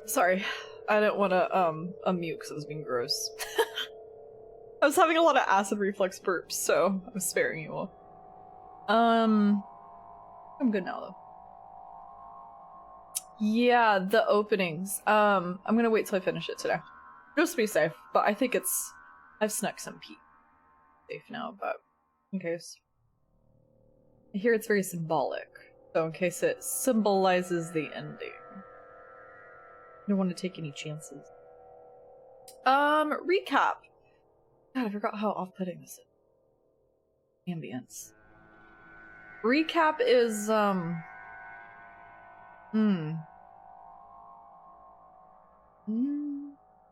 Sorry, I didn't want to unmute because I was being gross. I was having a lot of acid reflux burps, so I'm sparing you all. I'm good now though. Yeah, the openings. I'm gonna wait till I finish it today. Just to be safe, but I think I've snuck some peek. Safe now, but in case. I hear it's very symbolic, so in case it symbolizes the ending. I don't want to take any chances. Recap. God, I forgot how off-putting this is. Ambience. Recap is,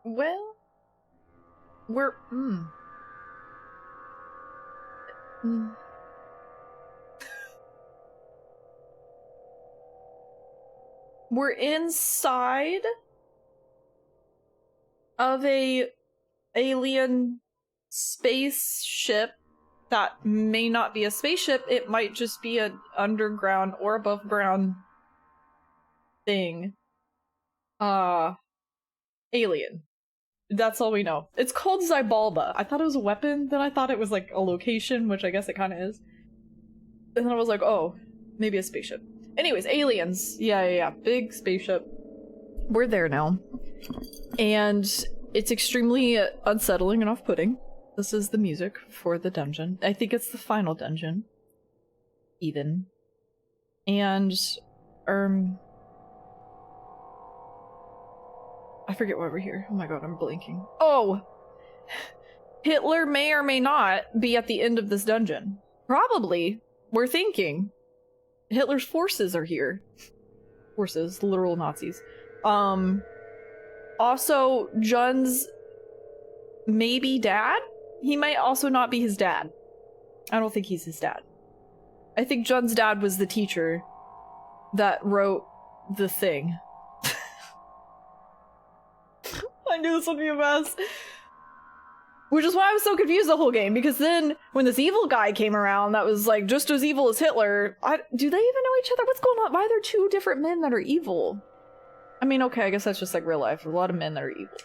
well, we're, we're inside of a alien spaceship that may not be a spaceship. It might just be an underground or above ground thing. Alien. That's all we know. It's called Zybalba. I thought it was a weapon, then I thought it was like a location, which I guess it kind of is. And then I was like, oh, maybe a spaceship. Anyways, aliens. Yeah. Big spaceship. We're there now. And it's extremely unsettling and off-putting. This is the music for the dungeon. I think it's the final dungeon. Even. And, I forget why we're here. Oh my god, I'm blinking. Oh! Hitler may or may not be at the end of this dungeon. Probably. We're thinking. Hitler's forces are here. Forces, literal Nazis. Also, Jun's maybe dad? He might also not be his dad. I don't think he's his dad. I think Jun's dad was the teacher that wrote the thing. I knew this would be a mess. Which is why I was so confused the whole game, because then when this evil guy came around that was like just as evil as Hitler, do they even know each other? What's going on? Why are there two different men that are evil? I mean, okay, I guess that's just like real life. There's a lot of men that are evil.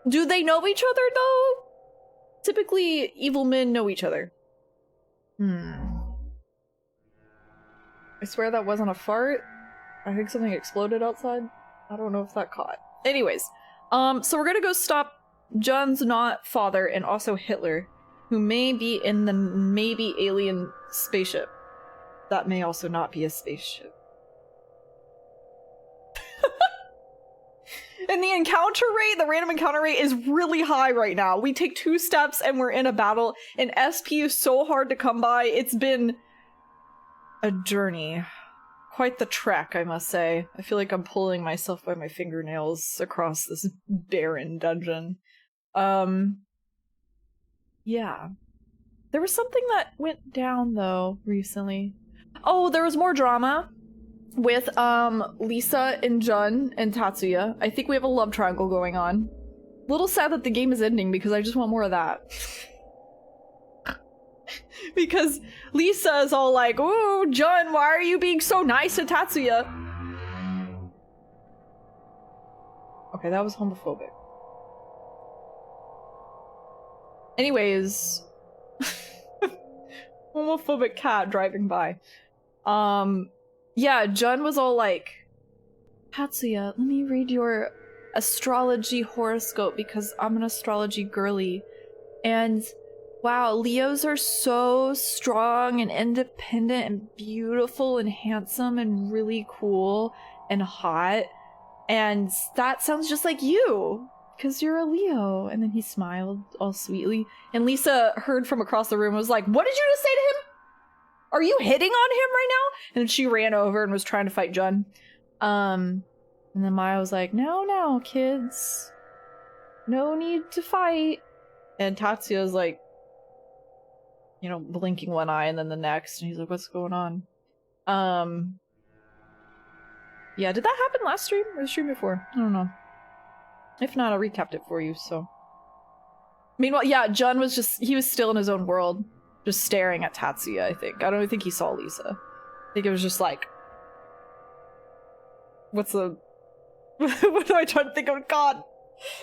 Do they know each other though? Typically, evil men know each other. I swear that wasn't a fart. I think something exploded outside. I don't know if that caught. Anyways, so we're gonna go stop Jun's not father and also Hitler, who may be in the maybe alien spaceship. That may also not be a spaceship. And the encounter rate, the random encounter rate is really high right now. We take 2 steps and we're in a battle, and SP is so hard to come by. It's been a journey. Quite the trek, I must say. I feel like I'm pulling myself by my fingernails across this barren dungeon. Yeah. There was something that went down, though, recently. Oh, there was more drama with, Lisa and Jun and Tatsuya. I think we have a love triangle going on. A little sad that the game is ending because I just want more of that. Because Lisa is all like, "Ooh, Jun, why are you being so nice to Tatsuya?" Okay, that was homophobic. Anyways. Homophobic cat driving by. Yeah, Jun was all like, "Tatsuya, let me read your astrology horoscope because I'm an astrology girly. And wow, Leos are so strong and independent and beautiful and handsome and really cool and hot. And that sounds just like you, because you're a Leo." And then he smiled all sweetly. And Lisa heard from across the room and was like, "What did you just say to him? Are you hitting on him right now?" And then she ran over and was trying to fight Jun. And then Maya was like, No, kids. No need to fight." And Tatsuya was like, you know, blinking one eye and then the next, and he's like, "What's going on?" Yeah, did that happen last stream or the stream before? I don't know. If not, I recapped it for you, so. Meanwhile, yeah, Jun was he was still in his own world, just staring at Tatsuya, I think. I don't think he saw Lisa. I think it was just like, what's the What do I try to think of? God!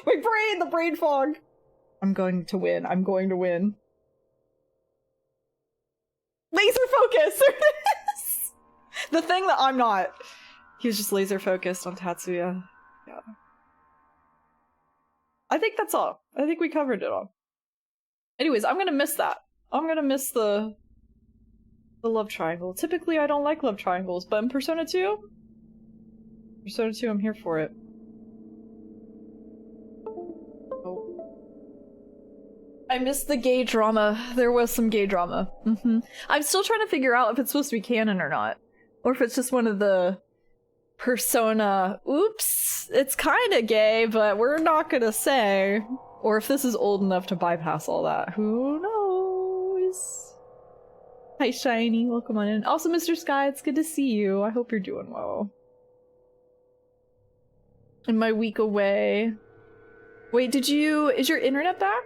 My brain! The brain fog! I'm going to win. I'm going to win. Laser focus! There it is! The thing that I'm not. He was just laser focused on Tatsuya. Yeah. I think that's all. I think we covered it all. Anyways, I'm gonna miss that. I'm gonna miss the love triangle. Typically, I don't like love triangles, but in Persona 2? Persona 2, I'm here for it. Oh. I missed the gay drama. There was some gay drama. I'm still trying to figure out if it's supposed to be canon or not. Or if it's just one of the Persona, oops, it's kinda gay, but we're not gonna say. Or if this is old enough to bypass all that. Who knows? Hi, Shiny. Welcome on in. Also, Mr. Sky, it's good to see you. I hope you're doing well. In my week away. Wait, is your internet back?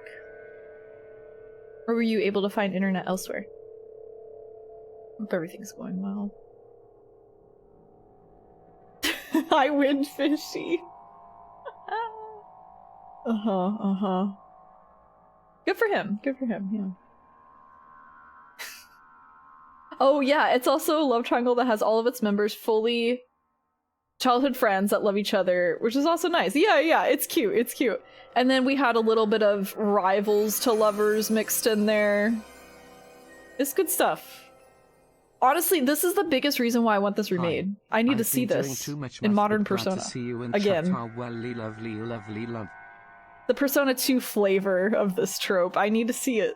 Or were you able to find internet elsewhere? Hope everything's going well. I win, fishy. Good for him. Good for him, yeah. Oh yeah, it's also a love triangle that has all of its members fully childhood friends that love each other, which is also nice. Yeah, it's cute, it's cute. And then we had a little bit of rivals to lovers mixed in there. It's good stuff. Honestly, this is the biggest reason why I want this remade. I need to see this in modern Persona. Again. The Persona 2 flavor of this trope. I need to see it.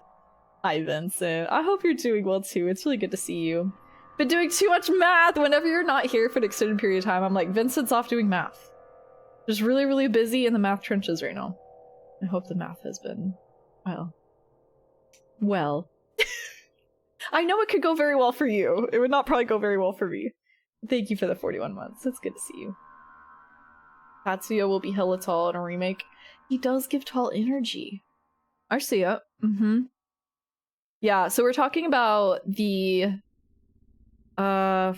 Hi, Vincent. I hope you're doing well too. It's really good to see you. Been doing too much math! Whenever you're not here for an extended period of time, I'm like, Vincent's off doing math. Just really, really busy in the math trenches right now. I hope the math has been, well. I know it could go very well for you. It would not probably go very well for me. Thank you for the 41 months. It's good to see you. Tatsuya will be hella tall in a remake. He does give tall energy. I see it. Yeah, so we're talking about the... oh,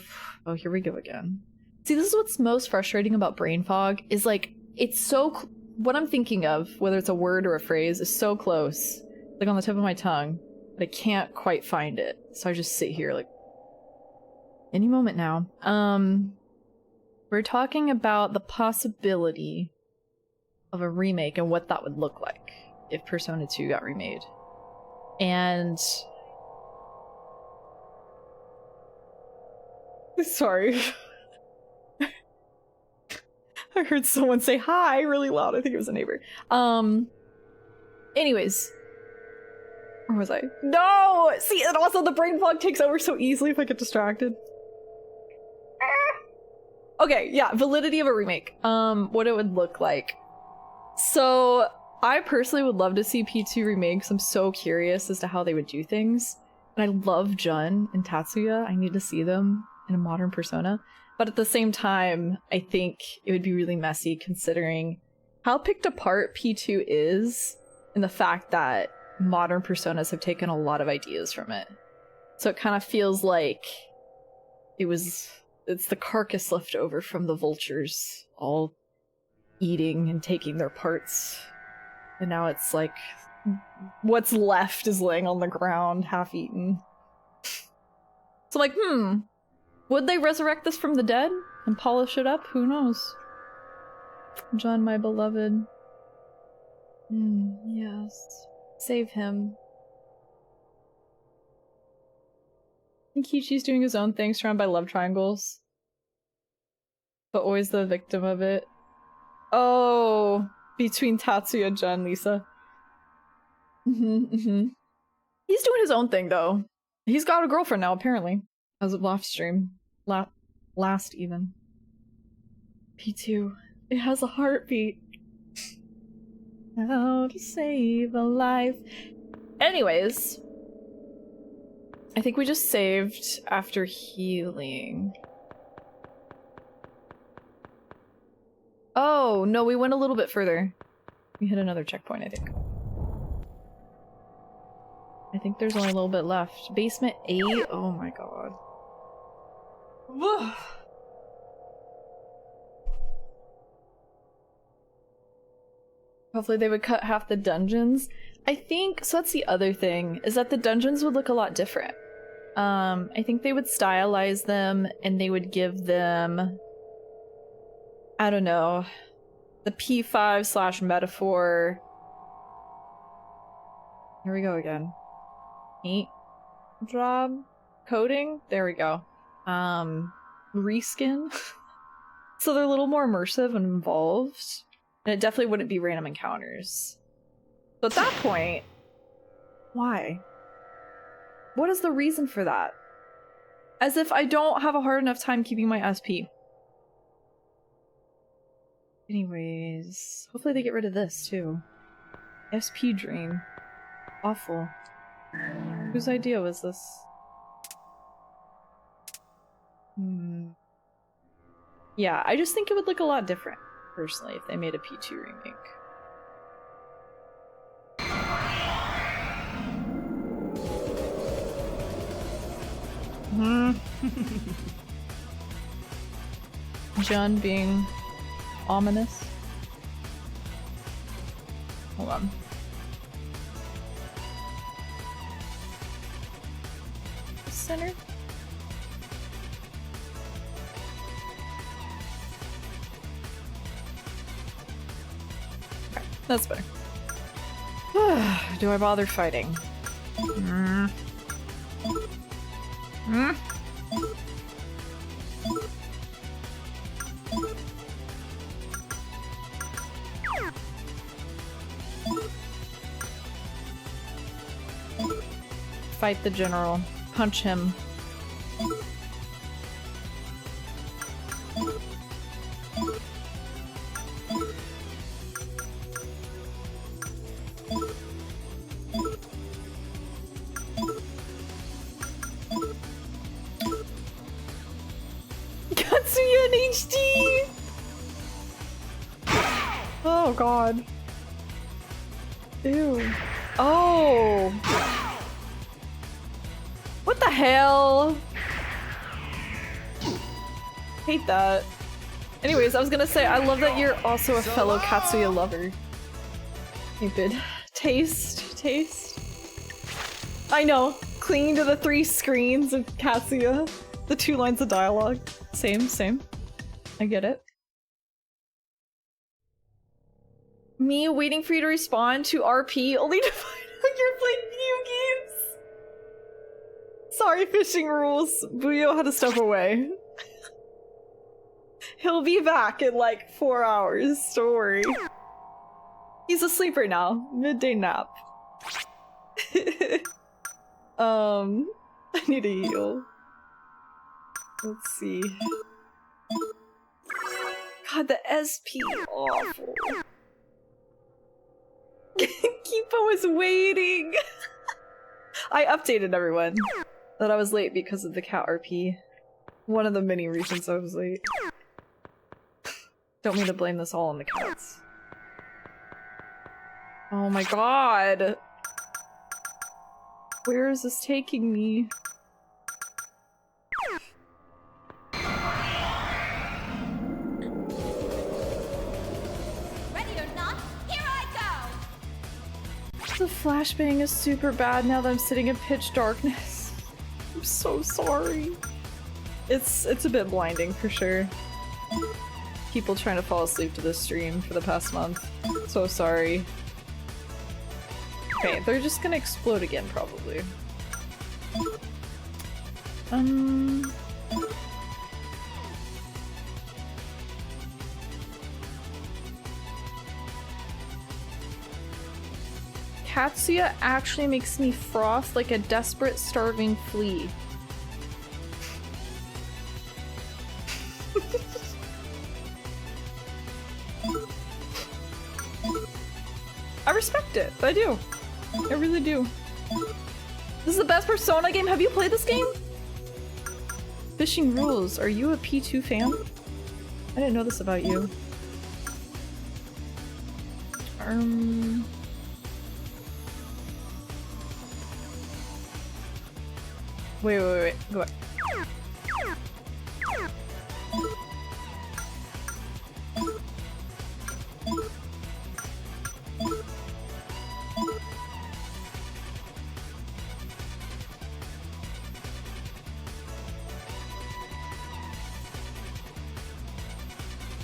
here we go again. See, this is what's most frustrating about brain fog, is like, it's so... what I'm thinking of, whether it's a word or a phrase, is so close. Like on the tip of my tongue. But I can't quite find it. So I just sit here like... any moment now. We're talking about the possibility of a remake and what that would look like if Persona 2 got remade. And... sorry. I heard someone say hi really loud. I think it was a neighbor. Anyways. Where was I? No! See, and also the brain fog takes over so easily if I get distracted. Okay, yeah, validity of a remake. What it would look like. So, I personally would love to see P2 remade because I'm so curious as to how they would do things. And I love Jun and Tatsuya. I need to see them in a modern Persona. But at the same time, I think it would be really messy considering how picked apart P2 is and the fact that modern Personas have taken a lot of ideas from it. So it kind of feels like it's the carcass left over from the vultures all eating and taking their parts. And now it's like what's left is laying on the ground, half eaten. So like, would they resurrect this from the dead and polish it up? Who knows? John, my beloved. Yes. Save him. And Kichi's doing his own thing, surrounded by love triangles. But always the victim of it. Oh, between Tatsuya, Jun, Lisa. He's doing his own thing, though. He's got a girlfriend now, apparently. As of off stream. Last, even. P2. It has a heartbeat. How to save a life. Anyways. I think we just saved after healing. Oh, no, we went a little bit further. We hit another checkpoint, I think. I think there's only a little bit left. Basement 8? Oh my god. Hopefully they would cut half the dungeons. I think, so that's the other thing, is that the dungeons would look a lot different. I think they would stylize them and they would give them, I don't know, the P5/metaphor. Here we go again. Paint job? Coding? There we go. Reskin? So they're a little more immersive and involved. And it definitely wouldn't be random encounters. So at that point, why? What is the reason for that? As if I don't have a hard enough time keeping my SP. Anyways, hopefully they get rid of this too. SP drain. Awful. Whose idea was this? Yeah, I just think it would look a lot different, personally, if they made a P2 remake. John being ominous. Hold on. Center? Okay, that's better. Do I bother fighting? Fight the general. Punch him. Katsuya in HD! Oh god. Ew. Oh! What the hell? Hate that. Anyways, I was gonna say, I love that you're also a fellow Katsuya lover. Stupid. Taste. I know. Clinging to the 3 screens of Katsuya. The 2 lines of dialogue. Same. I get it. Me waiting for you to respond to RP only to find out you're playing video games. Sorry, fishing rules. Buyo had to step away. He'll be back in like 4 hours, don't worry. He's asleep right now. Midday nap. I need to heal. Let's see. God, the SP awful. Kipo was waiting. I updated everyone that I was late because of the cat RP. One of the many reasons I was late. Don't mean to blame this all on the cats. Oh my god! Where is this taking me? Ready or not, here I go! The flashbang is super bad now that I'm sitting in pitch darkness. I'm so sorry. It's a bit blinding for sure. People trying to fall asleep to this stream for the past month. So sorry. Okay, they're just gonna explode again, probably. Katsuya actually makes me froth like a desperate, starving flea. I respect it. I do. I really do. This is the best Persona game. Have you played this game? Fishing rules. Are you a P2 fan? I didn't know this about you. Wait. Go back.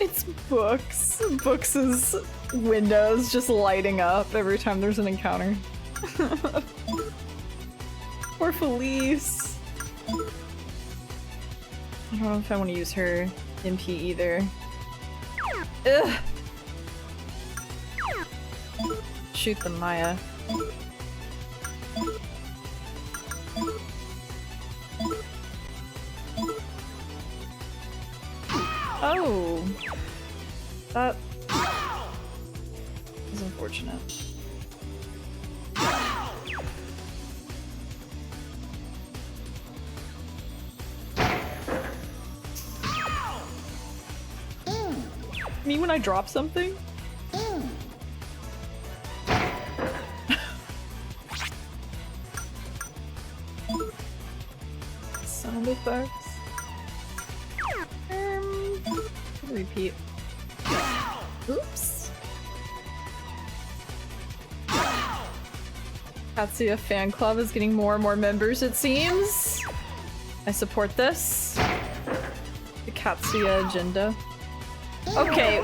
It's Books. Books' windows just lighting up every time there's an encounter. Or Felice. I don't know if I want to use her MP either. Ugh. Shoot the Maya. Oh, that is unfortunate. Me when I drop something? Sound effects. Repeat. Oops. Katsuya fan club is getting more and more members, it seems. I support this. The Katsuya agenda. Okay.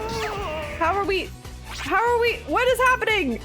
How are we? What is happening?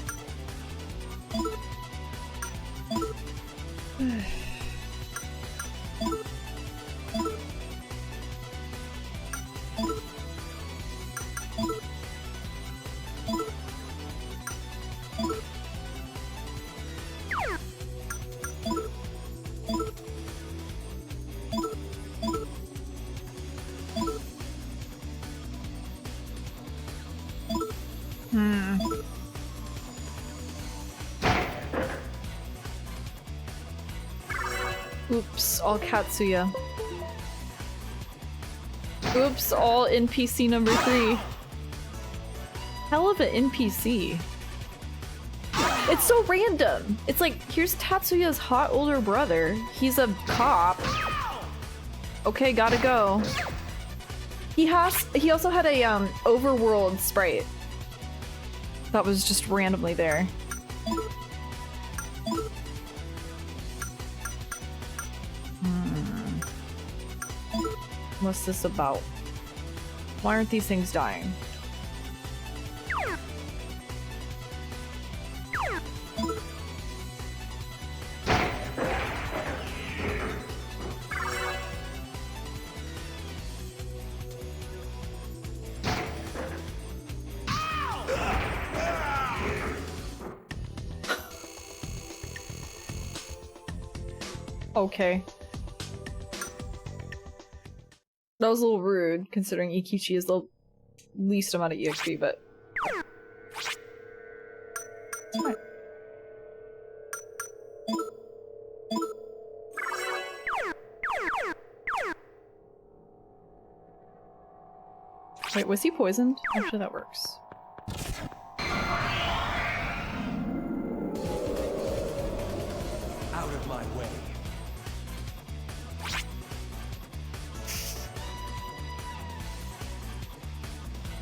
Oops, all Katsuya. Oops, all NPC number 3. Hell of an NPC. It's so random. It's like, here's Tatsuya's hot older brother. He's a cop. Okay, gotta go. He also had a overworld sprite that was just randomly there. What's this about? Why aren't these things dying? Okay. That was a little rude, considering Ikichi is the least amount of EXP, but... It's fine. Wait, was he poisoned? Actually, that works. Out of my way.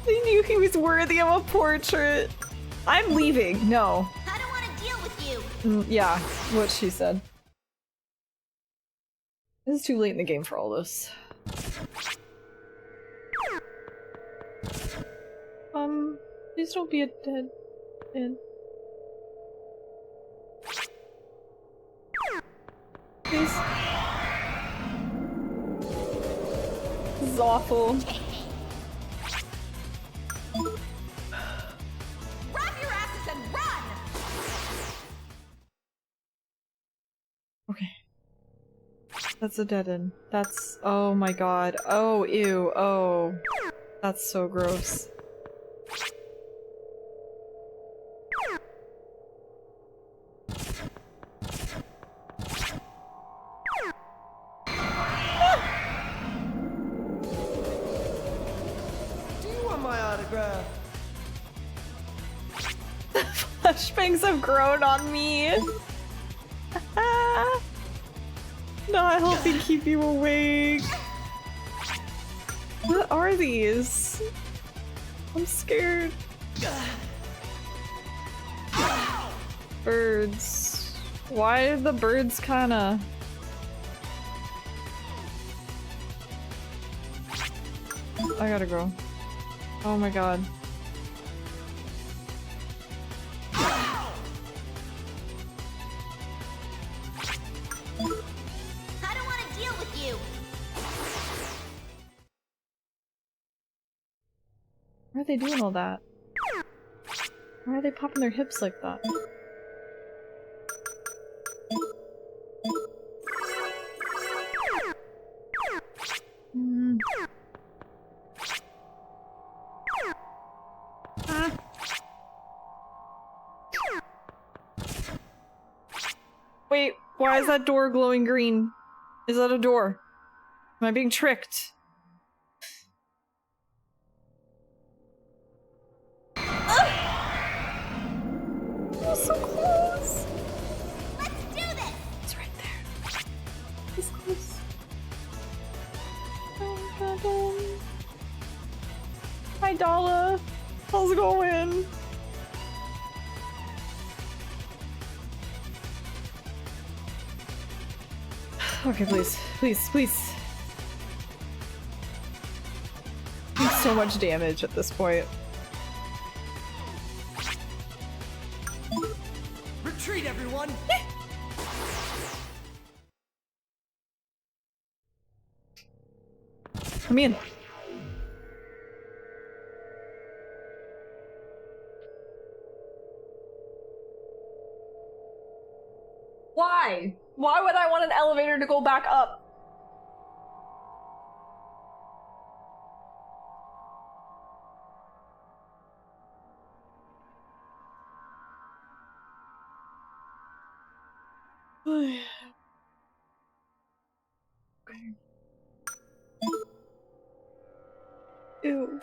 They knew he was worthy of a portrait. I'm leaving. No. I don't want to deal with you. Yeah, what she said. This is too late in the game for all this. Please don't be a dead end. Please. This is awful. Grab your asses and run! Okay. That's a dead end. That's- oh my god. Oh, ew. Oh. That's so gross. Do you want my autograph? Flashbangs have grown on me. Not helping keep you awake. What are these? I'm scared. Birds. Why are the birds kinda... I gotta go. Oh my god. I don't want to deal with you. Why are they doing all that? Why are they popping their hips like that? Wait, why is that door glowing green? Is that a door? Am I being tricked? Oh, so close! Let's do this. It's right there. It's close. Oh, God. Hi, Dala. How's it going? Okay, please. Please, please. So much damage at this point. Retreat, everyone! Come in. Why? Why would I want an elevator to go back up? Okay. Ew.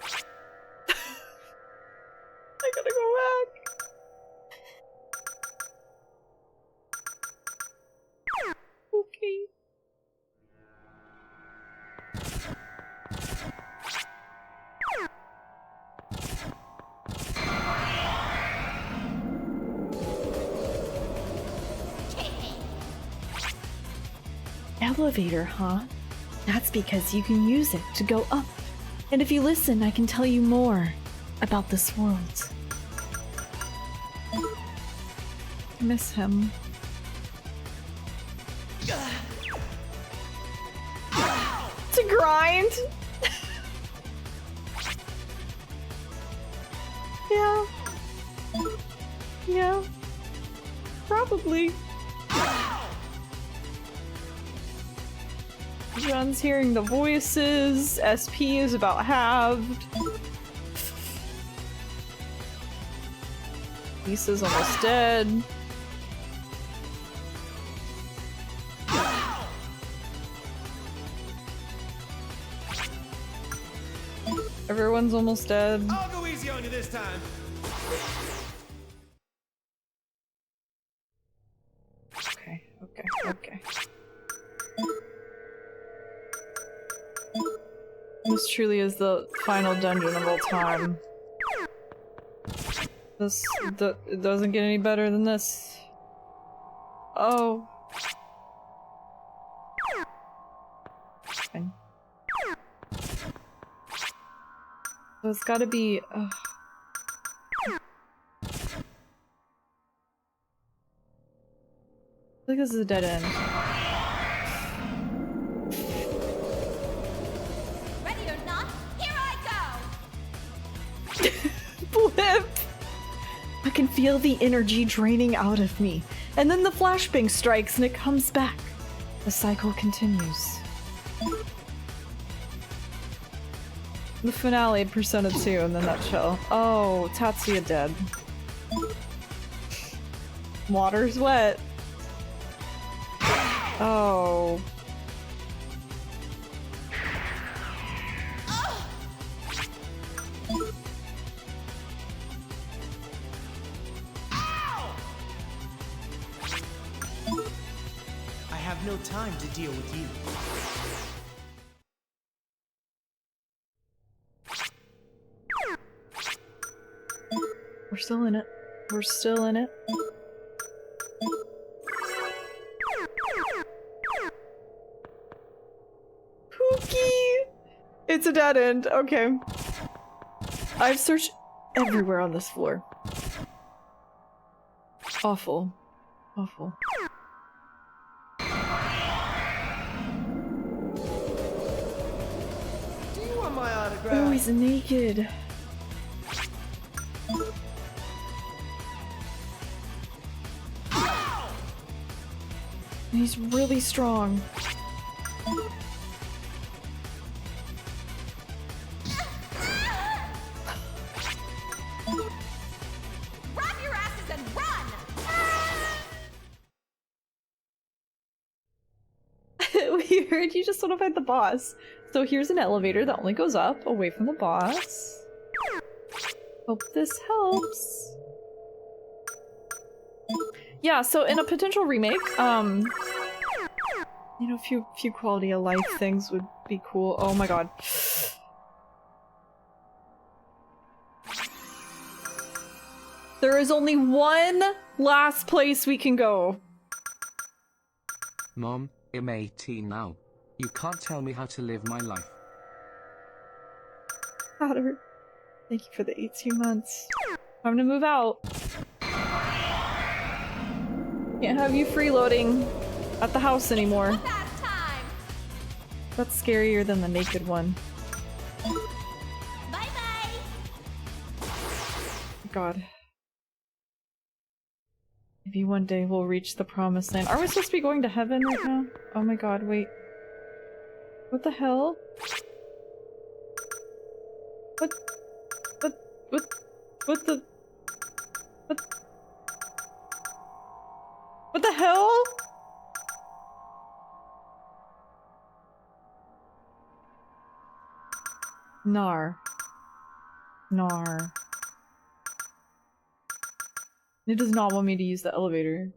I gotta go back. Okay. Elevator, huh? That's because you can use it to go up. And if you listen, I can tell you more about this world. I miss him. To grind? Yeah. Yeah. Probably. John's hearing the voices. SP is about halved. Lisa's almost dead. Everyone's almost dead. I'll go easy on you this time. Okay, okay, okay. This truly is the final dungeon of all time. It doesn't get any better than this. Oh. Fine. So it's gotta be. I think this is a dead end. Ready or not, here I go. Blip! I can feel the energy draining out of me. And then the flashbang strikes and it comes back. The cycle continues. The finale, Persona 2 in the nutshell. Oh, Tatsuya dead. Water's wet. Oh. I have no time to deal with you. We're still in it. We're still in it. Pookie! It's a dead end. Okay. I've searched everywhere on this floor. Awful. Awful. Do you want my autograph? Oh, he's naked. And he's really strong. Grab your asses and run! We heard you just want to fight the boss. So here's an elevator that only goes up, away from the boss. Hope this helps. Yeah, so in a potential remake, you know, a few quality of life things would be cool. Oh my god. There is only one last place we can go. Mom, I'm 18 now. You can't tell me how to live my life. Potter, thank you for the 18 months. Time to move out. Can't have you freeloading at the house anymore. Fast time! That's scarier than the naked one. Bye-bye! God. Maybe one day we'll reach the promised land. Are we supposed to be going to heaven right now? Oh my god, wait. What the hell? What the... What the hell? Nar. Nar. It does not want me to use the elevator.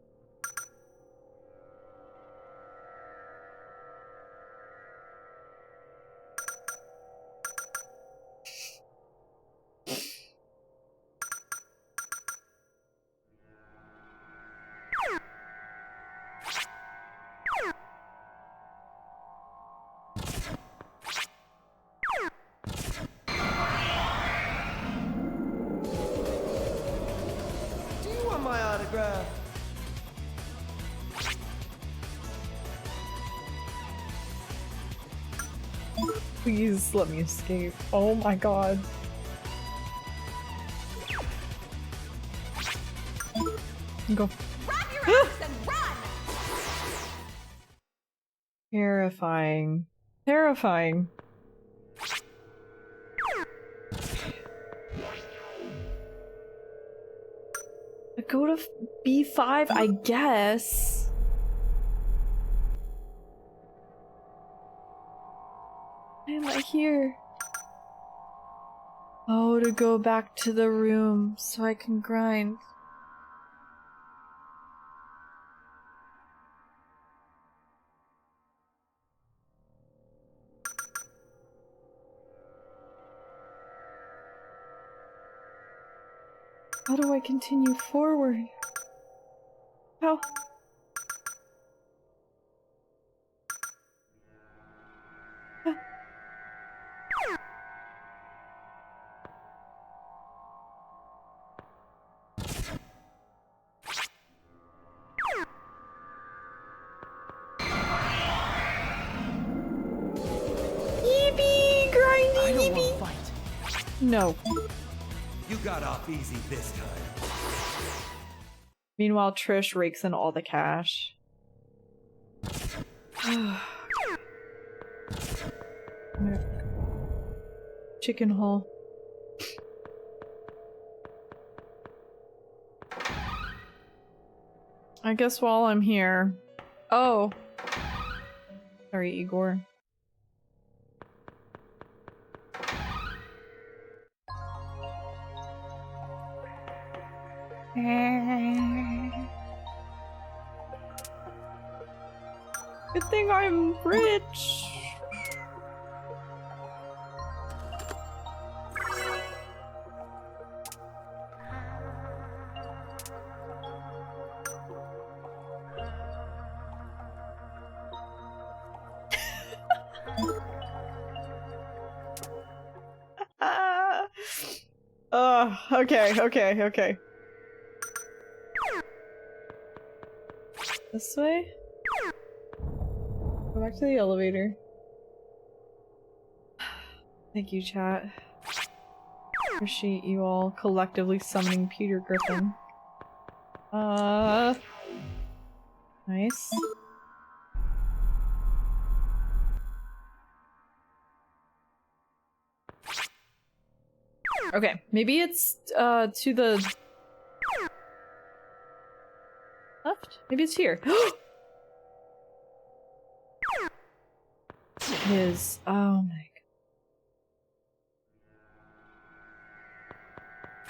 Do you want my autograph? Please let me escape. Oh my god. Go. Grab your asses and run! Terrifying. Terrifying. Go to B5, I guess. Why am I here? Oh, to go back to the room so I can grind. How do I continue forward? How? Yippee! Grindy I don't want yippee! to fight. No. You got off easy this time. Meanwhile, Trish rakes in all the cash. Chicken hole. I guess while I'm here. Oh. Sorry, Igor. Good thing I'm rich. Okay. This way? Go back to the elevator. Thank you, chat. Appreciate you all collectively summoning Peter Griffin. Nice. Okay, maybe it's, to the left? Maybe it's here. It is. Oh my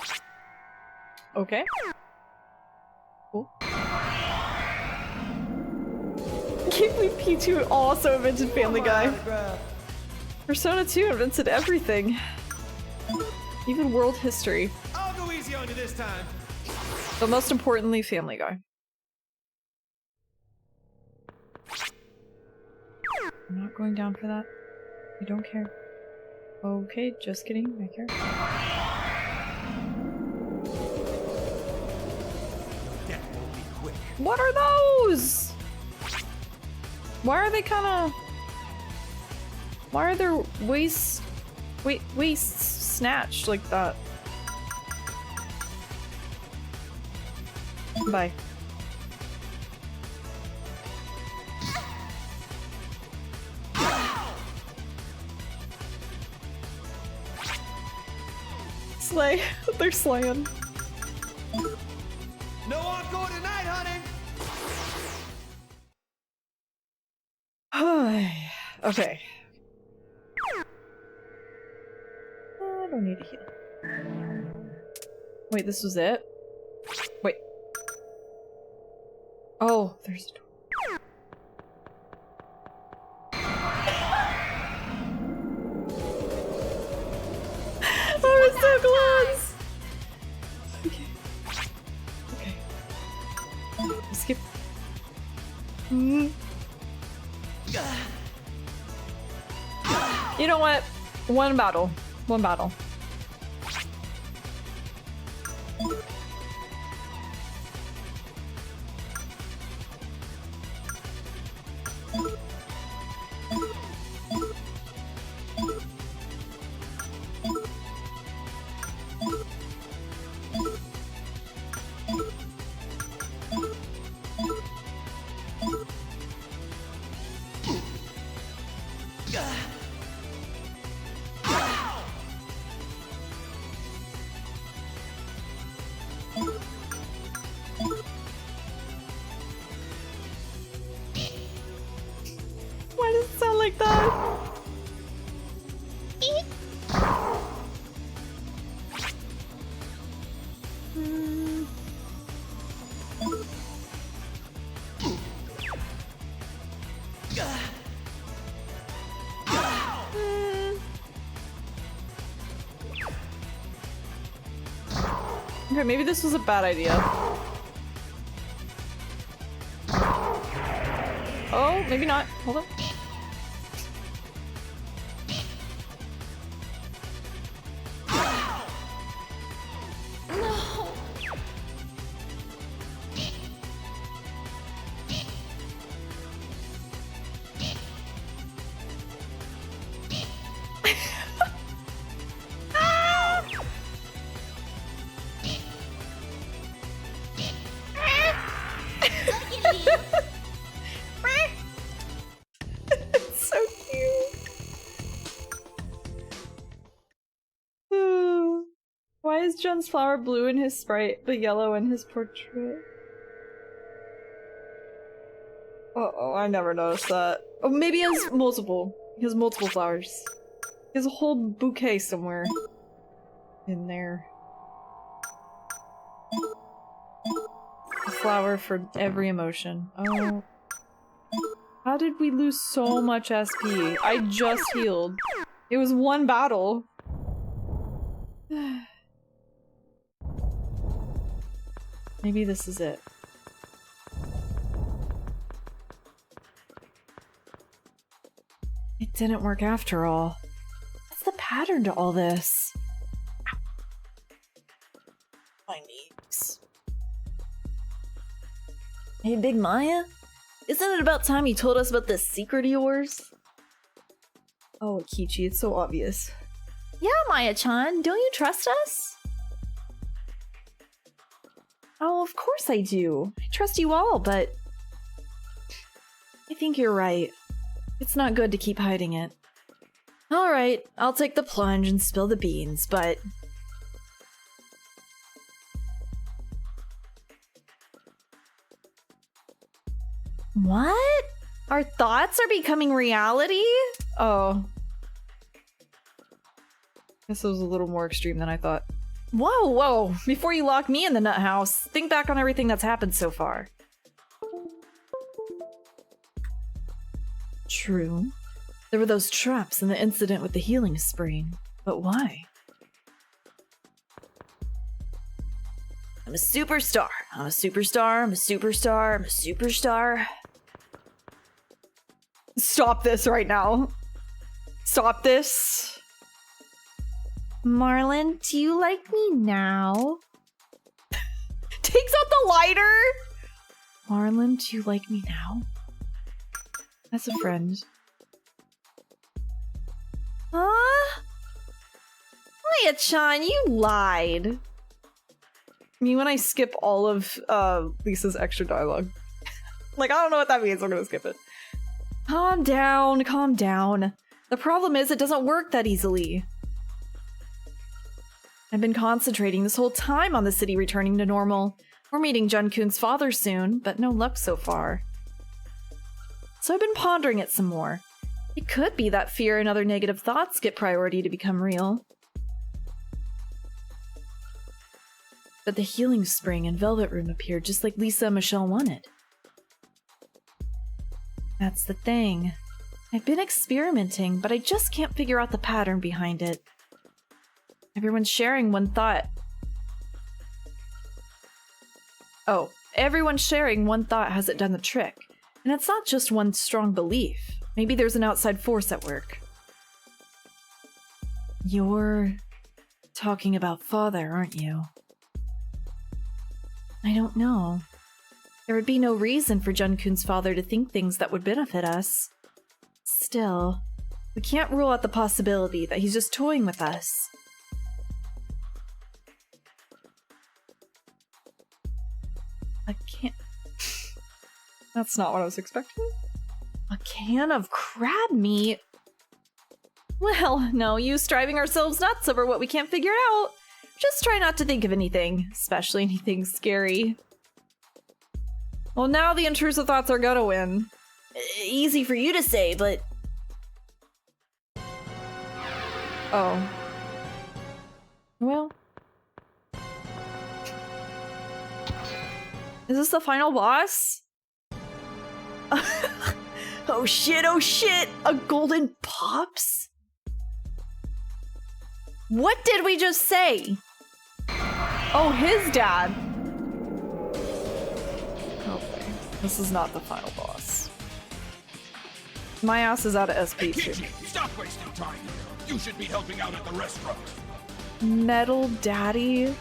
god. Okay. Cool. Can't believe P2 also invented Family Guy. Persona 2 invented everything. Even world history. I'll go easy on you this time. But most importantly, Family Guy. I'm not going down for that. I don't care. Okay, just kidding. I care. Death won't be quick. What are those? Why are they kinda... Why are their waists snatched like that? Bye. Slay. They're slaying. No encore tonight, honey. Okay. I don't need to heal. Wait, this was it? Wait. Oh, there's a door. I was so close! Okay. Skip. You know what? One battle. One battle. Why does it sound like that? Okay, maybe this was a bad idea. Oh, maybe not. Hold on. It's so cute. Why is John's flower blue in his sprite, but yellow in his portrait? Uh-oh, I never noticed that. Oh, maybe he has multiple. He has multiple flowers. He has a whole bouquet somewhere. In there. A flower for every emotion. Oh. How did we lose so much SP? I just healed. It was one battle. Maybe this is it. It didn't work after all. What's the pattern to all this? My knees. Hey, Big Maya? Isn't it about time you told us about this secret of yours? Oh, Kichi, it's so obvious. Yeah, Maya-chan, don't you trust us? Oh, of course I do. I trust you all, but... I think you're right. It's not good to keep hiding it. Alright, I'll take the plunge and spill the beans, but... What? Our thoughts are becoming reality? Oh. Guess it was a little more extreme than I thought. Whoa, whoa! Before you lock me in the nut house, think back on everything that's happened so far. True. There were those traps and the incident with the healing spring. But why? I'm a superstar. I'm a superstar. I'm a superstar. I'm a superstar. Stop this right now. Stop this. Marlon, do you like me now? Takes out the lighter! Marlon, do you like me now? As a friend. Huh? Maya-chan, you lied. I mean, when I skip all of Lisa's extra dialogue. Like, I don't know what that means, I'm gonna skip it. Calm down, calm down. The problem is it doesn't work that easily. I've been concentrating this whole time on the city returning to normal. We're meeting Jun-kun's father soon, but no luck so far. So I've been pondering it some more. It could be that fear and other negative thoughts get priority to become real. But the healing spring and velvet room appeared just like Lisa and Michelle wanted. That's the thing. I've been experimenting, but I just can't figure out the pattern behind it. Everyone's sharing one thought. Oh, everyone's sharing one thought hasn't done the trick. And it's not just one strong belief. Maybe there's an outside force at work. You're talking about father, aren't you? I don't know. There would be no reason for Jun-kun's father to think things that would benefit us. Still, we can't rule out the possibility that he's just toying with us. A can... That's not what I was expecting. A can of crab meat? Well, no use driving ourselves nuts over what we can't figure out. Just try not to think of anything, especially anything scary. Well, now the intrusive thoughts are gonna win. Easy for you to say, but... Oh. Well... Is this the final boss? Oh shit, oh shit! A golden pops? What did we just say? Oh, his dad. Okay, this is not the final boss. My ass is out of SP too. Stop wasting time. You should be helping out at the restaurant. Metal Daddy.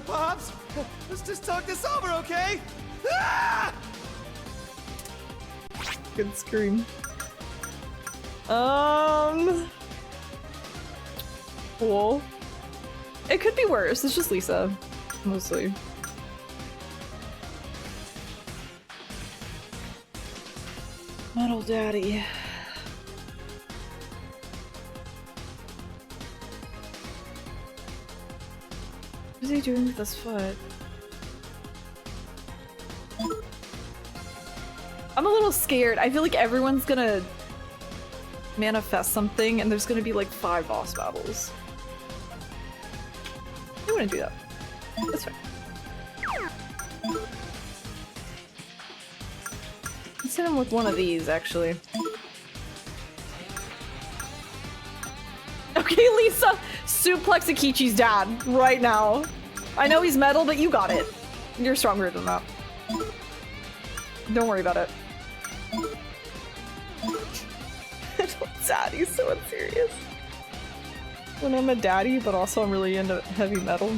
Pops, let's just talk this over, okay? Ah! Good scream. Cool. It could be worse. It's just Lisa, mostly. Metal Daddy. What is he doing with his foot? I'm a little scared. I feel like everyone's gonna manifest something and there's gonna be like 5 boss battles. I wouldn't do that. That's fine. Let's hit him with one of these, actually. Okay, Lisa! Suplex Akichi's dad right now. I know he's metal, but you got it. You're stronger than that. Don't worry about it. It's sad, he's so unserious. When I'm a daddy, but also I'm really into heavy metal.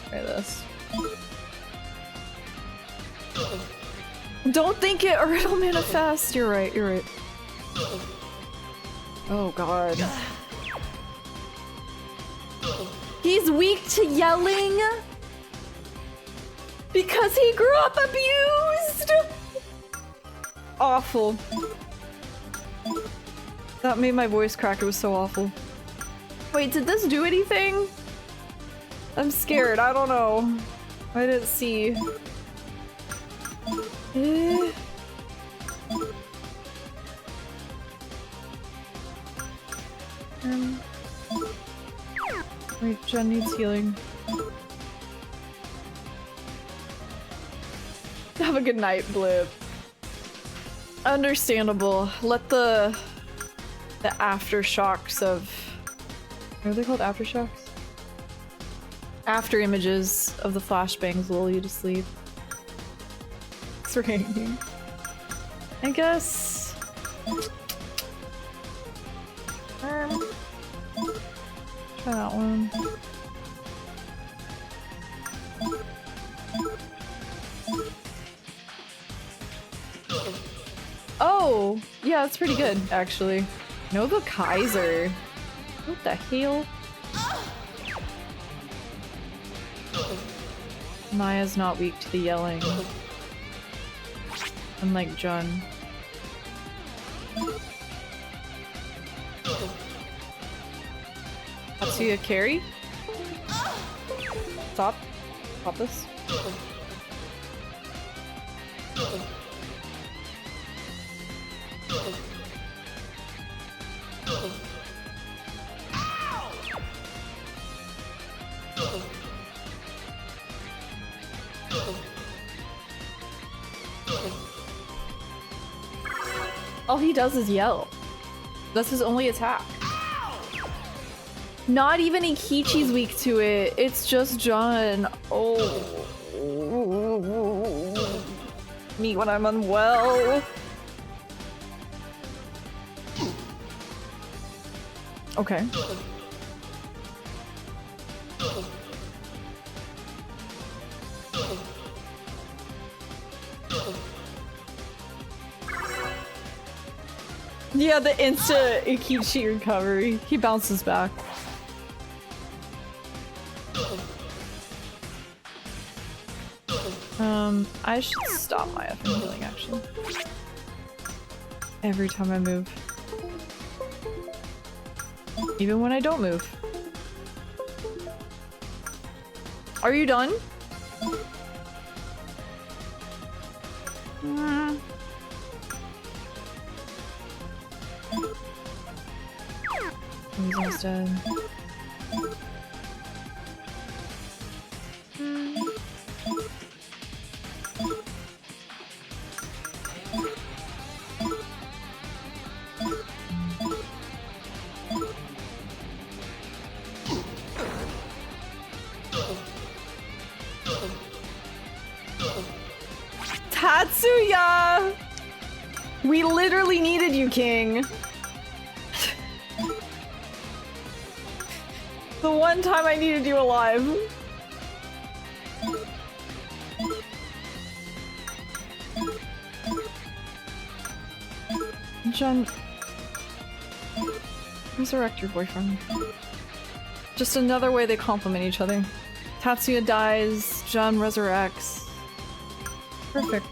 Try this. Don't think it or it'll manifest. You're right, you're right. Oh god. He's weak to yelling because he grew up abused. Awful. That made my voice crack. It was so awful. Wait, did this do anything? I'm scared. I don't know. I didn't see. Wait, Jen needs healing. Have a good night, Blip. Understandable. Let the aftershocks of... What are they called? Aftershocks? After images of the flashbangs lull you to sleep. It's raining. I guess... Try that one. Oh! Yeah, that's pretty good, actually. Nova Kaiser. What the hell? Maya's not weak to the yelling. Unlike Jun. Tatsuya carry? Stop. Stop this. All he does is yell. That's his only attack. Not even Ikichi's weak to it. It's just John. Oh. Me when I'm unwell. Okay. Yeah, the insta Ikichi recovery. He bounces back. I should stop my effing healing actually. Every time I move. Even when I don't move. Are you done? He's almost dead. Tatsuya! We literally needed you, King. The one time I needed you alive. Jun, resurrect your boyfriend. Just another way they complement each other. Tatsuya dies, Jun resurrects. Perfect.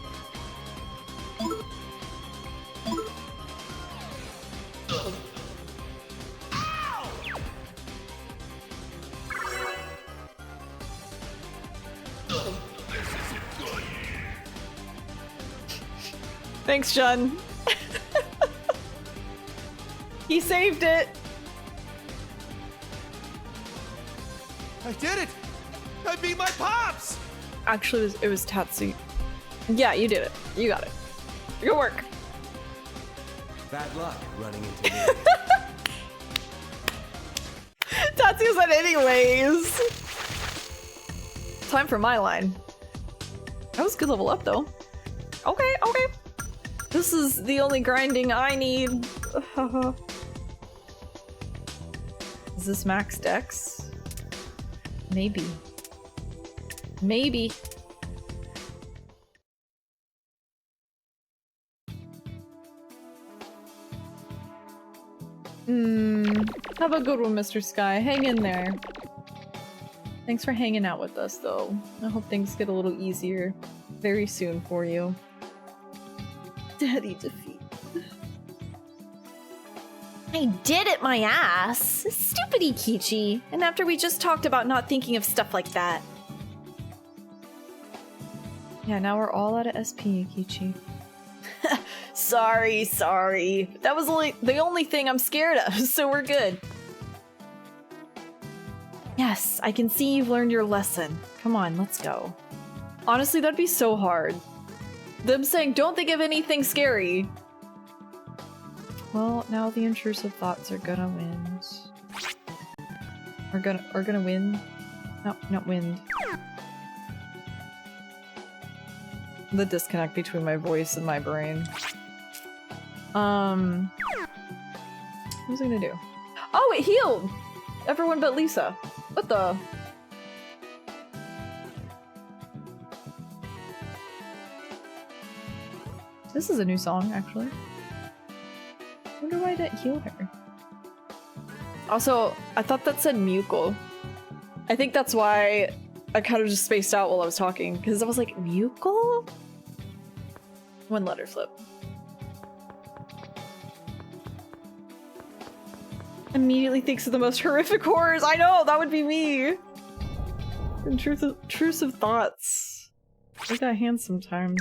Thanks, Jun. He saved it. I did it! I beat my pops! Actually, it was Tatsu. Yeah, you did it. You got it. Good work. Bad luck running into me. Tatsu said anyways. time for my line. That was a good level up, though. Okay, okay. This is the only grinding I need. Is this max dex? Maybe. Maybe. Have a good one, Mr. Sky. Hang in there. Thanks for hanging out with us, though. I hope things get a little easier very soon for you. Daddy defeat. I did it, my ass! Stupid Ikichi! And after we just talked about not thinking of stuff like that. Yeah, now we're all out of SP, Ikichi. Sorry, sorry. That was the only thing I'm scared of, so we're good. Yes, I can see you've learned your lesson. Come on, let's go. Honestly, that'd be so hard. Them saying, don't think of anything scary. Well, now the intrusive thoughts are gonna win. Are gonna win? No, not win. The disconnect between my voice and my brain. What was I gonna do? Oh, it healed! Everyone but Lisa. What the? This is a new song, actually. I wonder why that healed her. Also, I thought that said Mukel. I think that's why I kind of just spaced out while I was talking, because I was like, Mukel? One letter flip. Immediately thinks of the most horrific horrors. I know, that would be me. Intrusive thoughts. I got hands sometimes.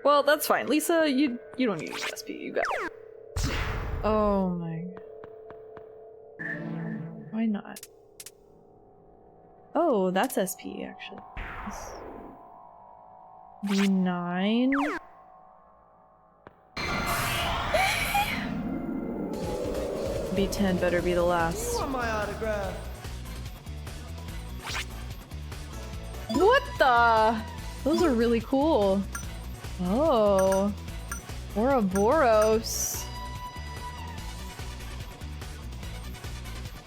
Well, that's fine. Lisa, you don't need SP. You got it. Oh my. Why not? Oh, that's SP actually. B9. B10 better be the last. You want my autograph? What the? Those are really cool. Oh. Ouroboros.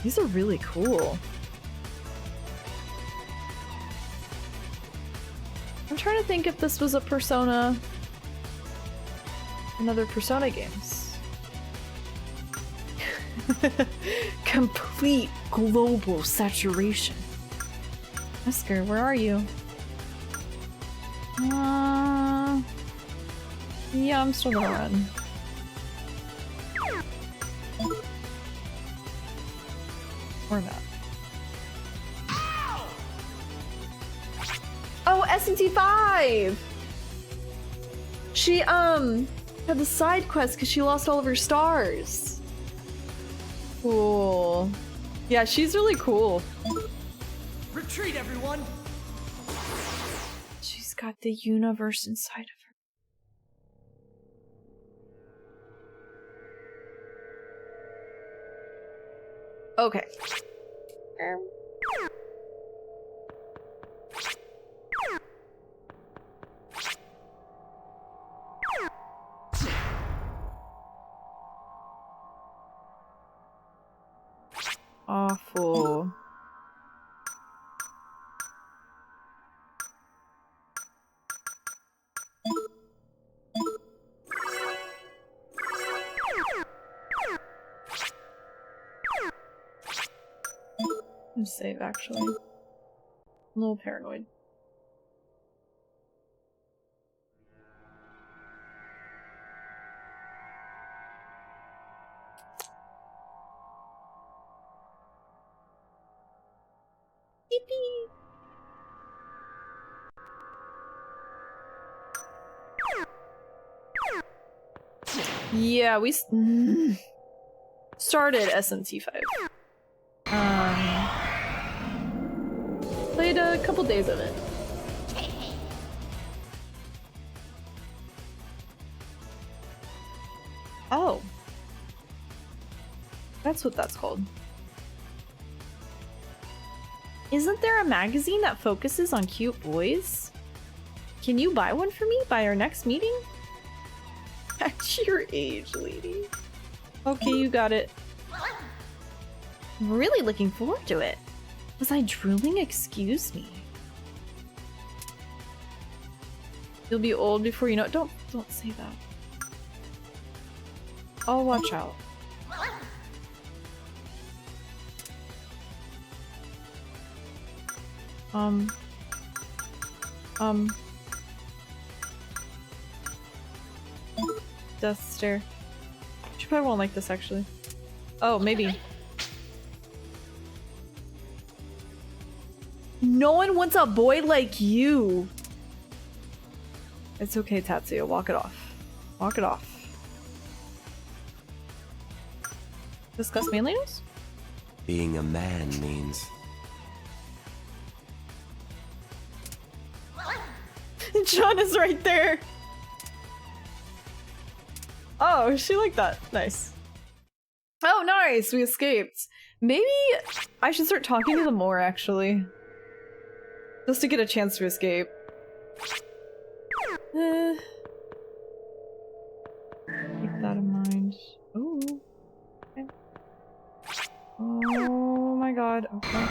These are really cool. I'm trying to think if this was a Persona... Another Persona games. Complete global saturation. Wesker, where are you? Yeah, I'm still gonna run. Or not. Oh, SNT5! She, had the side quest because she lost all of her stars. Cool. Yeah, she's really cool. Retreat, everyone! She's got the universe inside of her. Okay. Awful. Let's save, actually. I'm a little paranoid. Yippee! Yeah, we started SNT5. Played a couple days of it. Oh. That's what that's called. Isn't there a magazine that focuses on cute boys? Can you buy one for me by our next meeting? At your age, lady. Okay, you got it. Really looking forward to it. Was I drooling? Excuse me. You'll be old before you know it. Don't say that. I'll watch out. Death stare. She probably won't like this actually. Oh, maybe. No one wants a boy like you. It's okay, Tatsuya. Walk it off. Walk it off. Discuss manliness? Being a man means... John is right there! Oh, she liked that. Nice. Oh, nice! We escaped. Maybe I should start talking to them more, actually. Just to get a chance to escape. Keep that in mind. Ooh. Okay. Oh my god. Okay.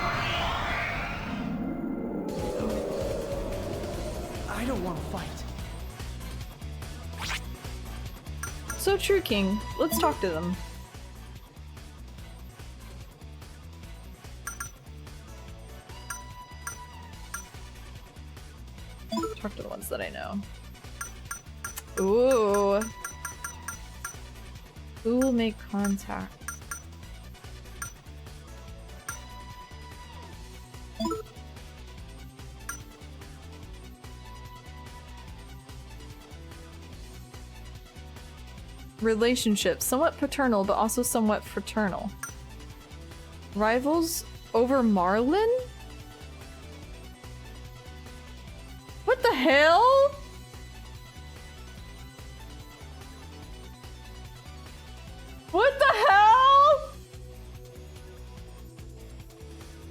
I don't want to fight. So true, King. Let's talk to them. Talk to the ones that I know. Ooh. Who will make contact? Relationship. Somewhat paternal, but also somewhat fraternal. Rivals over Marlin? What the hell? What the hell?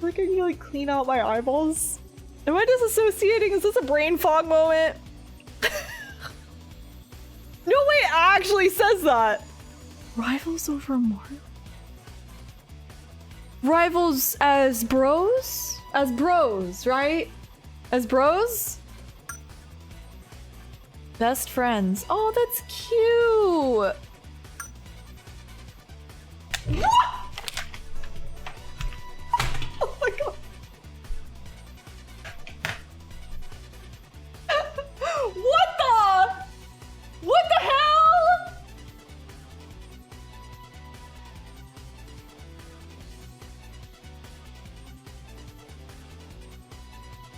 Like, can you like clean out my eyeballs? Am I disassociating? Is this a brain fog moment? No way, it actually says that. Rivals over Marlin? Rivals as bros? As bros, right? As bros? Best friends. Oh, that's cute. What? Oh my god. What the? What the hell?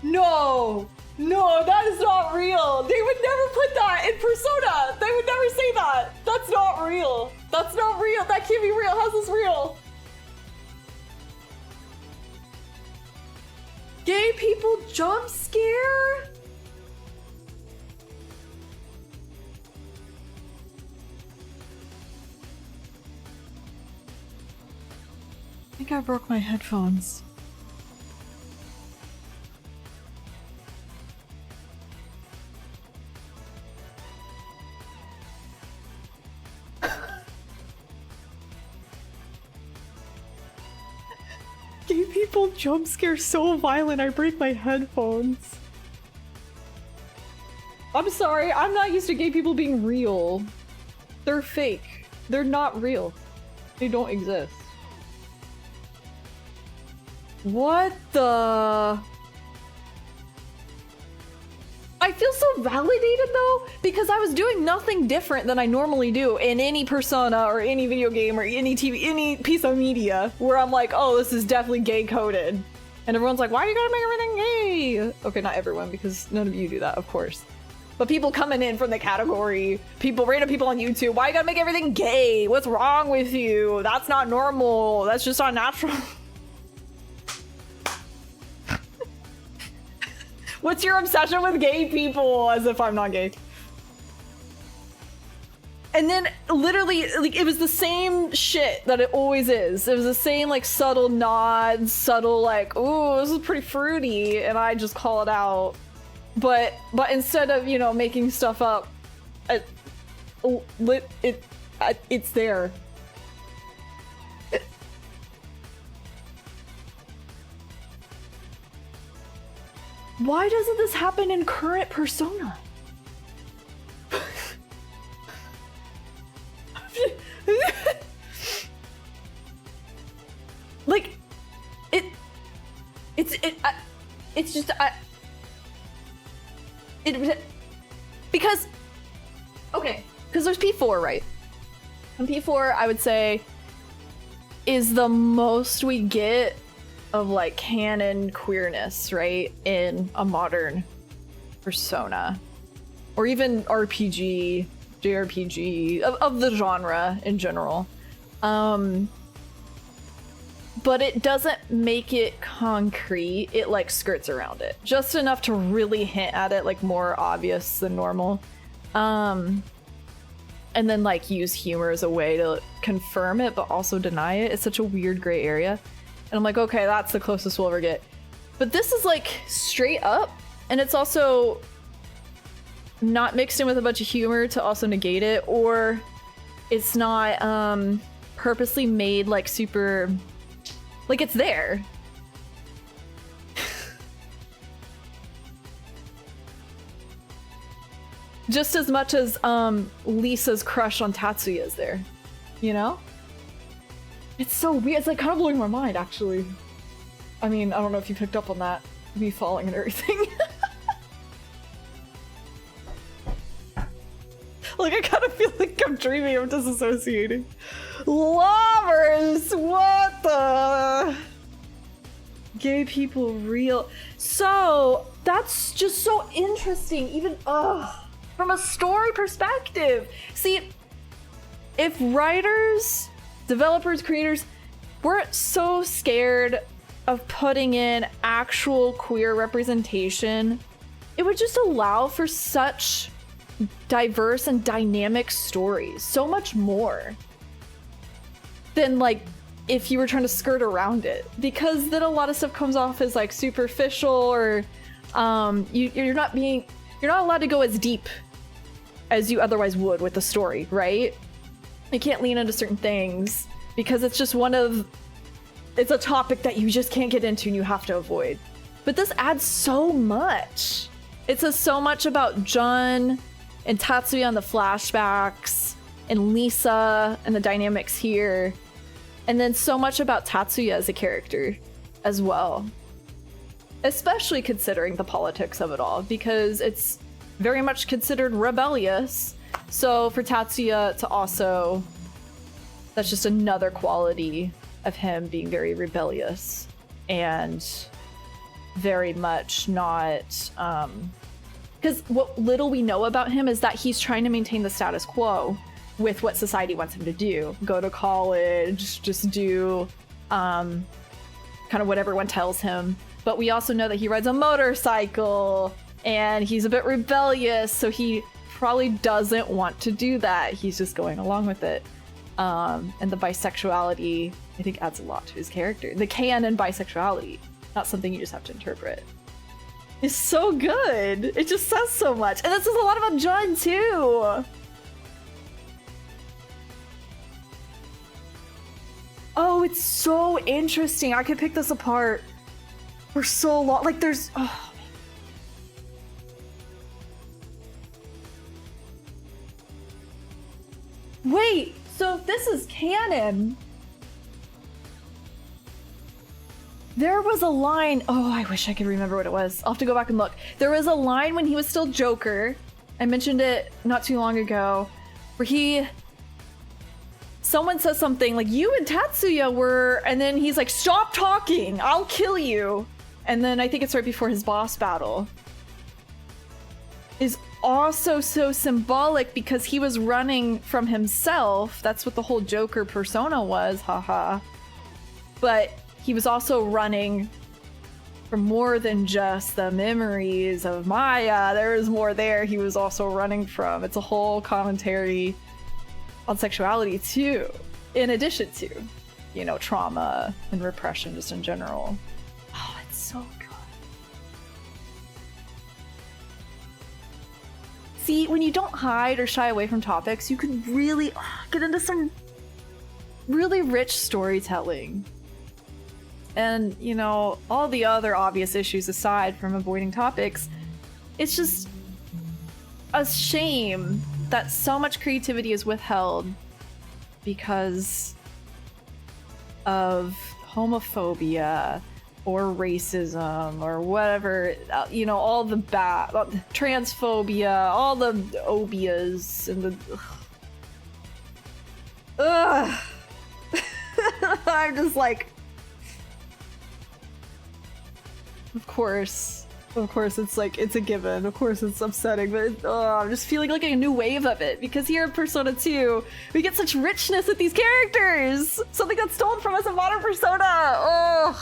No! No, that is not real! They would never put that in Persona! They would never say that! That's not real! That's not real! That can't be real! How's this real? Gay people jump scare? I think I broke my headphones. Gay people jump scare so violent I break my headphones. I'm sorry, I'm not used to gay people being real. They're fake. They're not real. They don't exist. What the? I feel so validated though, because I was doing nothing different than I normally do in any Persona or any video game or any TV, any piece of media where I'm like, oh, this is definitely gay coded. And everyone's like, why are you gotta make everything gay? Okay, not everyone, because none of you do that, of course. But people coming in from the category, people, random people on YouTube, why you gotta make everything gay? What's wrong with you? That's not normal. That's just not natural. What's your obsession with gay people? As if I'm not gay. And then literally, like, it was the same shit that it always is. It was the same, like, subtle nods, subtle, like, ooh, this is pretty fruity, and I just call it out. But instead of, you know, making stuff up, it's there. Why doesn't this happen in current Persona? Like, it's just because okay, because there's P4, right? And P4, I would say, is the most we get of like canon queerness, right, in a modern Persona, or even RPG, JRPG, of the genre in general. But it doesn't make it concrete. It like skirts around it just enough to really hint at it, like more obvious than normal. And then like use humor as a way to confirm it but also deny it. It's such a weird gray area. And I'm like, okay, that's the closest we'll ever get. But this is like straight up, and it's also not mixed in with a bunch of humor to also negate it, or it's not purposely made like super, like it's there. Just as much as Lisa's crush on Tatsuya is there, you know? It's so weird. It's like kind of blowing my mind, actually. I mean, I don't know if you picked up on that. Me falling and everything. Like, I kind of feel like I'm dreaming of disassociating. Lovers! What the? Gay people real. So, that's just so interesting. Even, from a story perspective. See, if writers, developers, creators weren't so scared of putting in actual queer representation, it would just allow for such diverse and dynamic stories, so much more than like if you were trying to skirt around it, because then a lot of stuff comes off as like superficial, or you're not allowed to go as deep as you otherwise would with the story, right? You can't lean into certain things because it's just it's a topic that you just can't get into and you have to avoid. But this adds so much. It says so much about Jun and Tatsuya and the flashbacks, and Lisa and the dynamics here, and then so much about Tatsuya as a character as well. Especially considering the politics of it all, because it's very much considered rebellious. So for Tatsuya to also, that's just another quality of him being very rebellious and very much not, because what little we know about him is that he's trying to maintain the status quo with what society wants him to do. Go to college, just do kind of what everyone tells him. But we also know that he rides a motorcycle and he's a bit rebellious, so he probably doesn't want to do that. He's just going along with it. And the bisexuality, I think, adds a lot to his character. The canon bisexuality, not something you just have to interpret. It's so good. It just says so much. And this is a lot about Jun, too. Oh, it's so interesting. I could pick this apart for so long. Like, there's... Oh. Wait, so if this is canon... There was a line... Oh, I wish I could remember what it was. I'll have to go back and look. There was a line when he was still Joker. I mentioned it not too long ago. Where someone says something like, you and Tatsuya were... And then he's like, stop talking! I'll kill you! And then I think it's right before his boss battle. Is also so symbolic because he was running from himself. That's what the whole Joker persona was, haha. But he was also running from more than just the memories of Maya. There was more there he was also running from. It's a whole commentary on sexuality too, in addition to, you know, trauma and repression just in general. Oh, it's so good. See, when you don't hide or shy away from topics, you can really get into some really rich storytelling. And, you know, all the other obvious issues aside from avoiding topics, it's just a shame that so much creativity is withheld because of homophobia or racism or whatever, you know, all the transphobia, all the obias and the ugh. I'm just like, of course it's like, it's a given, of course it's upsetting, but I'm just feeling like a new wave of it, because here in Persona 2 we get such richness with these characters, something that's stolen from us in modern Persona,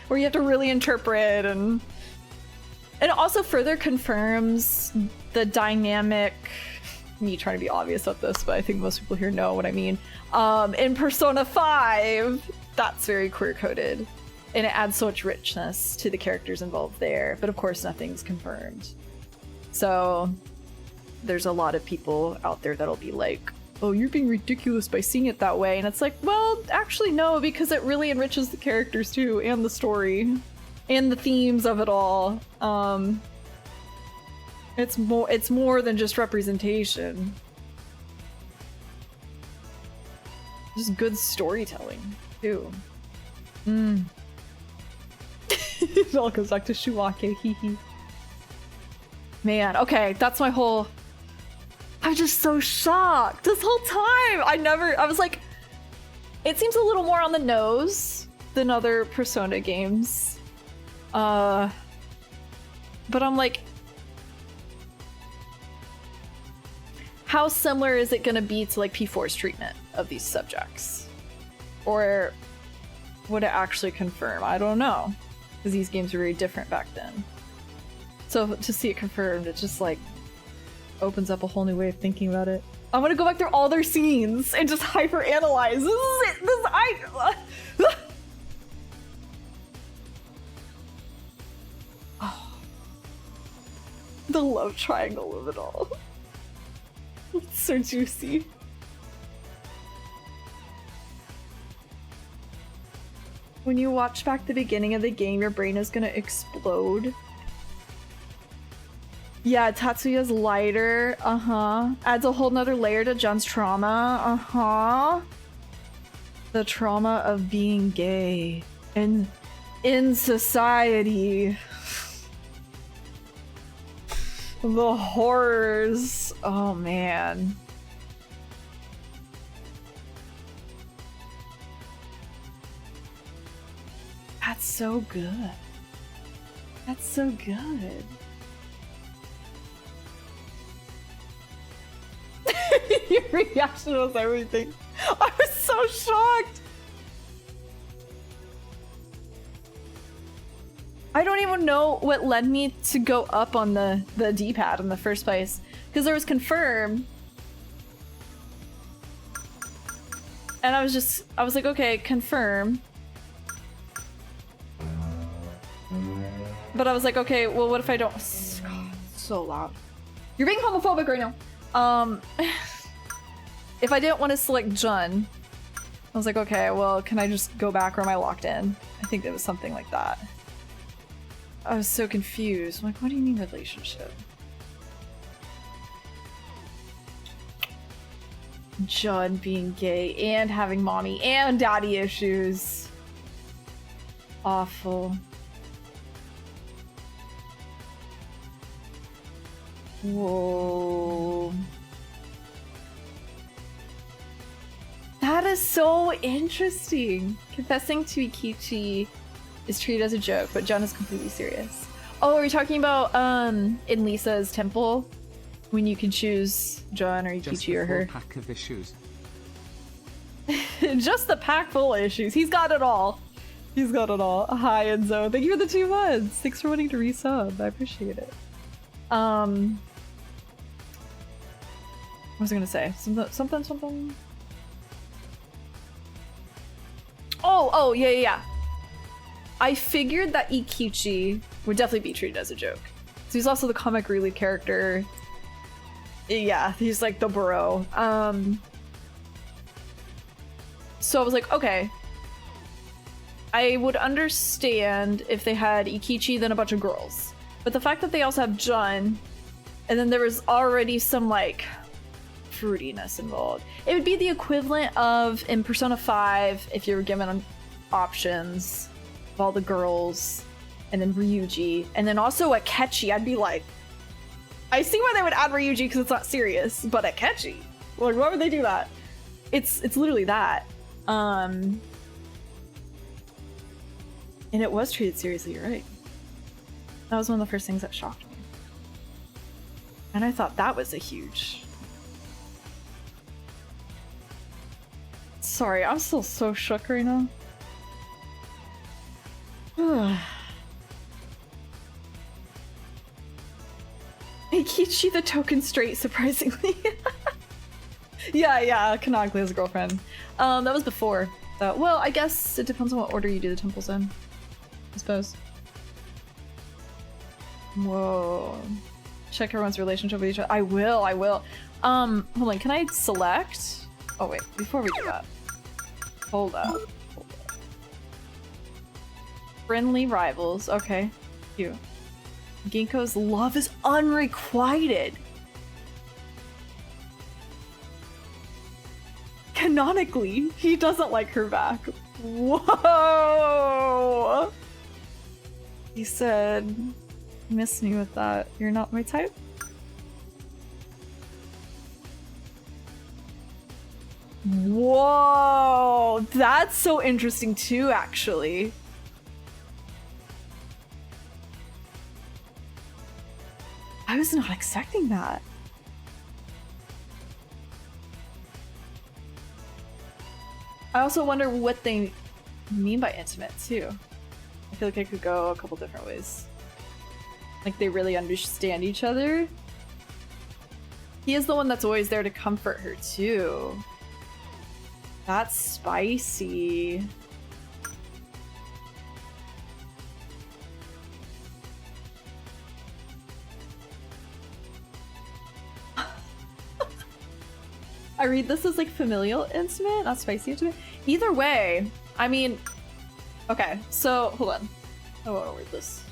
where you have to really interpret, and it also further confirms the dynamic, me trying to be obvious at this, but I think most people here know what I mean, in Persona 5, that's very queer-coded. And it adds so much richness to the characters involved there, but of course nothing's confirmed. So there's a lot of people out there that'll be like, oh, you're being ridiculous by seeing it that way. And it's like, well, actually no, because it really enriches the characters too, and the story, and the themes of it all. It's more than just representation. Just good storytelling too. It all goes back to Shuake, hee. Man, okay, that's my whole... I'm just so shocked this whole time! I was like, it seems a little more on the nose than other Persona games. But I'm like, how similar is it gonna be to like P4's treatment of these subjects? Or would it actually confirm? I don't know. Because these games were very different back then. So to see it confirmed, it just like opens up a whole new way of thinking about it. I'm gonna go back through all their scenes and just hyper-analyze. This is it! Oh. The love triangle of it all. It's so juicy. When you watch back the beginning of the game, your brain is gonna explode. Yeah, Tatsuya's lighter, adds a whole nother layer to Jun's trauma, the trauma of being gay in society. The horrors, oh man. That's so good. That's so good. Your reaction was everything. I was so shocked. I don't even know what led me to go up on the D-pad in the first place. Because there was confirm. And I was like, okay, confirm. But I was like, okay, well, what if I don't? God, it's so loud. You're being homophobic right now. If I didn't want to select Jun, I was like, okay, well, can I just go back or am I locked in? I think it was something like that. I was so confused. I'm like, what do you mean relationship? Jun being gay and having mommy and daddy issues. Awful. Whoa. That is so interesting. Confessing to Ikichi is treated as a joke, but Jun is completely serious. Oh, are we talking about in Lisa's temple? When you can choose Jun or Ikichi or her? Just a full pack of issues. Just the pack full of issues. He's got it all. He's got it all. Hi, Enzo. Thank you for the 2 months. Thanks for wanting to resub. I appreciate it. What was I gonna say? Something. Oh, yeah. I figured that Ikichi would definitely be treated as a joke. So he's also the comic relief character. Yeah, he's like the bro. So I was like, okay. I would understand if they had Ikichi, then a bunch of girls. But the fact that they also have Jun, and then there was already some, like, fruitiness involved. It would be the equivalent of, in Persona 5, if you were given options of all the girls, and then Ryuji, and then also Akechi, I'd be like, I see why they would add Ryuji because it's not serious, but Akechi? Like, why would they do that? It's literally that. And it was treated seriously, you're right. That was one of the first things that shocked me. And I thought that was a huge... Sorry, I'm still so shook right now. Ikichi the token straight, surprisingly. yeah, Kanaglia a girlfriend. That was before. Well, I guess it depends on what order you do the temples in. I suppose. Whoa. Check everyone's relationship with each other. I will. Hold on, can I select? Oh wait, before we do that. Hold up. Friendly rivals, okay. Cute. Ginkgo's love is unrequited. Canonically, he doesn't like her back. Whoa! He said, miss me with that. You're not my type? Whoa! That's so interesting too, actually. I was not expecting that. I also wonder what they mean by intimate too. I feel like it could go a couple different ways. Like they really understand each other. He is the one that's always there to comfort her too. That's spicy. I read this as like familial intimate, not spicy intimate. Either way, I mean, okay, so hold on. I want to read this.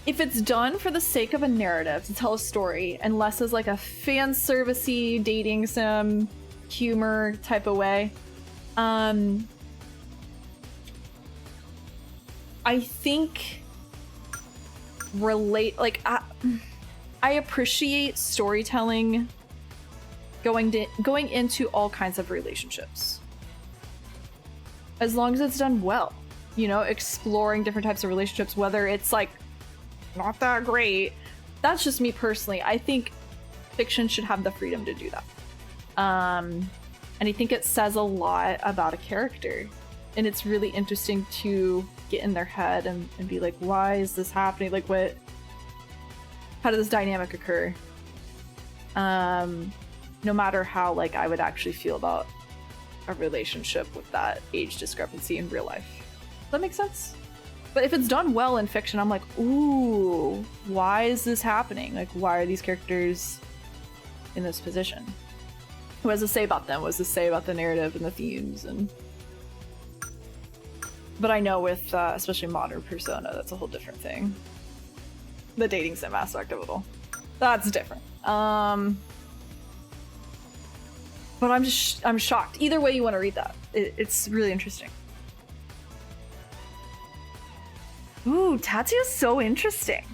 If it's done for the sake of a narrative to tell a story, and less as like a fan service-y dating sim humor type of way, I think I appreciate storytelling going into all kinds of relationships. As long as it's done well. You know, exploring different types of relationships, whether it's like not that great. That's just me personally. I think fiction should have the freedom to do that. And I think it says a lot about a character. And it's really interesting to get in their head and be like, why is this happening? Like, how did this dynamic occur? No matter how, like, I would actually feel about a relationship with that age discrepancy in real life. Does that make sense? But if it's done well in fiction, I'm like, ooh, why is this happening? Like, why are these characters in this position? What does it say about them? What does it say about the narrative and the themes? But I know with, especially modern Persona, that's a whole different thing. The dating sim aspect of it all. That's different. But I'm shocked. Either way you want to read that. It's really interesting. Ooh, Tatsuya's so interesting.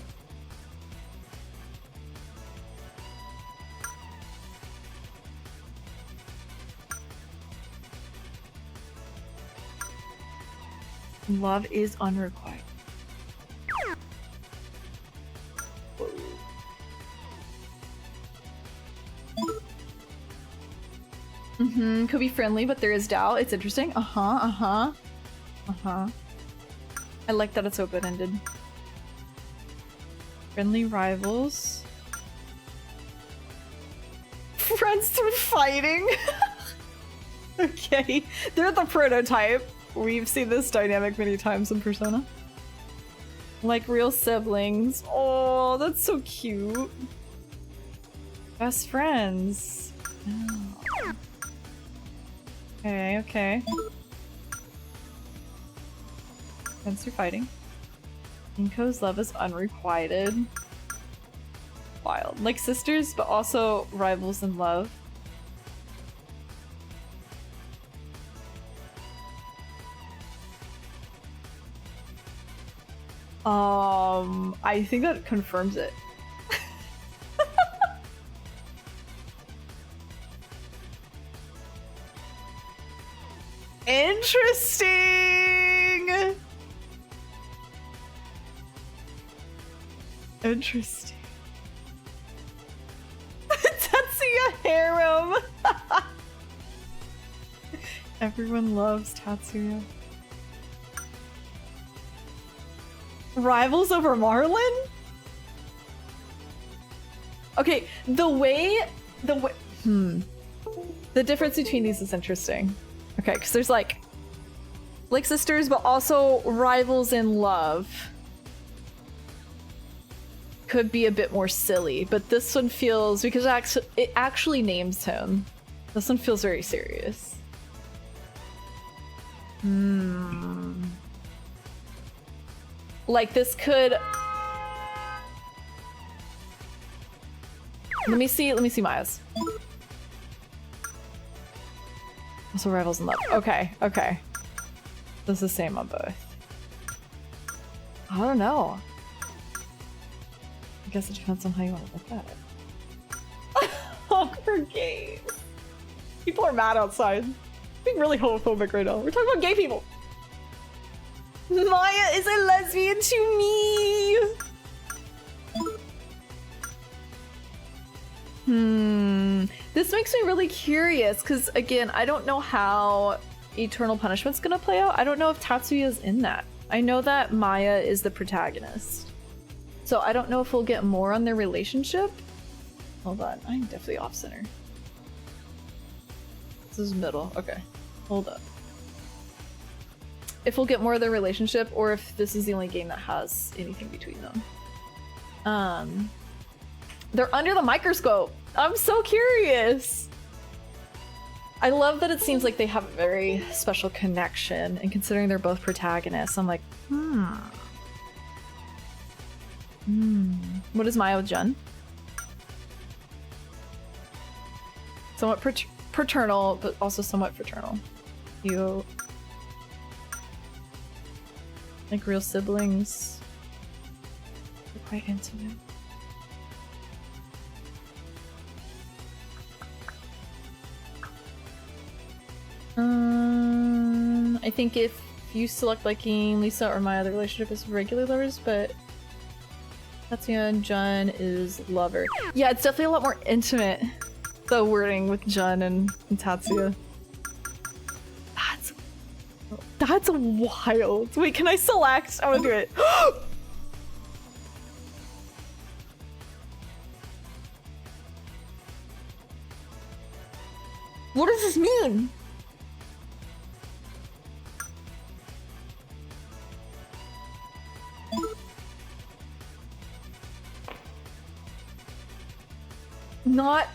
Love is unrequited. Could be friendly, but there is doubt. It's interesting. I like that it's open-ended. Friendly rivals. friends through fighting. Okay, they're the prototype. We've seen this dynamic many times in Persona. Like real siblings. Oh, that's so cute. Best friends. Oh. Okay, okay. Friends through fighting. Inko's love is unrequited. Wild. Like sisters, but also rivals in love. I think that confirms it. Interesting! Interesting. Tatsuya harem! Everyone loves Tatsuya. Rivals over Marlin? Okay, the difference between these is interesting. Okay, because there's like sisters, but also rivals in love. Could be a bit more silly, but this one feels, because it actually names him. This one feels very serious. Like this could... Let me see Maya's. Also rivals in love. Okay, okay. This is the same on both. I don't know. I guess it depends on how you want to look at it. Awkward gays. People are mad outside. Being really homophobic right now. We're talking about gay people. Maya is a lesbian to me. This makes me really curious because, again, I don't know how Eternal Punishment's gonna play out. I don't know if Tatsuya's in that. I know that Maya is the protagonist. So I don't know if we'll get more on their relationship. Hold on, I'm definitely off center. This is middle. Okay, hold up. If we'll get more of their relationship, or if this is the only game that has anything between them. They're under the microscope. I'm so curious. I love that it seems like they have a very special connection, and considering they're both protagonists, I'm like, What is Maya with Jun? Somewhat paternal, but also somewhat fraternal. You like real siblings. They're quite intimate. I think if you select liking Lisa or Maya, the relationship is regular lovers, but Tatsuya and Jun is lover. Yeah, it's definitely a lot more intimate, the wording with Jun and Tatsuya. That's wild. Wait, can I select? I want to do it. What does this mean? Not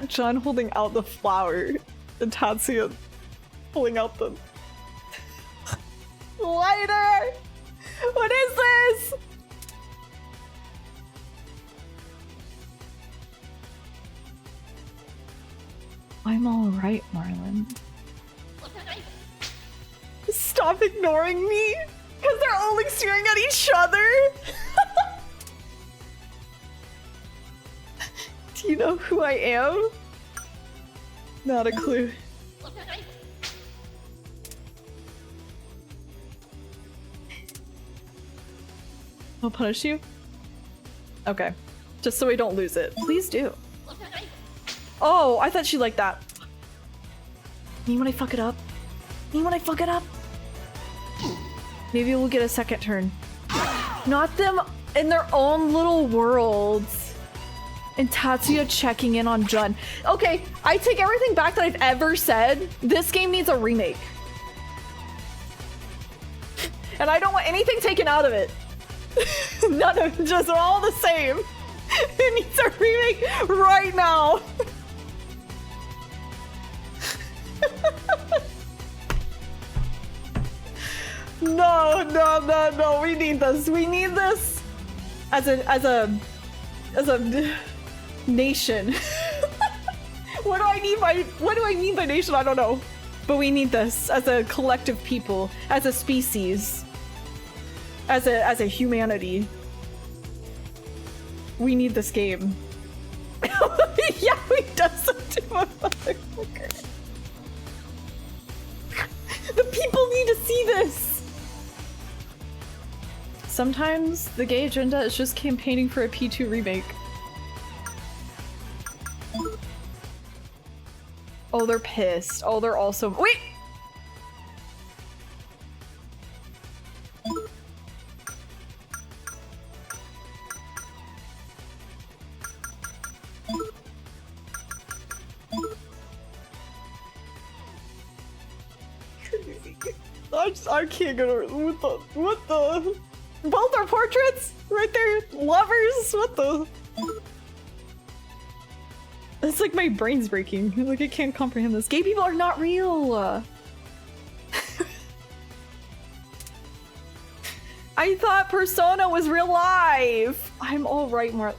Jun holding out the flower, and Tatsuya pulling out the lighter. What is this? I'm all right, Marlin. Stop ignoring me, because they're only staring at each other. Do you know who I am? Not a clue. I'll punish you? Okay. Just so we don't lose it. Please do. Oh, I thought she liked that. Me when I fuck it up? Me when I fuck it up? Maybe we'll get a second turn. Not them in their own little worlds. And Tatsuya checking in on Jun. Okay, I take everything back that I've ever said. This game needs a remake. And I don't want anything taken out of it. None of it, just all the same. It needs a remake right now. No, we need this. We need this as a nation. What do I mean by nation? I don't know. But we need this as a collective people, as a species, as a humanity. We need this game. Yeah, we does it to a motherfucker. The people need to see this. Sometimes the gay agenda is just campaigning for a P2 remake. Oh, they're pissed. Oh, they're also— wait! I can't get over— what the? Both are portraits? Right there? Lovers? What the? It's like my brain's breaking. Like I can't comprehend this. Gay people are not real! I thought Persona was real life! I'm alright, more—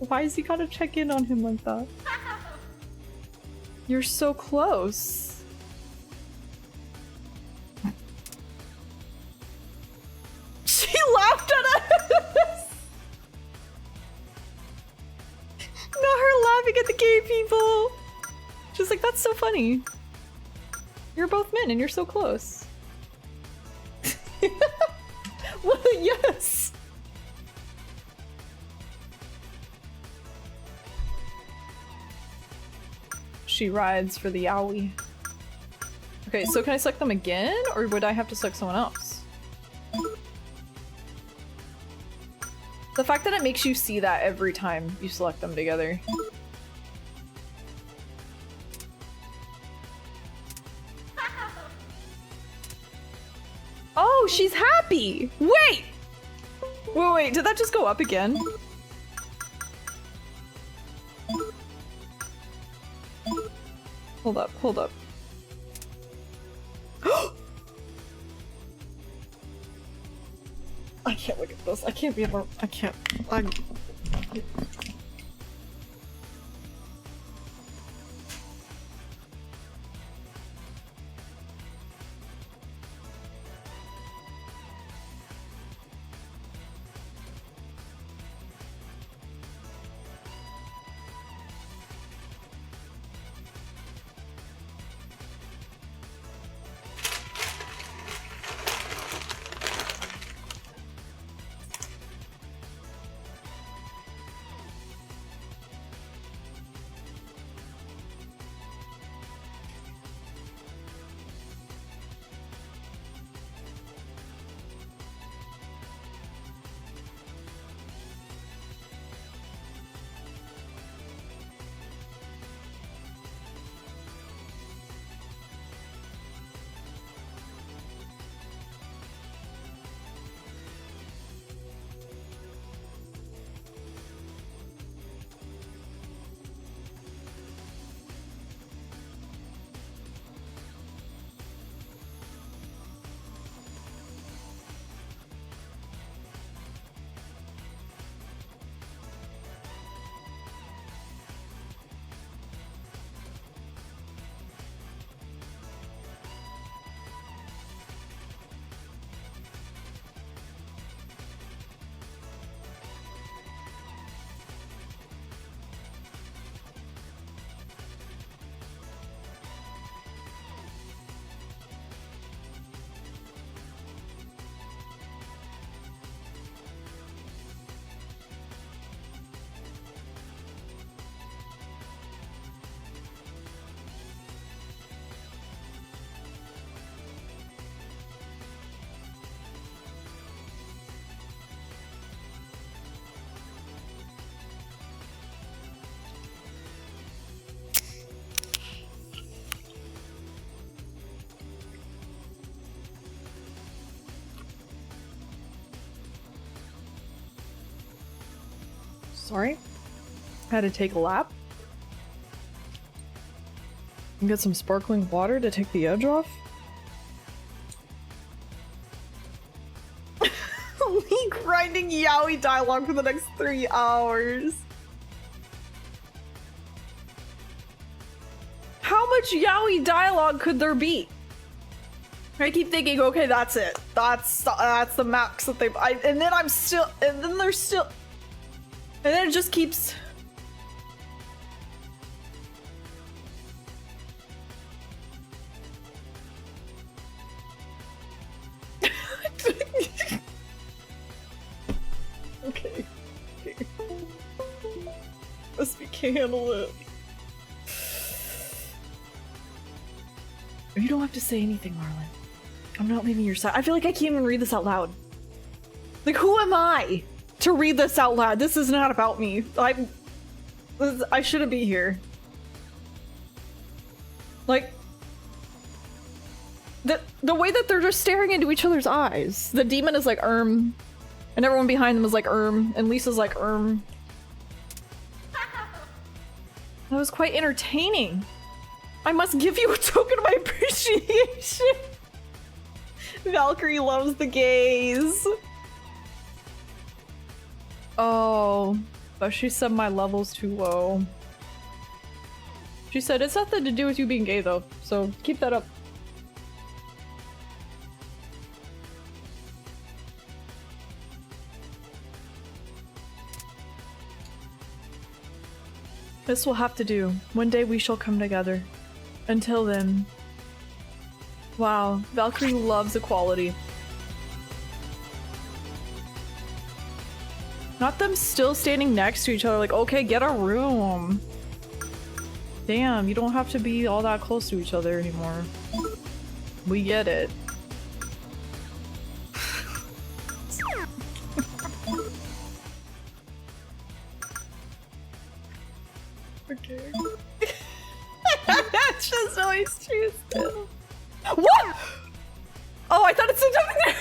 why is he gotta check in on him like that? You're so close. She laughed at us! Not her laughing at the gay people! She's like, that's so funny. You're both men and you're so close. Well, yes! She rides for the owie. Okay, so can I select them again? Or would I have to select someone else? The fact that it makes you see that every time you select them together. Oh, she's happy! Wait! Wait, did that just go up again? Hold up, hold up. I can't look at this. I can't be able— I can't. Alright. Had to take a lap. And get some sparkling water to take the edge off. Me grinding yaoi dialogue for the next 3 hours. How much yaoi dialogue could there be? I keep thinking, okay, that's it. That's the max that they've. And then I'm still, and then there's still, and then it just keeps. Okay. Must be handle it. You don't have to say anything, Marlon. I'm not leaving your side. I feel like I can't even read this out loud. Like, who am I to read this out loud? This is not about me. I shouldn't be here. Like, the way that they're just staring into each other's eyes. The demon is like, and everyone behind them is like, and Lisa's like, That was quite entertaining. I must give you a token of my appreciation. Valkyrie loves the gays. Oh, but she said my level's too low. She said it's nothing to do with you being gay though, so keep that up. This will have to do. One day we shall come together. Until then. Wow, Valkyrie loves equality. Not them still standing next to each other like, okay, get a room. Damn, you don't have to be all that close to each other anymore. We get it. Okay. That's just always true still. What? Oh, I thought it said something there.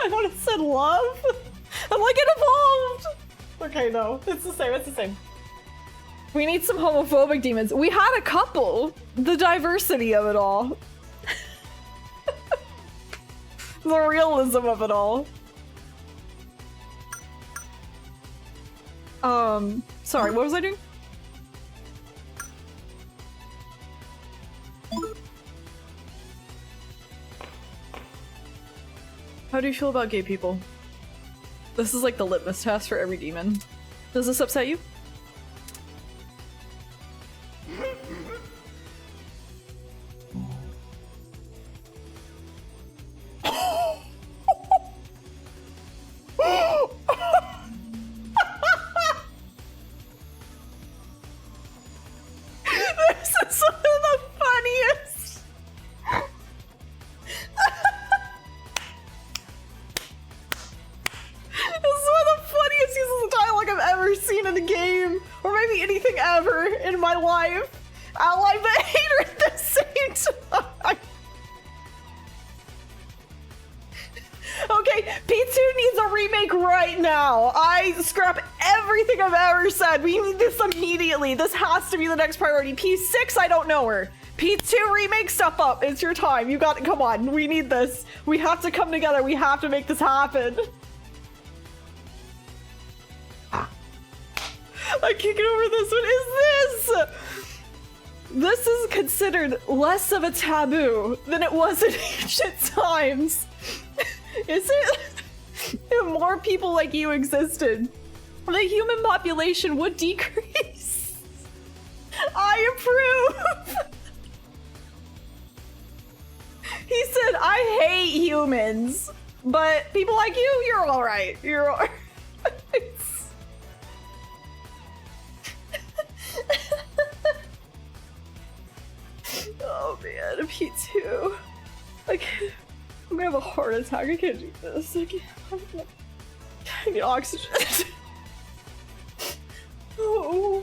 I thought it said love. I'm like, it evolved. Okay, no, it's the same. It's the same. We need some homophobic demons. We had a couple. The diversity of it all. The realism of it all. Sorry, what was I doing? How do you feel about gay people? This is like the litmus test for every demon. Does this upset you? This is one of the funniest. This is one of the funniest uses of dialogue I've ever seen in a game, or maybe anything ever in my life. Ally but hater at the same time. Okay, P2 needs a remake right now. I scrap everything I've ever said. We need this immediately. This has to be the next priority. P6, I don't know her. P2 remake, step up. It's your time. You got it. Come on. We need this. We have to come together. We have to make this happen. I can't get over this. What is this? This is considered less of a taboo than it was in ancient times. Is it? If more people like you existed, the human population would decrease. I approve. He said, I hate humans, but people like you, you're all right. You're all right. Oh man, P2. I'm gonna have a heart attack. I can't do this. I need oxygen. Oh.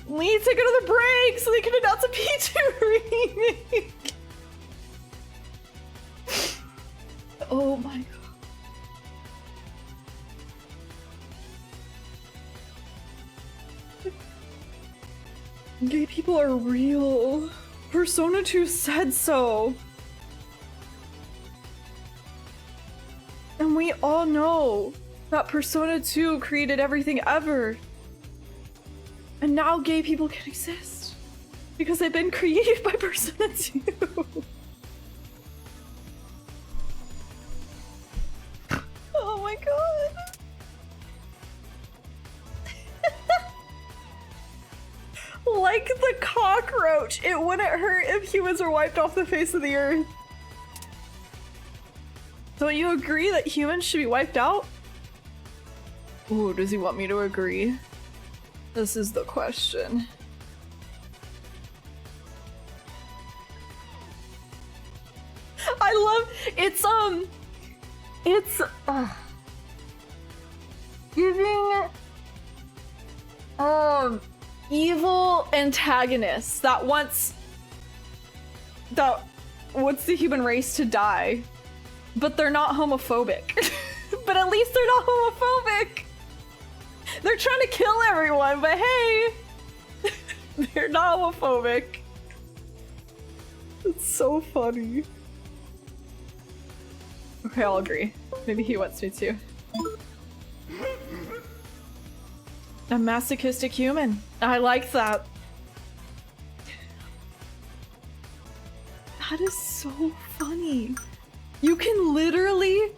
Lee, take another break so they can announce a P2 remake. Oh my god. Gay people are real. Persona 2 said so. And we all know that Persona 2 created everything ever. And now gay people can exist. Because they've been created by Persona 2. Oh my god. Like the cockroach, it wouldn't hurt if humans were wiped off the face of the earth. Don't you agree that humans should be wiped out? Ooh, does he want me to agree? This is the question. I love it's giving evil antagonists that wants the human race to die, but they're not homophobic. But at least they're not homophobic. They're trying to kill everyone, but hey, they're not homophobic. It's so funny. Okay, I'll agree. Maybe he wants me to. A masochistic human. I like that. That is so funny. You can literally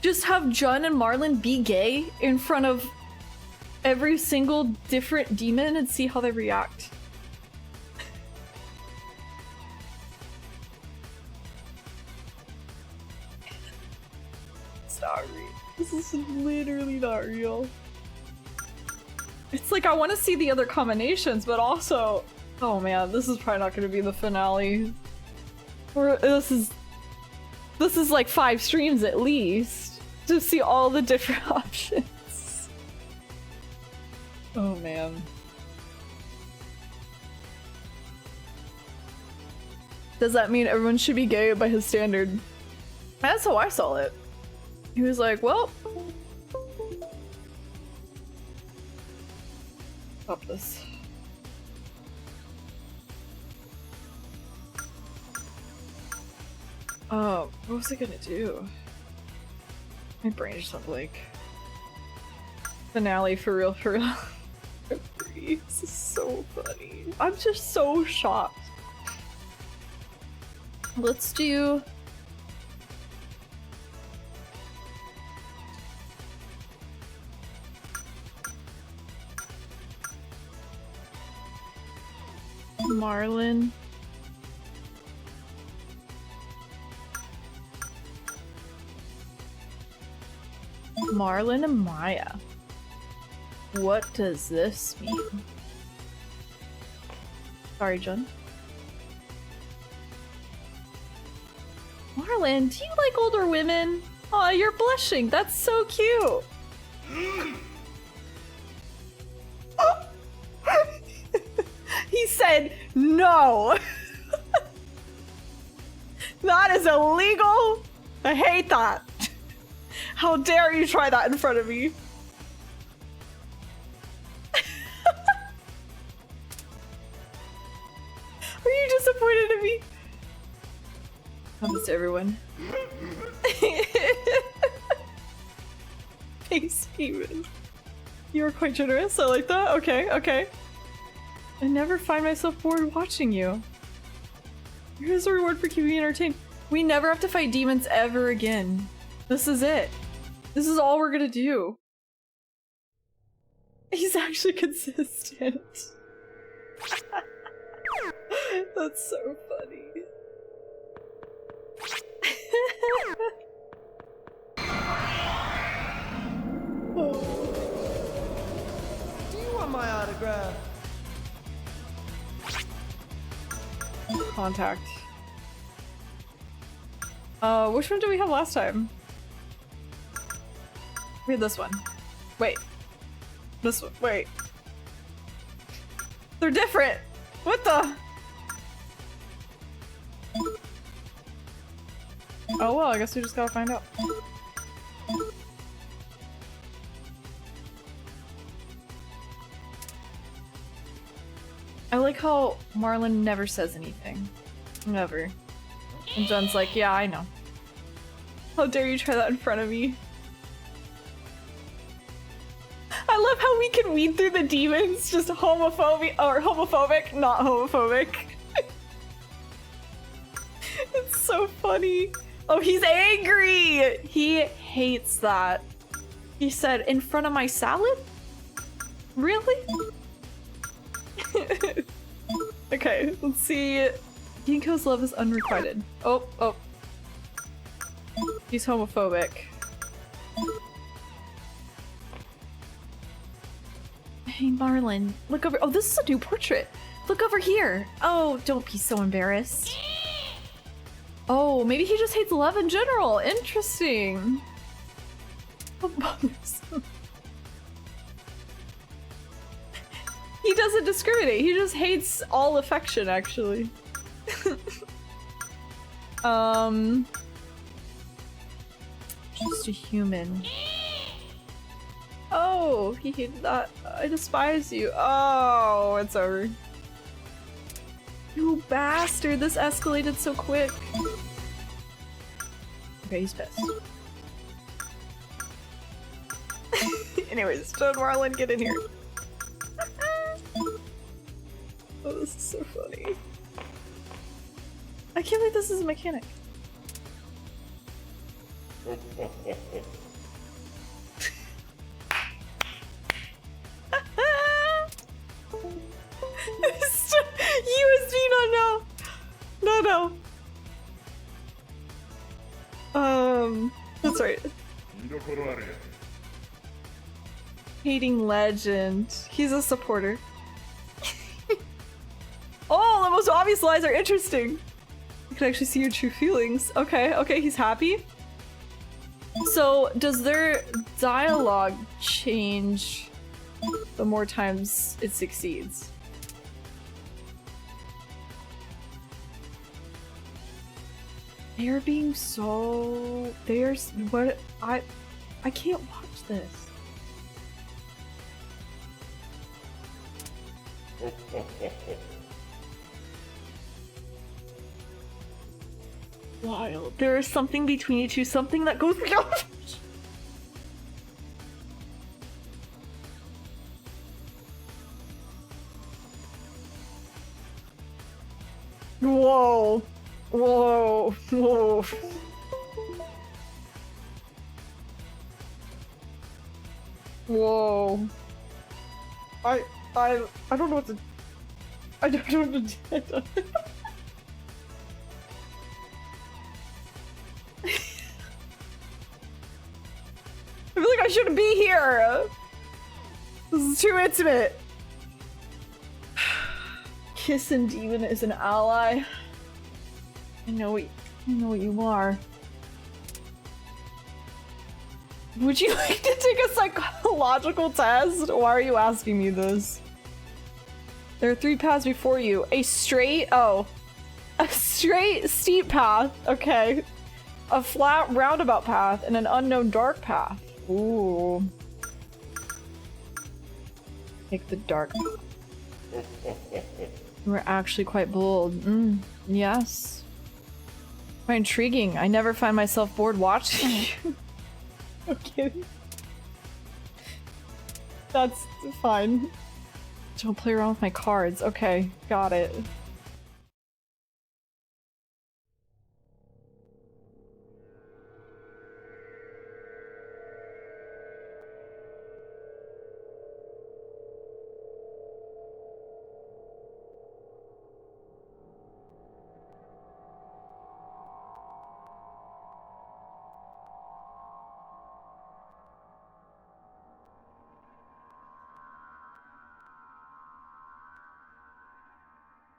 just have Jun and Marlon be gay in front of every single different demon and see how they react. It's not real. This is literally not real. It's like I want to see the other combinations, but also, oh man, this is probably not going to be the finale. Or this is like 5 streams at least to see all the different options. Oh man. Does that mean everyone should be gay by his standard? That's how I saw it. He was like, well, stop this. Oh, what was I gonna do? My brain just went blank. Finale for real, for real. This is so funny. I'm just so shocked. Let's do... Marlon. Marlon and Maya. What does this mean? Sorry, Jun. Marlon, do you like older women? Aw, you're blushing. That's so cute. He said no. That is illegal. I hate that. How dare you try that in front of me? Are you disappointed in me? Happens to everyone. Face even. You are quite generous. I like that. Okay, okay. I never find myself bored watching you. Here's a reward for keeping me entertained. We never have to fight demons ever again. This is it. This is all we're gonna do. He's actually consistent. That's so funny. Oh. Do you want my autograph? Contact. Which one did we have last time? We had this one. Wait. This one. Wait. They're different! What the? Oh well, I guess we just gotta find out. I like how Marlon never says anything. Never. And Jen's like, yeah, I know. How dare you try that in front of me? I love how we can weed through the demons, just homophobic, or homophobic, not homophobic. It's so funny. Oh, he's angry! He hates that. He said, in front of my salad? Really? Okay, let's see. Ginkgo's love is unrequited. Oh, oh. He's homophobic. Hey, Marlon, look over- oh, this is a new portrait! Look over here! Oh, don't be so embarrassed. Oh, maybe he just hates love in general. Interesting. He doesn't discriminate. He just hates all affection, actually. Just a human. Oh, he hated that. I despise you. Oh, it's over. You bastard, this escalated so quick. Okay, he's pissed. Anyways, John Marlon, get in here. Oh, this is so funny. I can't believe this is a mechanic. USB, no. That's right. Hating legend. He's a supporter. Oh, the most obvious lies are interesting. You can actually see your true feelings. Okay, he's happy. So, does their dialogue change the more times it succeeds? They're being so... what? I can't watch this. Wild. There is something between you two, something that goes beyond. Whoa. Whoa. Whoa. Whoa. I don't know what to... I don't know what to do. I feel like I shouldn't be here! This is too intimate! Kissin' Demon is an ally. I know what you are. Would you like to take a psychological test? Why are you asking me this? There are 3 paths before you. A straight steep path, okay. A flat roundabout path and an unknown dark path. Ooh. Take the dark path. We're actually quite bold. Yes. Quite intriguing. I never find myself bored watching you. Okay. That's fine. Don't play around with my cards. Okay, got it.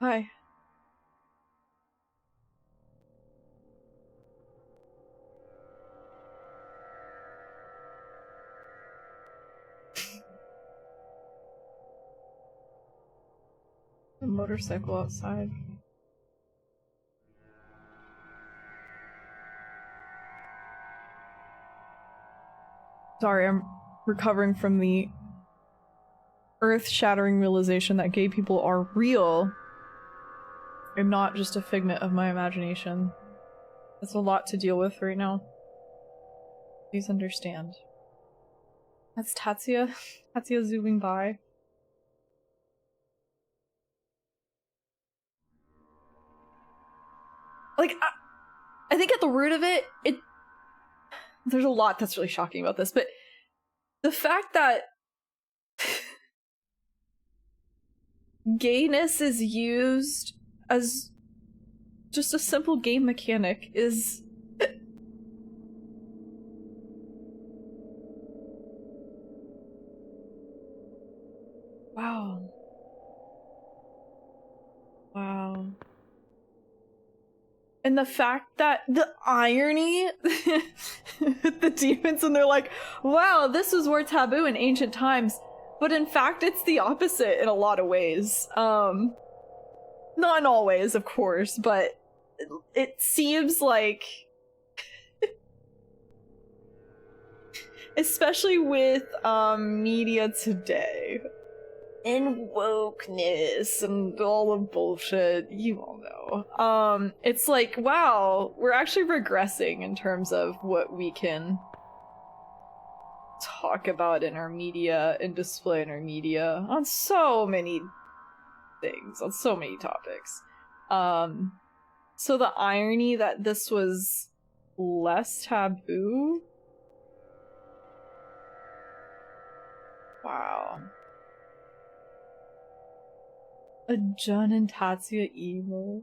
Hi. A motorcycle outside. Sorry, I'm recovering from the earth-shattering realization that gay people are real. I'm not just a figment of my imagination. That's a lot to deal with right now. Please understand. That's Tatsuya. Tatsuya zooming by. Like, I think at the root of it, there's a lot that's really shocking about this, but the fact that gayness is used as just a simple game mechanic is... Wow. Wow. And the fact that the irony with the demons, and they're like, wow, this was more taboo in ancient times. But in fact, it's the opposite in a lot of ways. Not in all ways, of course, but it seems like... especially with media today. And wokeness and all the bullshit, you all know. It's like, wow, we're actually regressing in terms of what we can talk about in our media and display in our media on so many things, on so many topics. So the irony that this was less taboo? Wow. A Jun and Tatsuya emo.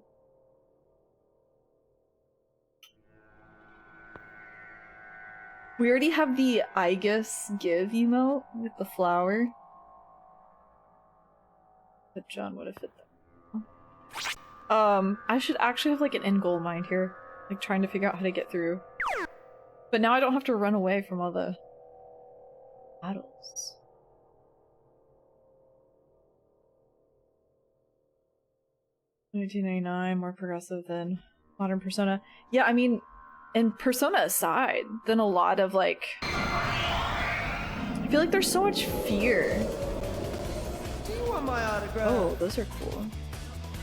We already have the I guess give emote with the flower. But Jun would have fit that. I should actually have like an end goal in mind here. Like trying to figure out how to get through. But now I don't have to run away from all the battles. $1999, more progressive than modern Persona. Yeah, I mean, and Persona aside, then a lot of like... I feel like there's so much fear. Do you want my autograph? Oh, those are cool.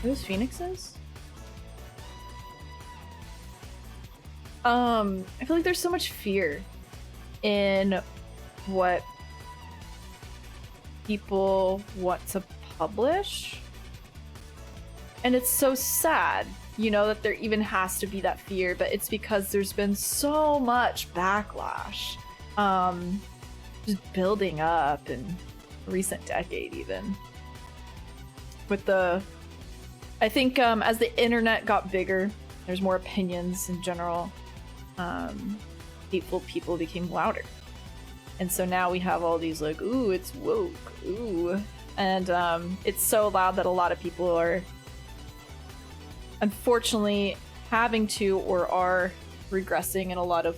Are those phoenixes? I feel like there's so much fear in what people want to publish. And it's so sad, you know, that there even has to be that fear, but it's because there's been so much backlash, just building up in a recent decade even. With the, I think as the internet got bigger, there's more opinions in general, hateful people became louder. And so now we have all these like, ooh, it's woke, ooh. And it's so loud that a lot of people are unfortunately having to or are regressing in a lot of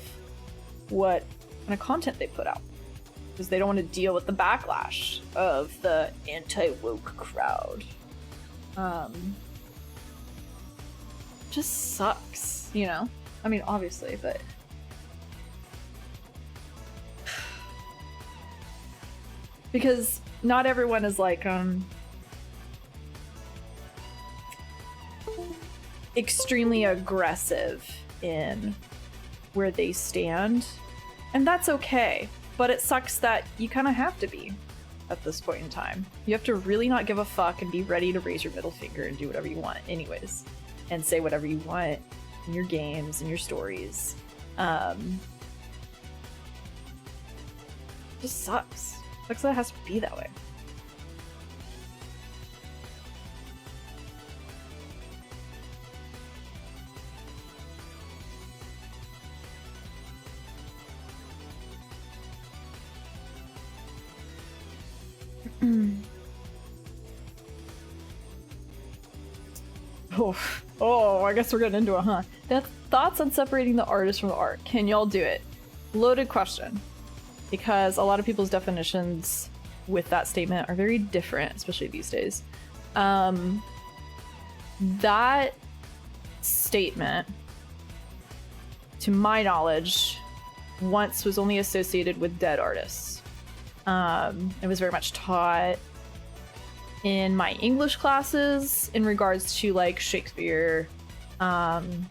what kind of content they put out because they don't want to deal with the backlash of the anti-woke crowd. Just sucks, you know? I mean, obviously, but because not everyone is like extremely aggressive in where they stand, and that's okay, but it sucks that you kind of have to be at this point in time. You have to really not give a fuck and be ready to raise your middle finger and do whatever you want anyways, and say whatever you want in your games and your stories. Just sucks. Sucks that it has to be that way. Oh, I guess we're getting into it, huh? That's thoughts on separating the artist from the art. Can y'all do it? Loaded question. Because a lot of people's definitions with that statement are very different, especially these days. That statement, to my knowledge, once was only associated with dead artists. It was very much taught in my English classes in regards to like Shakespeare and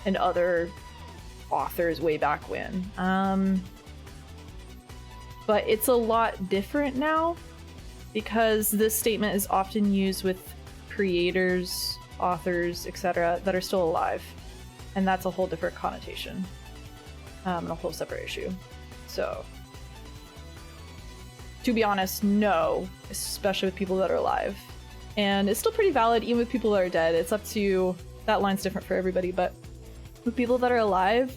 other authors way back when. But it's a lot different now because this statement is often used with creators, authors, etc. that are still alive. And that's a whole different connotation and a whole separate issue. So, to be honest, no, especially with people that are alive. And it's still pretty valid even with people that are dead. It's up to, that line's different for everybody, but with people that are alive,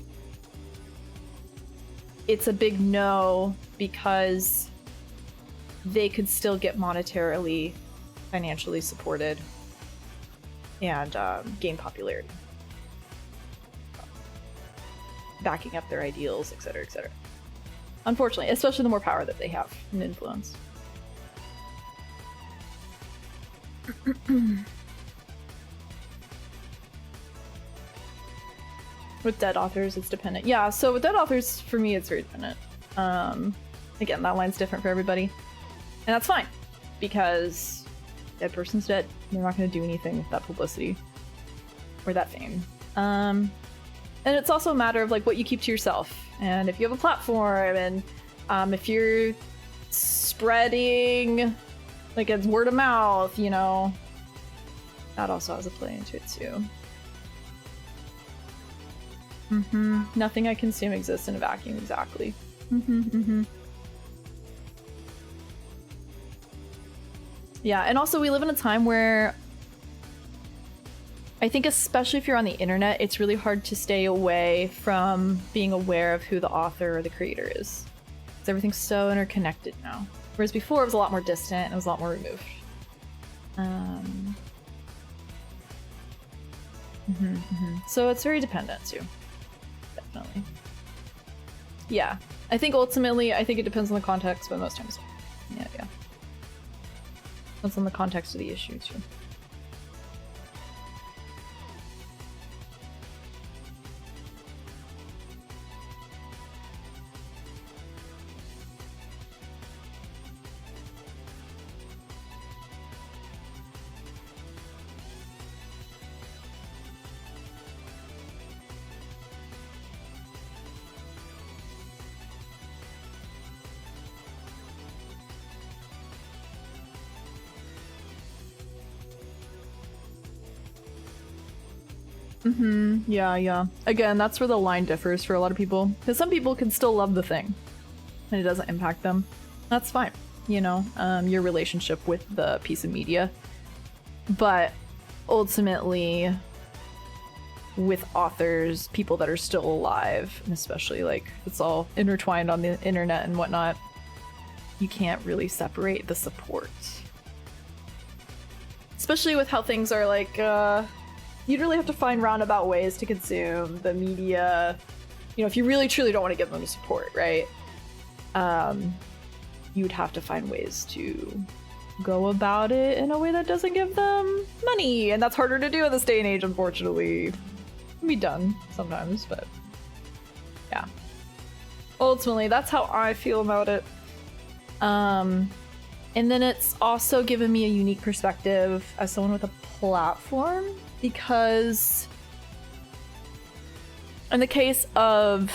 it's a big no because they could still get monetarily, financially supported and gain popularity. Backing up their ideals, etc., etc. Unfortunately, especially the more power that they have and influence. With dead authors, it's dependent. Yeah, so with dead authors, for me, it's very dependent. Again, that line's different for everybody. And that's fine, because dead person's dead. They're not going to do anything with that publicity or that fame. And it's also a matter of like what you keep to yourself. And if you have a platform and if you're spreading like it's word of mouth, you know, that also has a play into it too. Nothing I consume exists in a vacuum, exactly. Yeah, and also we live in a time where I think especially if you're on the internet, it's really hard to stay away from being aware of who the author or the creator is. Because everything's so interconnected now. Whereas before it was a lot more distant and it was a lot more removed. So it's very dependent too. Definitely. Yeah. I think ultimately, I think it depends on the context, but most times, yeah. Depends on the context of the issue too. Yeah. Again, that's where the line differs for a lot of people. Because some people can still love the thing. And it doesn't impact them. That's fine. You know, your relationship with the piece of media. But ultimately, with authors, people that are still alive, and especially like it's all intertwined on the internet and whatnot, you can't really separate the support. Especially with how things are like, you'd really have to find roundabout ways to consume the media. You know, if you really truly don't want to give them support, right? You'd have to find ways to go about it in a way that doesn't give them money, and that's harder to do in this day and age, unfortunately. It can be done sometimes, but yeah. Ultimately, that's how I feel about it. And then it's also given me a unique perspective as someone with a platform, because in the case of,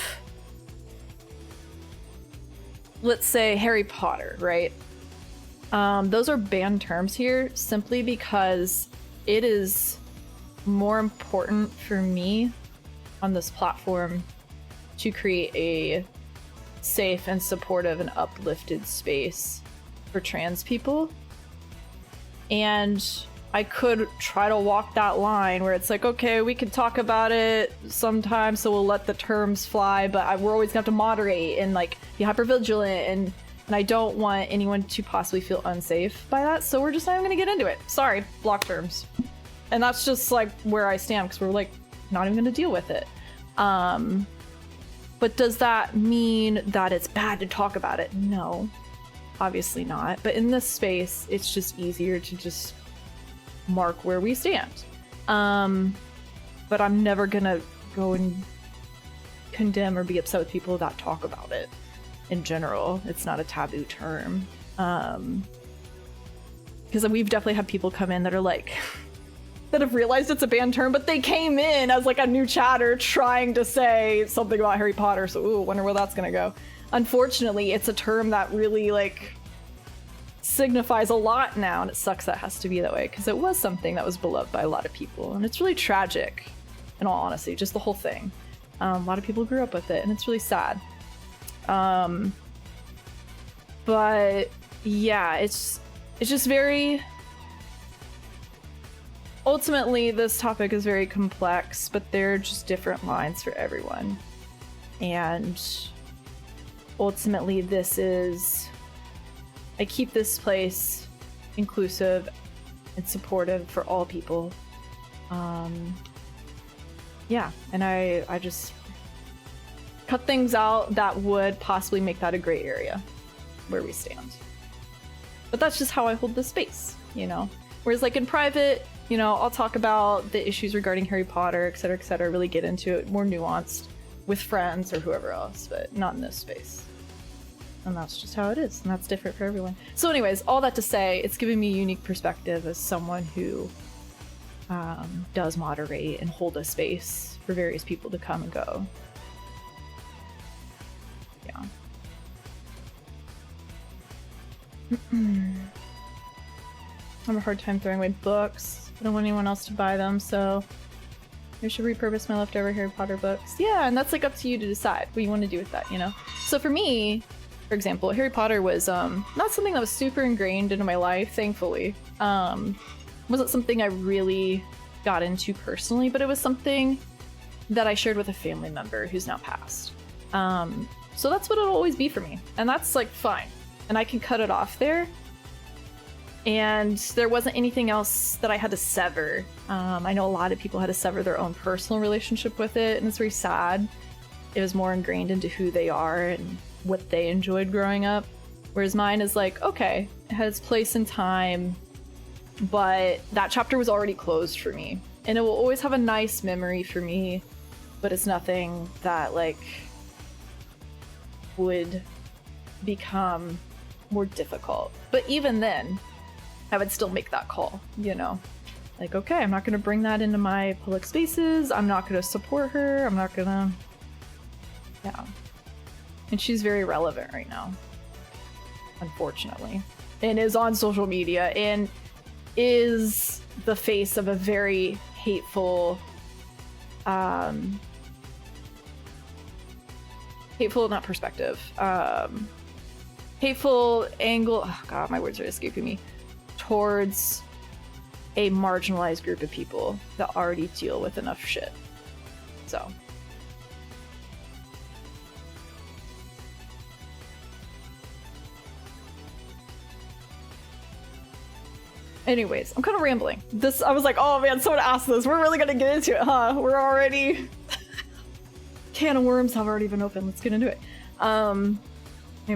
let's say, Harry Potter, right? Those are banned terms here simply because it is more important for me on this platform to create a safe and supportive and uplifted space for trans people. And I could try to walk that line where it's like, okay, we can talk about it sometimes, so we'll let the terms fly, but we're always gonna have to moderate and like be hyper vigilant, and I don't want anyone to possibly feel unsafe by that, so we're just not even gonna get into it. Sorry, block terms. And that's just like where I stand, because we're like not even gonna deal with it. But does that mean that it's bad to talk about it? No, obviously not. But in this space, it's just easier to just mark where we stand. But I'm never gonna go and condemn or be upset with people that talk about it in general. It's not a taboo term. Because we've definitely had people come in that are like, that have realized it's a banned term, but they came in as like a new chatter trying to say something about Harry Potter, so ooh, wonder where that's gonna go. Unfortunately, it's a term that really like signifies a lot now, and it sucks that it has to be that way, because it was something that was beloved by a lot of people, and it's really tragic, in all honesty, just the whole thing. A lot of people grew up with it, and it's really sad. But yeah, it's just very... Ultimately, this topic is very complex, but there are just different lines for everyone. And ultimately, this is... I keep this place inclusive and supportive for all people. Yeah, and I just cut things out that would possibly make that a gray area where we stand. But that's just how I hold this space, you know? Whereas like in private, you know, I'll talk about the issues regarding Harry Potter, etc., really get into it more nuanced with friends or whoever else, but not in this space. And that's just how it is, and that's different for everyone. So anyways, all that to say, it's giving me a unique perspective as someone who does moderate and hold a space for various people to come and go. Yeah. I have a hard time throwing away books. I don't want anyone else to buy them, so I should repurpose my leftover Harry Potter books. Yeah, and that's like up to you to decide what you want to do with that, you know? So for me, for example, Harry Potter was not something that was super ingrained into my life, thankfully. Wasn't something I really got into personally, but it was something that I shared with a family member who's now passed. So that's what it'll always be for me, and that's like fine. And I can cut it off there. And there wasn't anything else that I had to sever. I know a lot of people had to sever their own personal relationship with it, and it's very sad. It was more ingrained into who they are and what they enjoyed growing up. Whereas mine is like, okay, it had its place in time, but that chapter was already closed for me. And it will always have a nice memory for me, but it's nothing that like would become more difficult. But even then, I would still make that call, you know? Like, okay, I'm not gonna bring that into my public spaces, I'm not gonna support her, I'm not gonna... Yeah. And she's very relevant right now, unfortunately. And is on social media, and is the face of a very hateful... hateful, not perspective. Hateful angle... Oh god, my words are escaping me. Towards a marginalized group of people that already deal with enough shit. So. Anyways, I'm kind of rambling. I was like, oh man, someone asked this. We're really gonna get into it, huh? We're already... Can of worms have already been opened. Let's get into it. I'm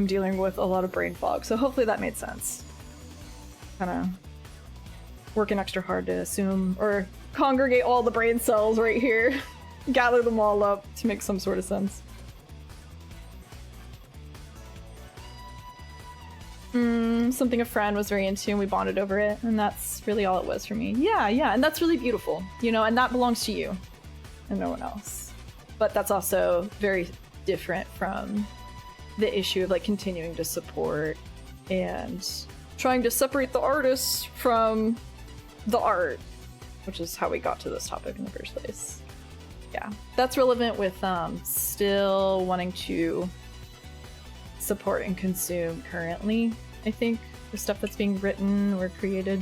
dealing with a lot of brain fog, so hopefully that made sense. Kind of working extra hard to assume or congregate all the brain cells right here, gather them all up to make some sort of sense. Something a friend was very into and we bonded over it, and that's really all it was for me. Yeah, and that's really beautiful, you know, and that belongs to you and no one else. But that's also very different from the issue of like continuing to support and trying to separate the artists from the art, which is how we got to this topic in the first place. Yeah, that's relevant with still wanting to support and consume currently, I think, the stuff that's being written or created.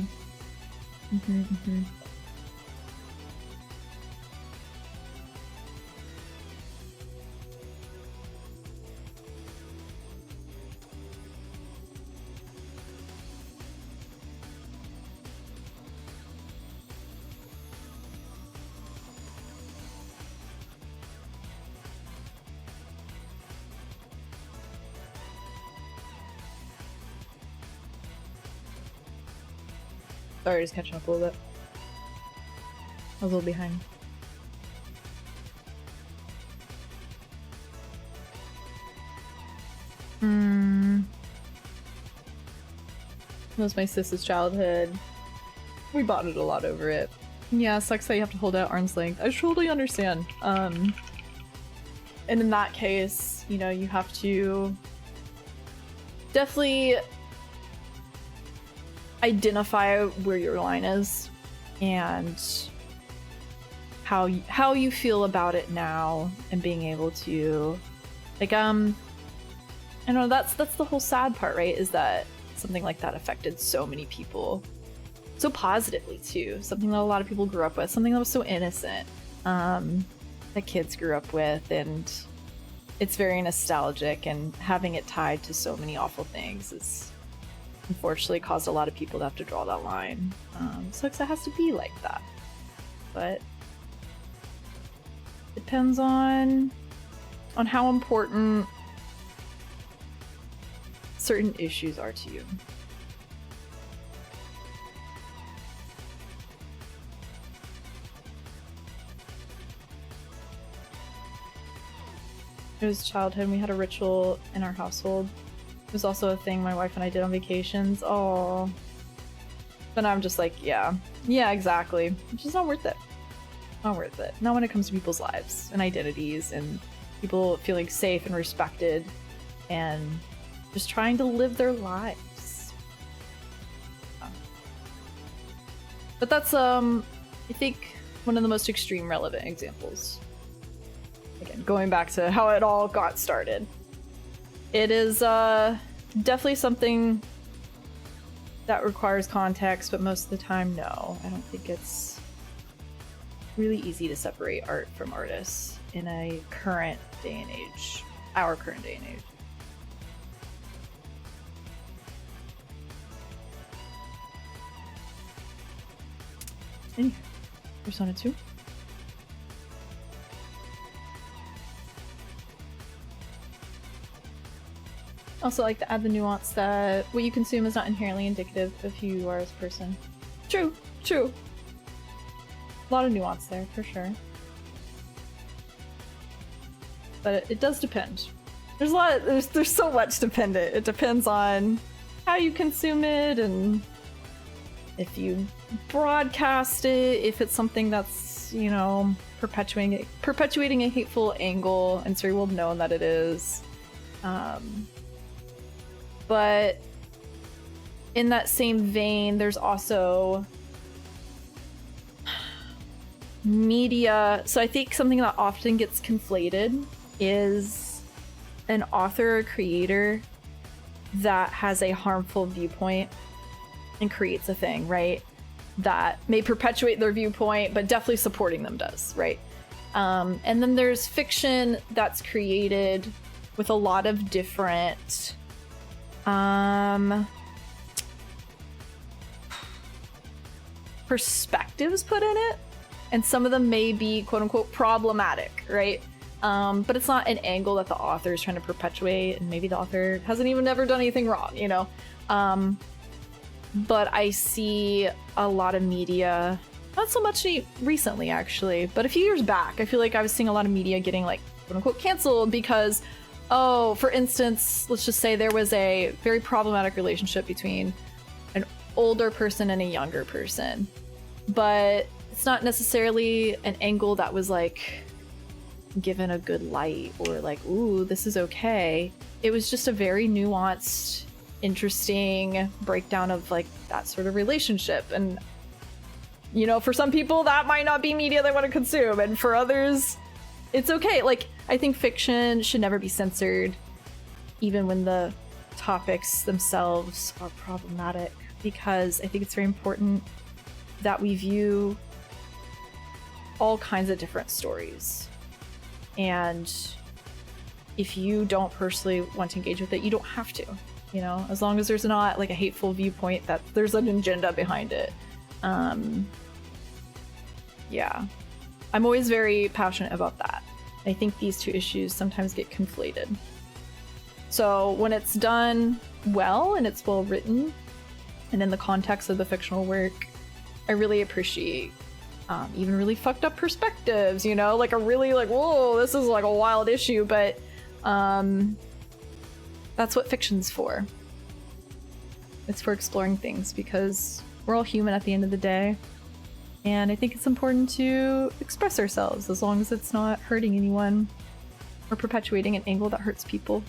Sorry, just catching up a little bit. I was a little behind. was my sis's childhood. We bonded a lot over it. Yeah, sucks that you have to hold out arm's length. I totally understand. And in that case, you know, you have to definitely identify where your line is and how you feel about it now, and being able to, like, I know that's the whole sad part, right? Is that something like that affected so many people so positively too. Something that a lot of people grew up with, something that was so innocent, that kids grew up with, and it's very nostalgic, and having it tied to so many awful things is unfortunately caused a lot of people to have to draw that line. Sucks it has to be like that, but depends on how important certain issues are to you. It was childhood, and we had a ritual in our household. It was also a thing my wife and I did on vacations. Oh, but I'm just like, yeah, exactly. It's just not worth it. Not worth it. Not when it comes to people's lives and identities and people feeling safe and respected and just trying to live their lives. But that's, I think, one of the most extreme relevant examples. Again, going back to how it all got started. It is definitely something that requires context, but most of the time, no. I don't think it's really easy to separate art from artists in a current day and age. Our current day and age. Anyway, Persona 2. Also like to add the nuance that what you consume is not inherently indicative of who you are as a person. True, true. A lot of nuance there, for sure. But it does depend. There's so much dependent. It depends on how you consume it, and if you broadcast it, if it's something that's, you know, perpetuating a hateful angle, and it's very well known that it is. But in that same vein, there's also media. So I think something that often gets conflated is an author or creator that has a harmful viewpoint and creates a thing, right? That may perpetuate their viewpoint, but definitely supporting them does, right? And then there's fiction that's created with a lot of different perspectives put in it, and some of them may be quote-unquote problematic, right? But it's not an angle that the author is trying to perpetuate, and maybe the author hasn't even ever done anything wrong, you know? But I see a lot of media, not so much recently actually, but a few years back, I feel like I was seeing a lot of media getting like quote-unquote canceled because, oh, for instance, let's just say there was a very problematic relationship between an older person and a younger person, but it's not necessarily an angle that was like given a good light or like, ooh, this is okay. It was just a very nuanced, interesting breakdown of like that sort of relationship. And, you know, for some people that might not be media they want to consume, and for others it's okay. Like, I think fiction should never be censored, even when the topics themselves are problematic, because I think it's very important that we view all kinds of different stories. And if you don't personally want to engage with it, you don't have to, you know, as long as there's not like a hateful viewpoint that there's an agenda behind it. Yeah. I'm always very passionate about that. I think these two issues sometimes get conflated. So when it's done well and it's well written and in the context of the fictional work, I really appreciate even really fucked up perspectives, you know, like a really like, whoa, this is like a wild issue, but that's what fiction's for. It's for exploring things because we're all human at the end of the day. And I think it's important to express ourselves as long as it's not hurting anyone or perpetuating an angle that hurts people.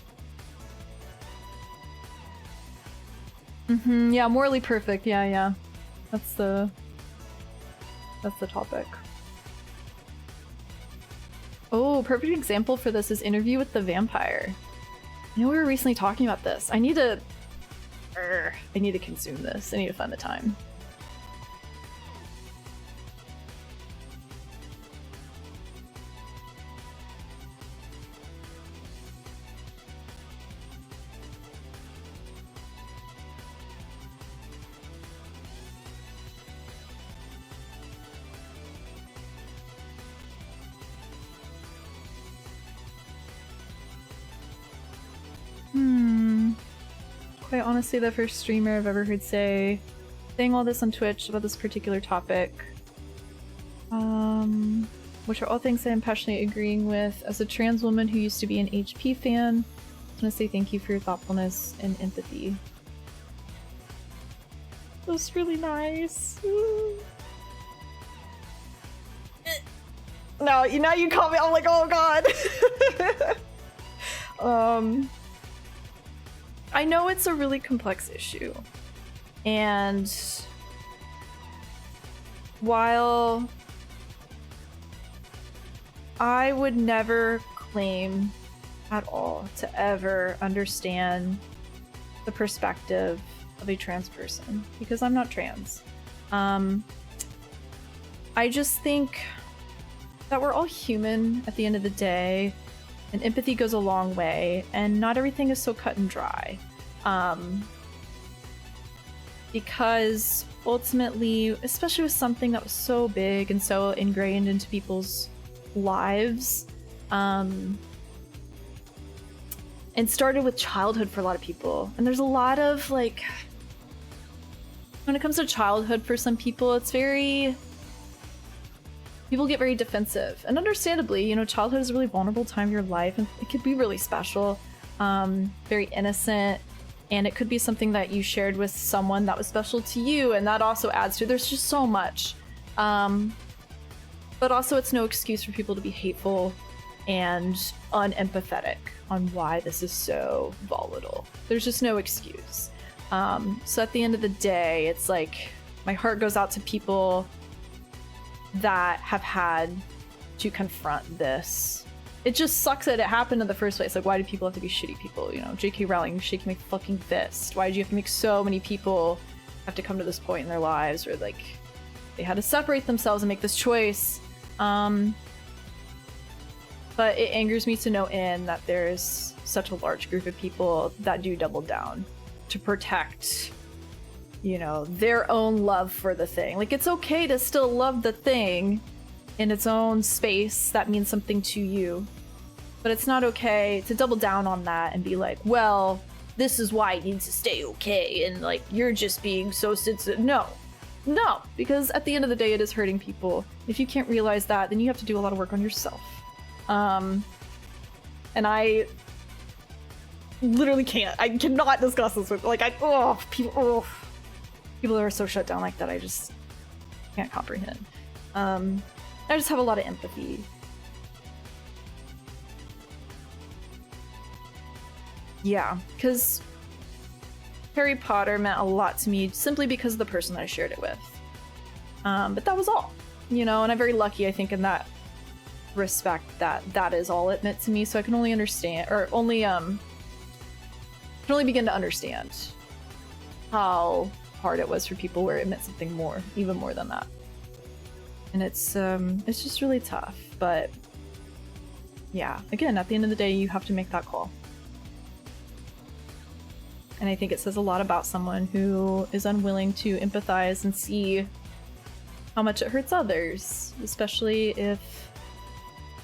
Yeah, morally perfect. Yeah. That's the topic. Oh, perfect example for this is Interview with the Vampire. I know we were recently talking about this. I need to consume this. I need to find the time. Quite honestly, the first streamer I've ever heard saying all this on Twitch about this particular topic. Which are all things I'm passionately agreeing with. As a trans woman who used to be an HP fan, I just want to say thank you for your thoughtfulness and empathy. That's really nice. No, now you call me, I'm like, oh god. I know it's a really complex issue, and while I would never claim at all to ever understand the perspective of a trans person, because I'm not trans, I just think that we're all human at the end of the day. And empathy goes a long way, and not everything is so cut and dry. Because ultimately, especially with something that was so big and so ingrained into people's lives, and started with childhood for a lot of people. And there's a lot of, like, when it comes to childhood for some people, it's very... People get very defensive, and understandably, you know, childhood is a really vulnerable time of your life, and it could be really special, very innocent, and it could be something that you shared with someone that was special to you, and that also adds to, there's just so much. But also it's no excuse for people to be hateful and unempathetic on why this is so volatile. There's just no excuse. So at the end of the day, it's like, my heart goes out to people that have had to confront this. It just sucks that it happened in the first place. Like, why do people have to be shitty people? You know, J.K. Rowling shaking my fucking fist. Why did you have to make so many people have to come to this point in their lives where, like, they had to separate themselves and make this choice? But it angers me to no end that there's such a large group of people that do double down to protect, you know, their own love for the thing. Like, it's okay to still love the thing in its own space that means something to you, but it's not okay to double down on that and be like, well, this is why it needs to stay okay, and like, you're just being so sensitive. No, because at the end of the day, it is hurting people. If you can't realize that, then you have to do a lot of work on yourself. And I literally can't. I cannot discuss this with, like, people that are so shut down like that, I just can't comprehend. I just have a lot of empathy. Yeah, because Harry Potter meant a lot to me simply because of the person that I shared it with. But that was all, you know, and I'm very lucky, I think, in that respect, that is all it meant to me, so I can only understand, or only, can only begin to understand how hard it was for people where it meant something more, even more than that. And it's just really tough, but yeah, again, at the end of the day, you have to make that call. And I think it says a lot about someone who is unwilling to empathize and see how much it hurts others, especially if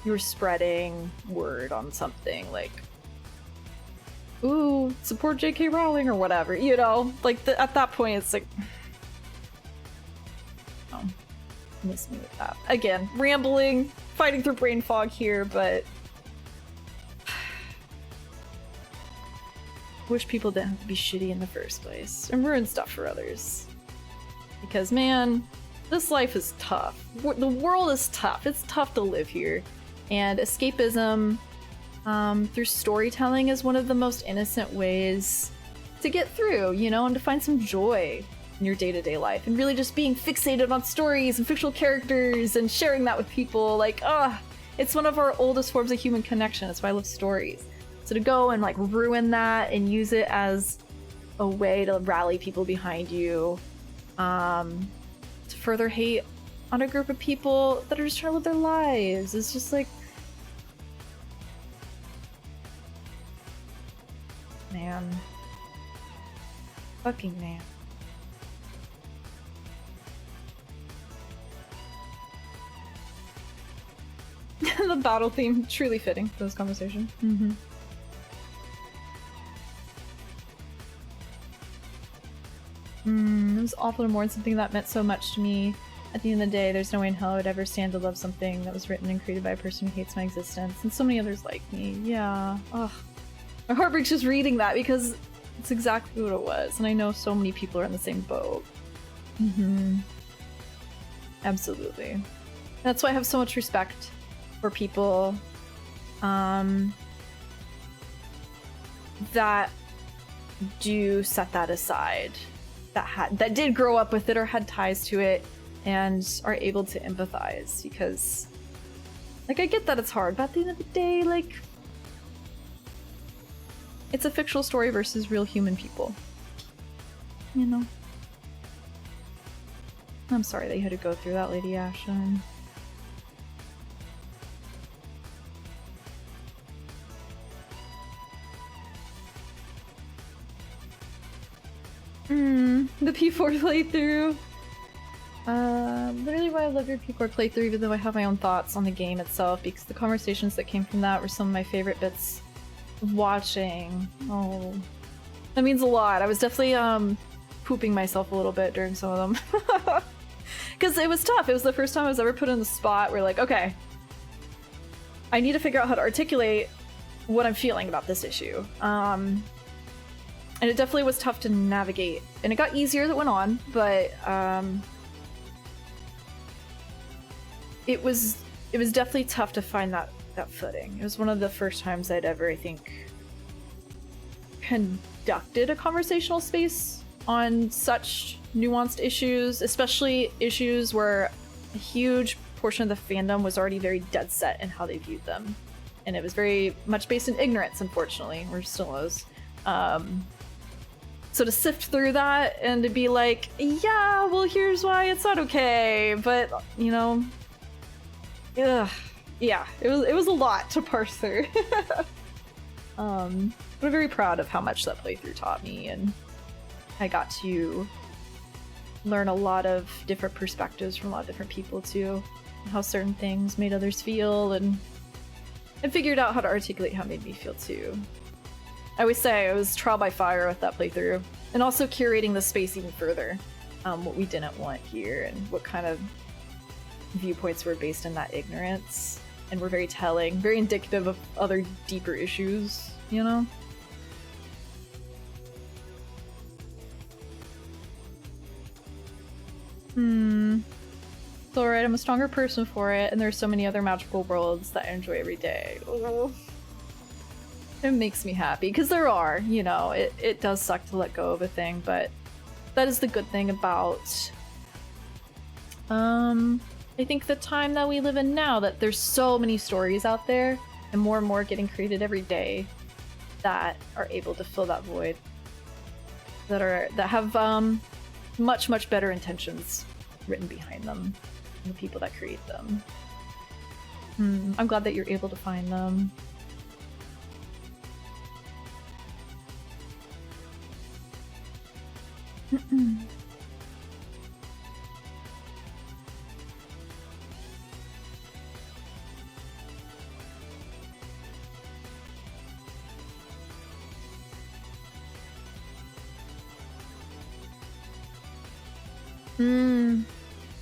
you're spreading word on something like, ooh, support J.K. Rowling or whatever, you know? Like, at that point, it's like... Oh, miss me with that. Again, rambling, fighting through brain fog here, but... wish people didn't have to be shitty in the first place and ruin stuff for others. Because, man, this life is tough. The world is tough. It's tough to live here. And escapism through storytelling is one of the most innocent ways to get through, you know, and to find some joy in your day-to-day life. And really just being fixated on stories and fictional characters and sharing that with people. Like, it's one of our oldest forms of human connection. That's why I love stories. So to go and like ruin that and use it as a way to rally people behind you, to further hate on a group of people that are just trying to live their lives, it's just like, man. Fucking man. The battle theme, truly fitting for this conversation. Mm-hmm. It was awful to mourn something that meant so much to me. At the end of the day, there's no way in hell I would ever stand to love something that was written and created by a person who hates my existence, and so many others like me. Yeah. Ugh. My heart breaks just reading that because it's exactly what it was, and I know so many people are in the same boat. Mm-hmm. Absolutely. That's why I have so much respect for people that do set that aside, that did grow up with it or had ties to it and are able to empathize, because like I get that it's hard, but at the end of the day, like, it's a fictional story versus real human people, you know. I'm sorry that you had to go through that, Lady Ashen. The P4 playthrough. Literally why I love your P4 playthrough, even though I have my own thoughts on the game itself, because the conversations that came from that were some of my favorite bits of watching. Oh, that means a lot. I was definitely pooping myself a little bit during some of them. Because it was tough. It was the first time I was ever put in the spot where, like, okay, I need to figure out how to articulate what I'm feeling about this issue. And it definitely was tough to navigate. And it got easier as it went on, but it was definitely tough to find that footing. It was one of the first times I'd ever, I think, conducted a conversational space on such nuanced issues, especially issues where a huge portion of the fandom was already very dead set in how they viewed them. And it was very much based in ignorance, unfortunately, or still is. So to sift through that and to be like, yeah, well, here's why it's not okay, but, you know, yeah, it was a lot to parse through. But I'm very proud of how much that playthrough taught me, and I got to learn a lot of different perspectives from a lot of different people too, how certain things made others feel, and figured out how to articulate how it made me feel too. I always say it was trial by fire with that playthrough, and also curating the space even further, what we didn't want here and what kind of viewpoints were based in that ignorance, and were very telling, very indicative of other deeper issues, you know? It's alright, I'm a stronger person for it, and there's so many other magical worlds that I enjoy every day. Oh. It makes me happy, because there are, you know, it does suck to let go of a thing, but that is the good thing about, I think the time that we live in now, that there's so many stories out there, and more getting created every day, that are able to fill that void, that have, much better intentions written behind them, than the people that create them. I'm glad that you're able to find them.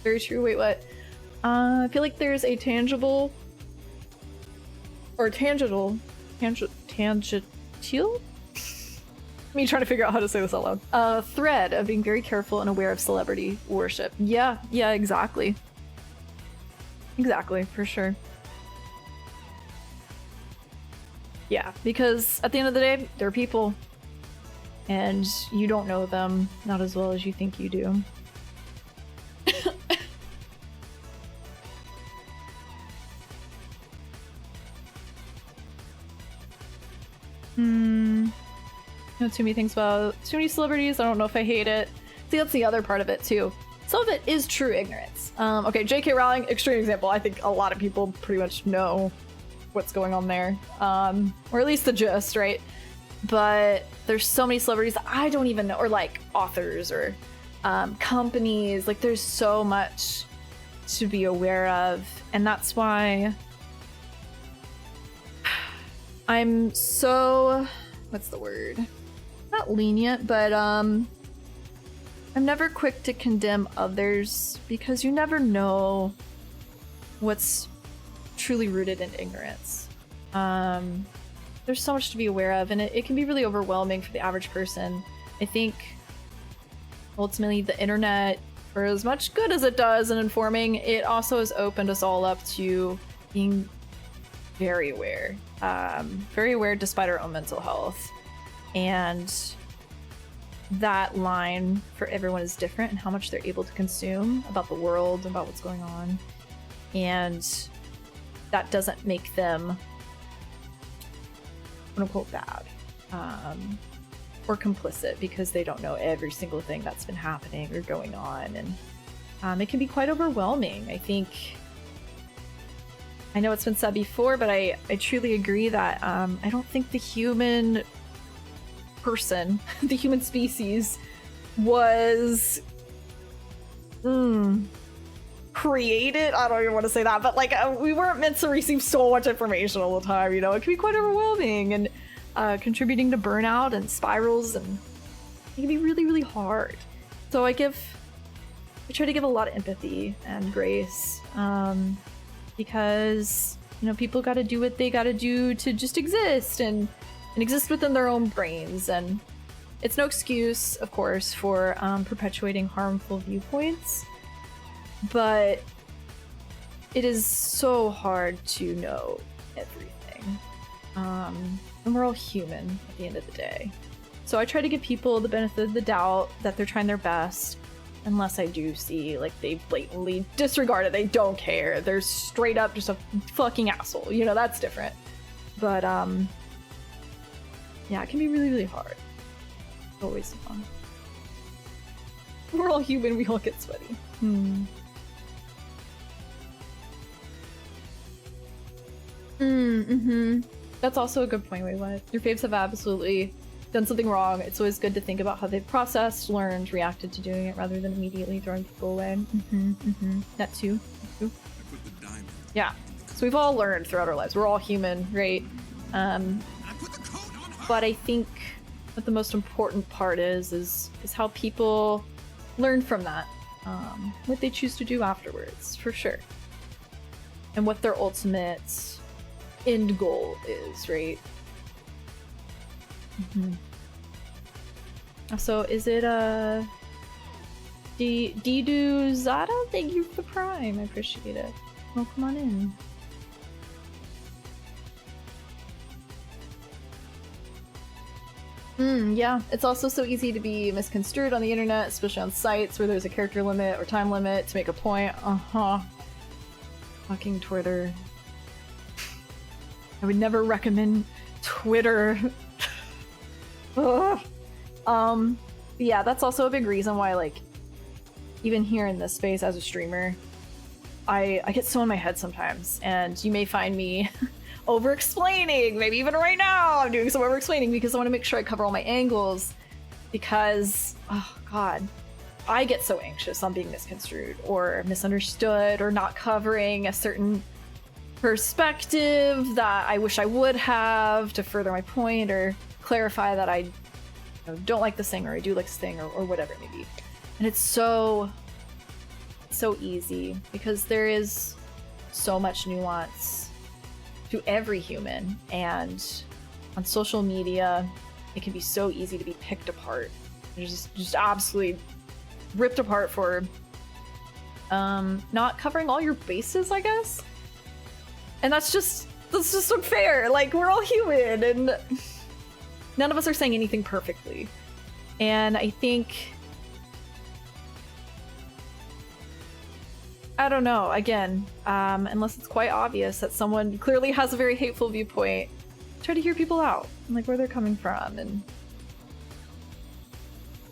Very true. Wait, what? I feel like there's a tangible Me trying to figure out how to say this out loud. Thread of being very careful and aware of celebrity worship. Yeah, exactly. Exactly, for sure. Yeah, because at the end of the day, they're people. And you don't know them not as well as you think you do. Know too many things about too many celebrities. I don't know if I hate it. See, that's the other part of it too. Some of it is true ignorance. Okay, J.K. Rowling, extreme example. I think a lot of people pretty much know what's going on there, or at least the gist, right? But there's so many celebrities that I don't even know, or like authors or companies. Like, there's so much to be aware of, and that's why I'm so, what's the word? Not lenient, but I'm never quick to condemn others because you never know what's truly rooted in ignorance. There's so much to be aware of, and it can be really overwhelming for the average person. I think ultimately the internet, for as much good as it does in informing, it also has opened us all up to being very aware despite our own mental health. And that line for everyone is different and how much they're able to consume about the world, about what's going on. And that doesn't make them quote-unquote bad or complicit because they don't know every single thing that's been happening or going on. And it can be quite overwhelming. I know it's been said before, but I truly agree that I don't think the human person, the human species, was created. I don't even want to say that, but like we weren't meant to receive so much information all the time. You know, it can be quite overwhelming and contributing to burnout and spirals, and it can be really, really hard. So I try to give a lot of empathy and grace. Because, you know, people got to do what they got to do to just exist and exist within their own brains. And it's no excuse, of course, for perpetuating harmful viewpoints. But it is so hard to know everything. And we're all human at the end of the day. So I try to give people the benefit of the doubt that they're trying their best. Unless I do see, like, they blatantly disregard it, they don't care, they're straight up just a fucking asshole, you know, that's different. But, yeah, it can be really, really hard. Always fun. We're all human, we all get sweaty. That's also a good point, wait, what? Your faves have absolutely done something wrong. It's always good to think about how they've processed, learned, reacted to doing it rather than immediately throwing people away. That too. Yeah. So we've all learned throughout our lives. We're all human, right? But I think what the most important part is how people learn from that. What they choose to do afterwards, for sure. And what their ultimate end goal is, right? So is it Didu Zada? Thank you for the Prime. I appreciate it. Well, come on in. Yeah, it's also so easy to be misconstrued on the internet, especially on sites where there's a character limit or time limit to make a point. Fucking Twitter. I would never recommend Twitter. Yeah, that's also a big reason why, like, even here in this space as a streamer, I get so in my head sometimes, and you may find me over-explaining. Maybe even right now I'm doing some over-explaining because I want to make sure I cover all my angles, because, oh god, I get so anxious on being misconstrued or misunderstood or not covering a certain perspective that I wish I would have to further my point or clarify that I don't like this thing or I do like this thing or whatever it may be. And it's so easy because there is so much nuance to every human, and on social media it can be so easy to be picked apart. Just absolutely ripped apart for not covering all your bases, I guess. And that's just unfair. Like, we're all human, and none of us are saying anything perfectly. And I think, I don't know, again, unless it's quite obvious that someone clearly has a very hateful viewpoint, try to hear people out, and like where they're coming from. And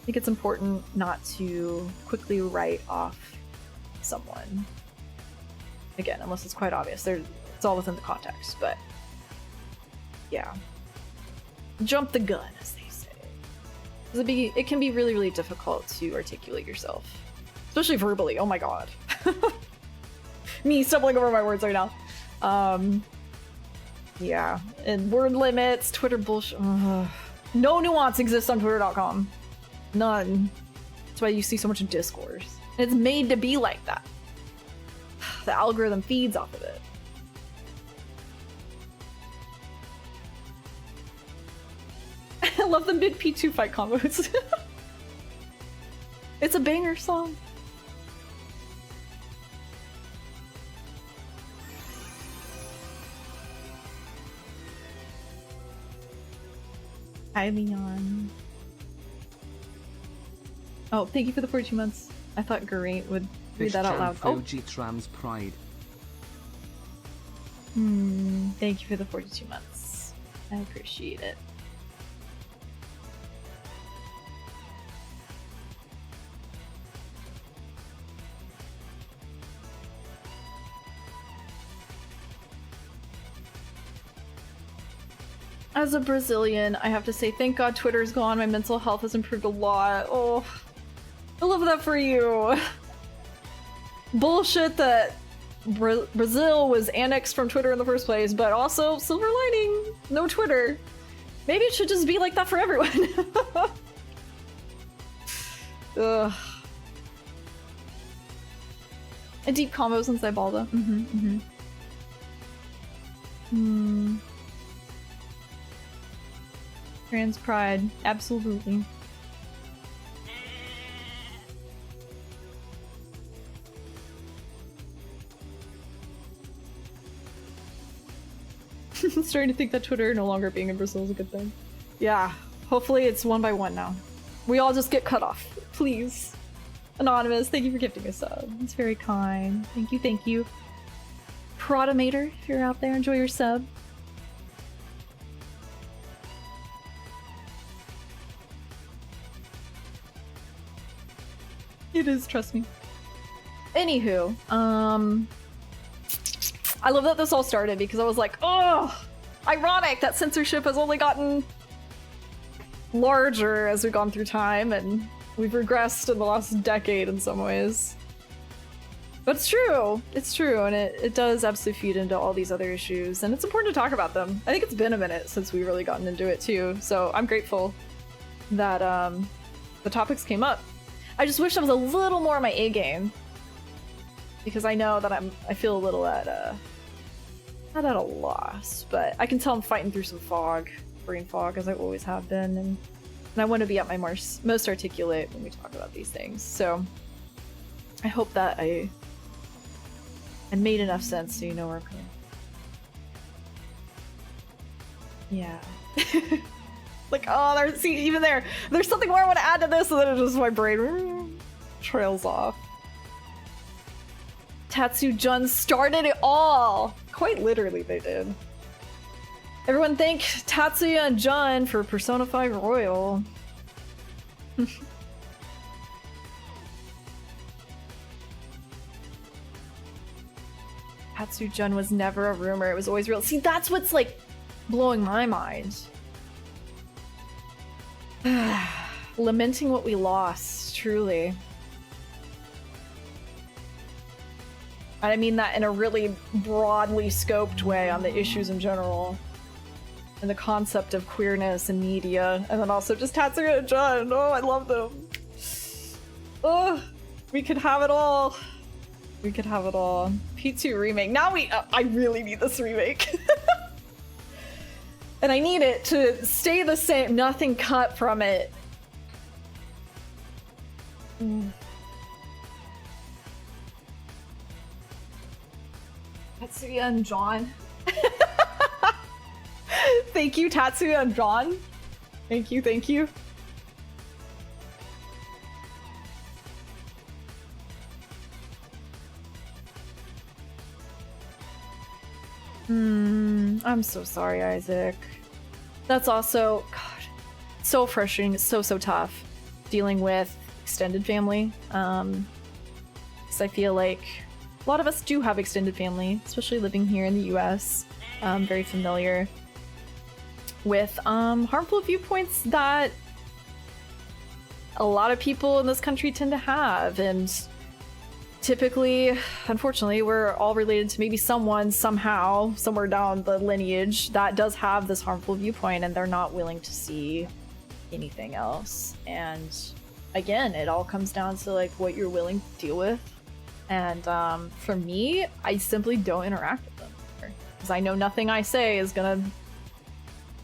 I think it's important not to quickly write off someone. Again, unless it's quite obvious. It's all within the context, but yeah. Jump the gun, as they say. 'Cause it can be really, really difficult to articulate yourself. Especially verbally, oh my god. Me stumbling over my words right now. Yeah, and word limits, Twitter bullshit. No nuance exists on Twitter.com. None. That's why you see so much discourse. And it's made to be like that. The algorithm feeds off of it. I love the mid P2 fight combos. It's a banger song. Hi, Leon. Oh, thank you for the 42 months. I thought Geraint would read that out loud. Oh, Trans Pride. Thank you for the 42 months. I appreciate it. As a Brazilian, I have to say thank God Twitter's gone. My mental health has improved a lot. Oh, I love that for you. Bullshit that Brazil was annexed from Twitter in the first place, but also silver lining, no Twitter. Maybe it should just be like that for everyone. Ugh. A deep combos inside Balda. Trans pride, absolutely. Starting to think that Twitter no longer being in Brazil is a good thing. Yeah, hopefully it's one by one now. We all just get cut off, please. Anonymous, thank you for gifting a sub. It's very kind. Thank you, thank you. Protomator, if you're out there, enjoy your sub. It is, trust me. Anywho, I love that this all started because I was like, oh, ironic that censorship has only gotten larger as we've gone through time, and we've regressed in the last decade in some ways. But it's true, and it does absolutely feed into all these other issues, and it's important to talk about them. I think it's been a minute since we've really gotten into it too, so I'm grateful that the topics came up. I just wish I was a little more on my A game, because I know that I feel a little at not at a loss, but I can tell I'm fighting through some fog, brain fog, as I always have been, and I want to be at my most articulate when we talk about these things. So I hope that I made enough sense so you know where I'm coming. Yeah. Like, oh, see, even there's something more I want to add to this, and then it just my brain trails off. Tatsu-jun started it all! Quite literally, they did. Everyone thank Tatsuya and Jun for Persona 5 Royal. Tatsu-jun was never a rumor, it was always real. See, that's what's, like, blowing my mind. Lamenting what we lost, truly. And I mean that in a really broadly scoped way on the issues in general. And the concept of queerness and media. And then also just Tatsuya and Jun. Oh, I love them. Oh, we could have it all. We could have it all. P2 remake. Now I really need this remake. And I need it to stay the same, nothing cut from it. Tatsuya and John. Thank you, Tatsuya and John. Thank you, thank you. I'm so sorry, Isaac. That's also, God, so frustrating. It's so tough dealing with extended family. Because I feel like a lot of us do have extended family, especially living here in the US. Very familiar with harmful viewpoints that a lot of people in this country tend to have, and typically, unfortunately, we're all related to maybe someone somehow, somewhere down the lineage that does have this harmful viewpoint, and they're not willing to see anything else. And again, it all comes down to like what you're willing to deal with. And for me, I simply don't interact with them because I know nothing I say is gonna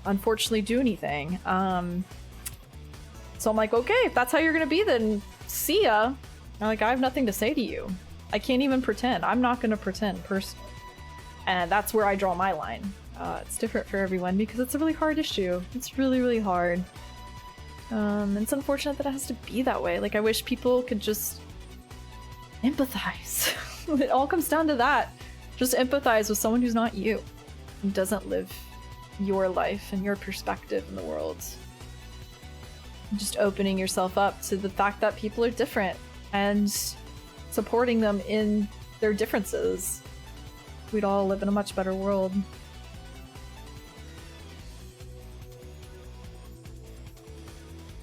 unfortunately do anything. So I'm like, okay, if that's how you're gonna be, then see ya. Like, I have nothing to say to you. I can't even pretend. I'm not gonna pretend personally. And that's where I draw my line. It's different for everyone because it's a really hard issue. It's really hard. It's unfortunate that it has to be that way. Like, I wish people could just empathize. It all comes down to that. Just empathize with someone who's not you, who doesn't live your life and your perspective in the world. Just opening yourself up to the fact that people are different and supporting them in their differences. We'd all live in a much better world.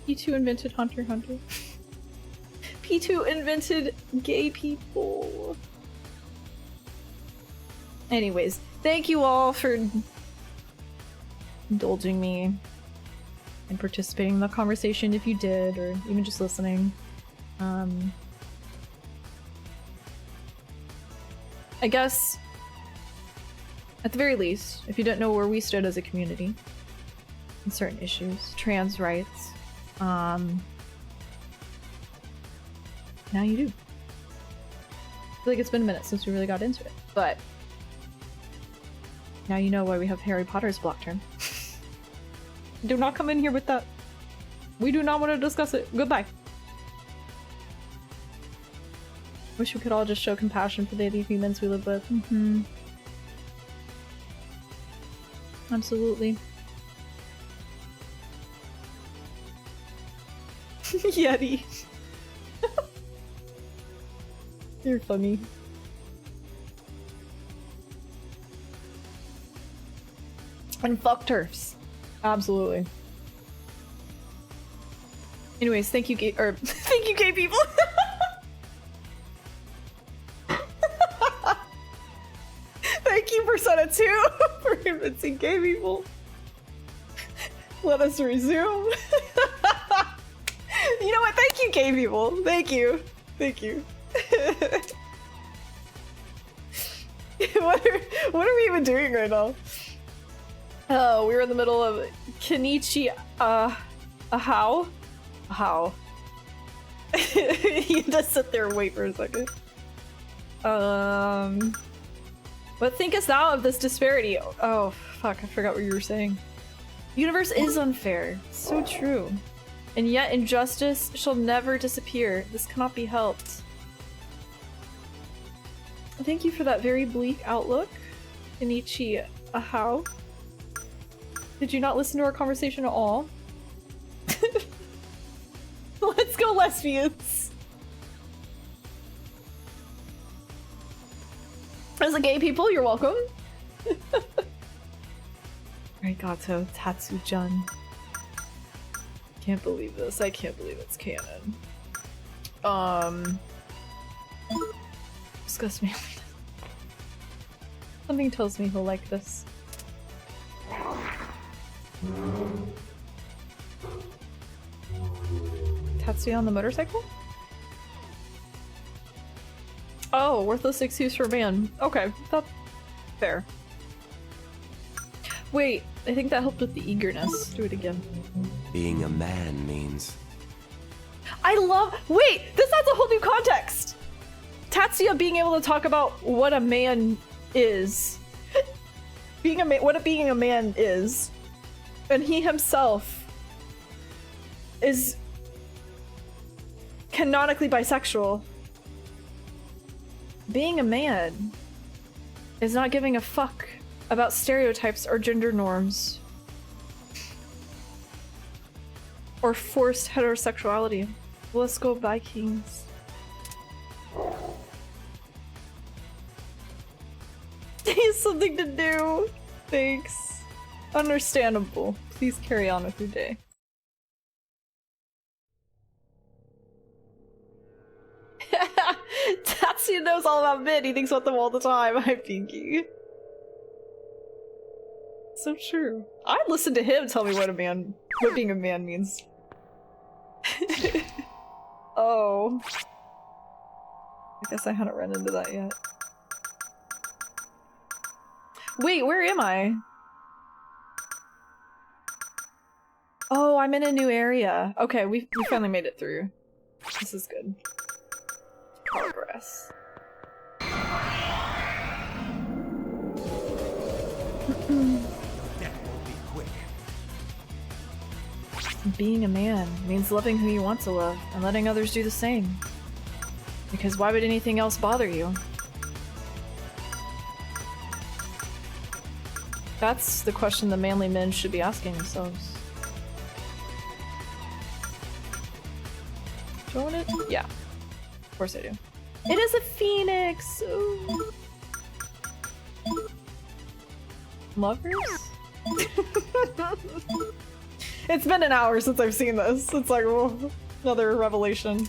P2 invented Hunter x Hunter. P2 invented gay people. Anyways, thank you all for indulging me and participating in the conversation if you did, or even just listening. I guess, at the very least, if you don't know where we stood as a community in certain issues, trans rights, now you do. I feel like it's been a minute since we really got into it, but now you know why we have Harry Potter's block term. Do not come in here with that. We do not want to discuss it. Goodbye. Wish we could all just show compassion for the other humans we live with. Absolutely. Yeti. You're funny. And fuck turfs. Absolutely. Anyways, thank you gay people. Thank you, Persona 2, for convincing gay people. Let us resume. You know what? Thank you, gay people. Thank you. Thank you. What are we even doing right now? Oh, we're in the middle of Kenichi how? You just sit there and wait for a second. What thinkest thou of this disparity? Oh, fuck, I forgot what you were saying. The universe is unfair. So true. And yet injustice shall never disappear. This cannot be helped. Thank you for that very bleak outlook, Kenichi how? Did you not listen to our conversation at all? Let's go, lesbians! As a gay people, you're welcome. Arigato, Tatsu-jun. Can't believe this. I can't believe it's canon. Discuss me. Something tells me he'll like this. Tatsuya on the motorcycle? Oh, worthless excuse for man. Okay, that's fair. Wait, I think that helped with the eagerness. Do it again. Being a man means... I love- wait! This adds a whole new context! Tatsuya being able to talk about what a man is. What being a man is. And he himself is canonically bisexual. Being a man is not giving a fuck about stereotypes or gender norms. Or forced heterosexuality. Let's go Vikings. He has something to do. Thanks. Understandable. Please carry on with your day. Tatsuya knows all about men. He thinks about them all the time. Hi, Pinky. So true. I'd listen to him tell me what being a man means. Oh. I guess I hadn't run into that yet. Wait, where am I? Oh, I'm in a new area. Okay, we finally made it through. This is good. Progress. That won't be quick. Being a man means loving who you want to love and letting others do the same. Because why would anything else bother you? That's the question the manly men should be asking themselves. Do I want it? Yeah. Of course I do. It is a phoenix! Ooh. Lovers? It's been an hour since I've seen this. It's like, oh, another revelation.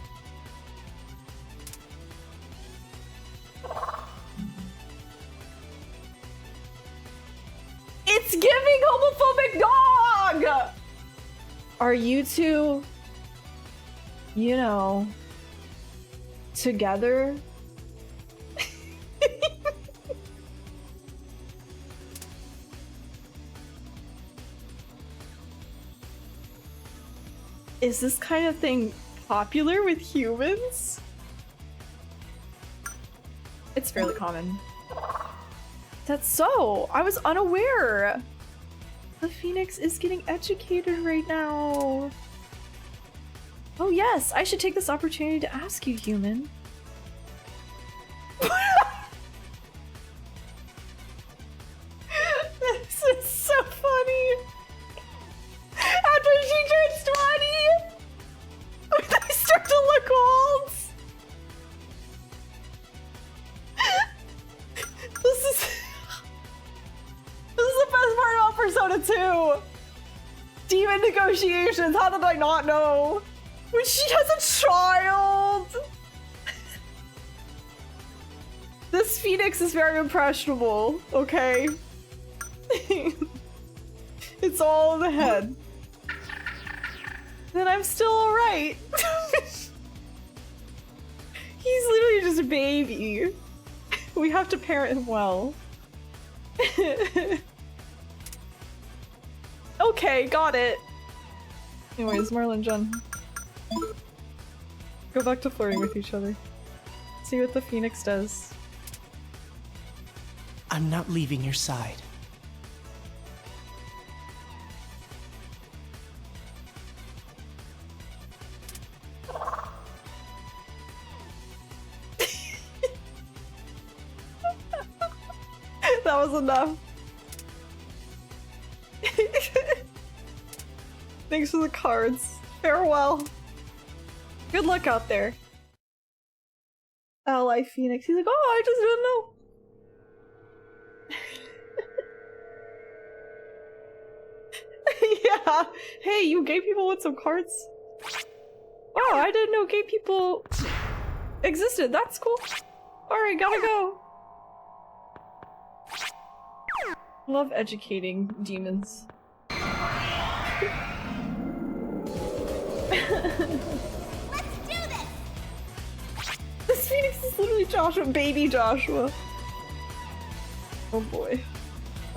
It's giving homophobic dog! Are you two, you know, together? Is this kind of thing popular with humans? It's fairly common. That's so! I was unaware! The Phoenix is getting educated right now! Oh yes, I should take this opportunity to ask you, human. This is so funny! After she turns 20! They start to look old! This is the best part about Persona 2! Demon negotiations, how did I not know? When she has a child! This Phoenix is very impressionable, okay? It's all in the head. Then I'm still alright. He's literally just a baby. We have to parent him well. Okay, got it. Anyways, Marlon John. Go back to flirting with each other. See what the Phoenix does. I'm not leaving your side. That was enough. Thanks for the cards. Farewell. Good luck out there. Ally Phoenix. He's like, oh, I just didn't know. Yeah. Hey, you gay people want some cards? Wow, I didn't know gay people existed. That's cool. Alright, gotta go. Love educating demons. Let's do this! This Phoenix is literally Joshua, baby Joshua. Oh boy.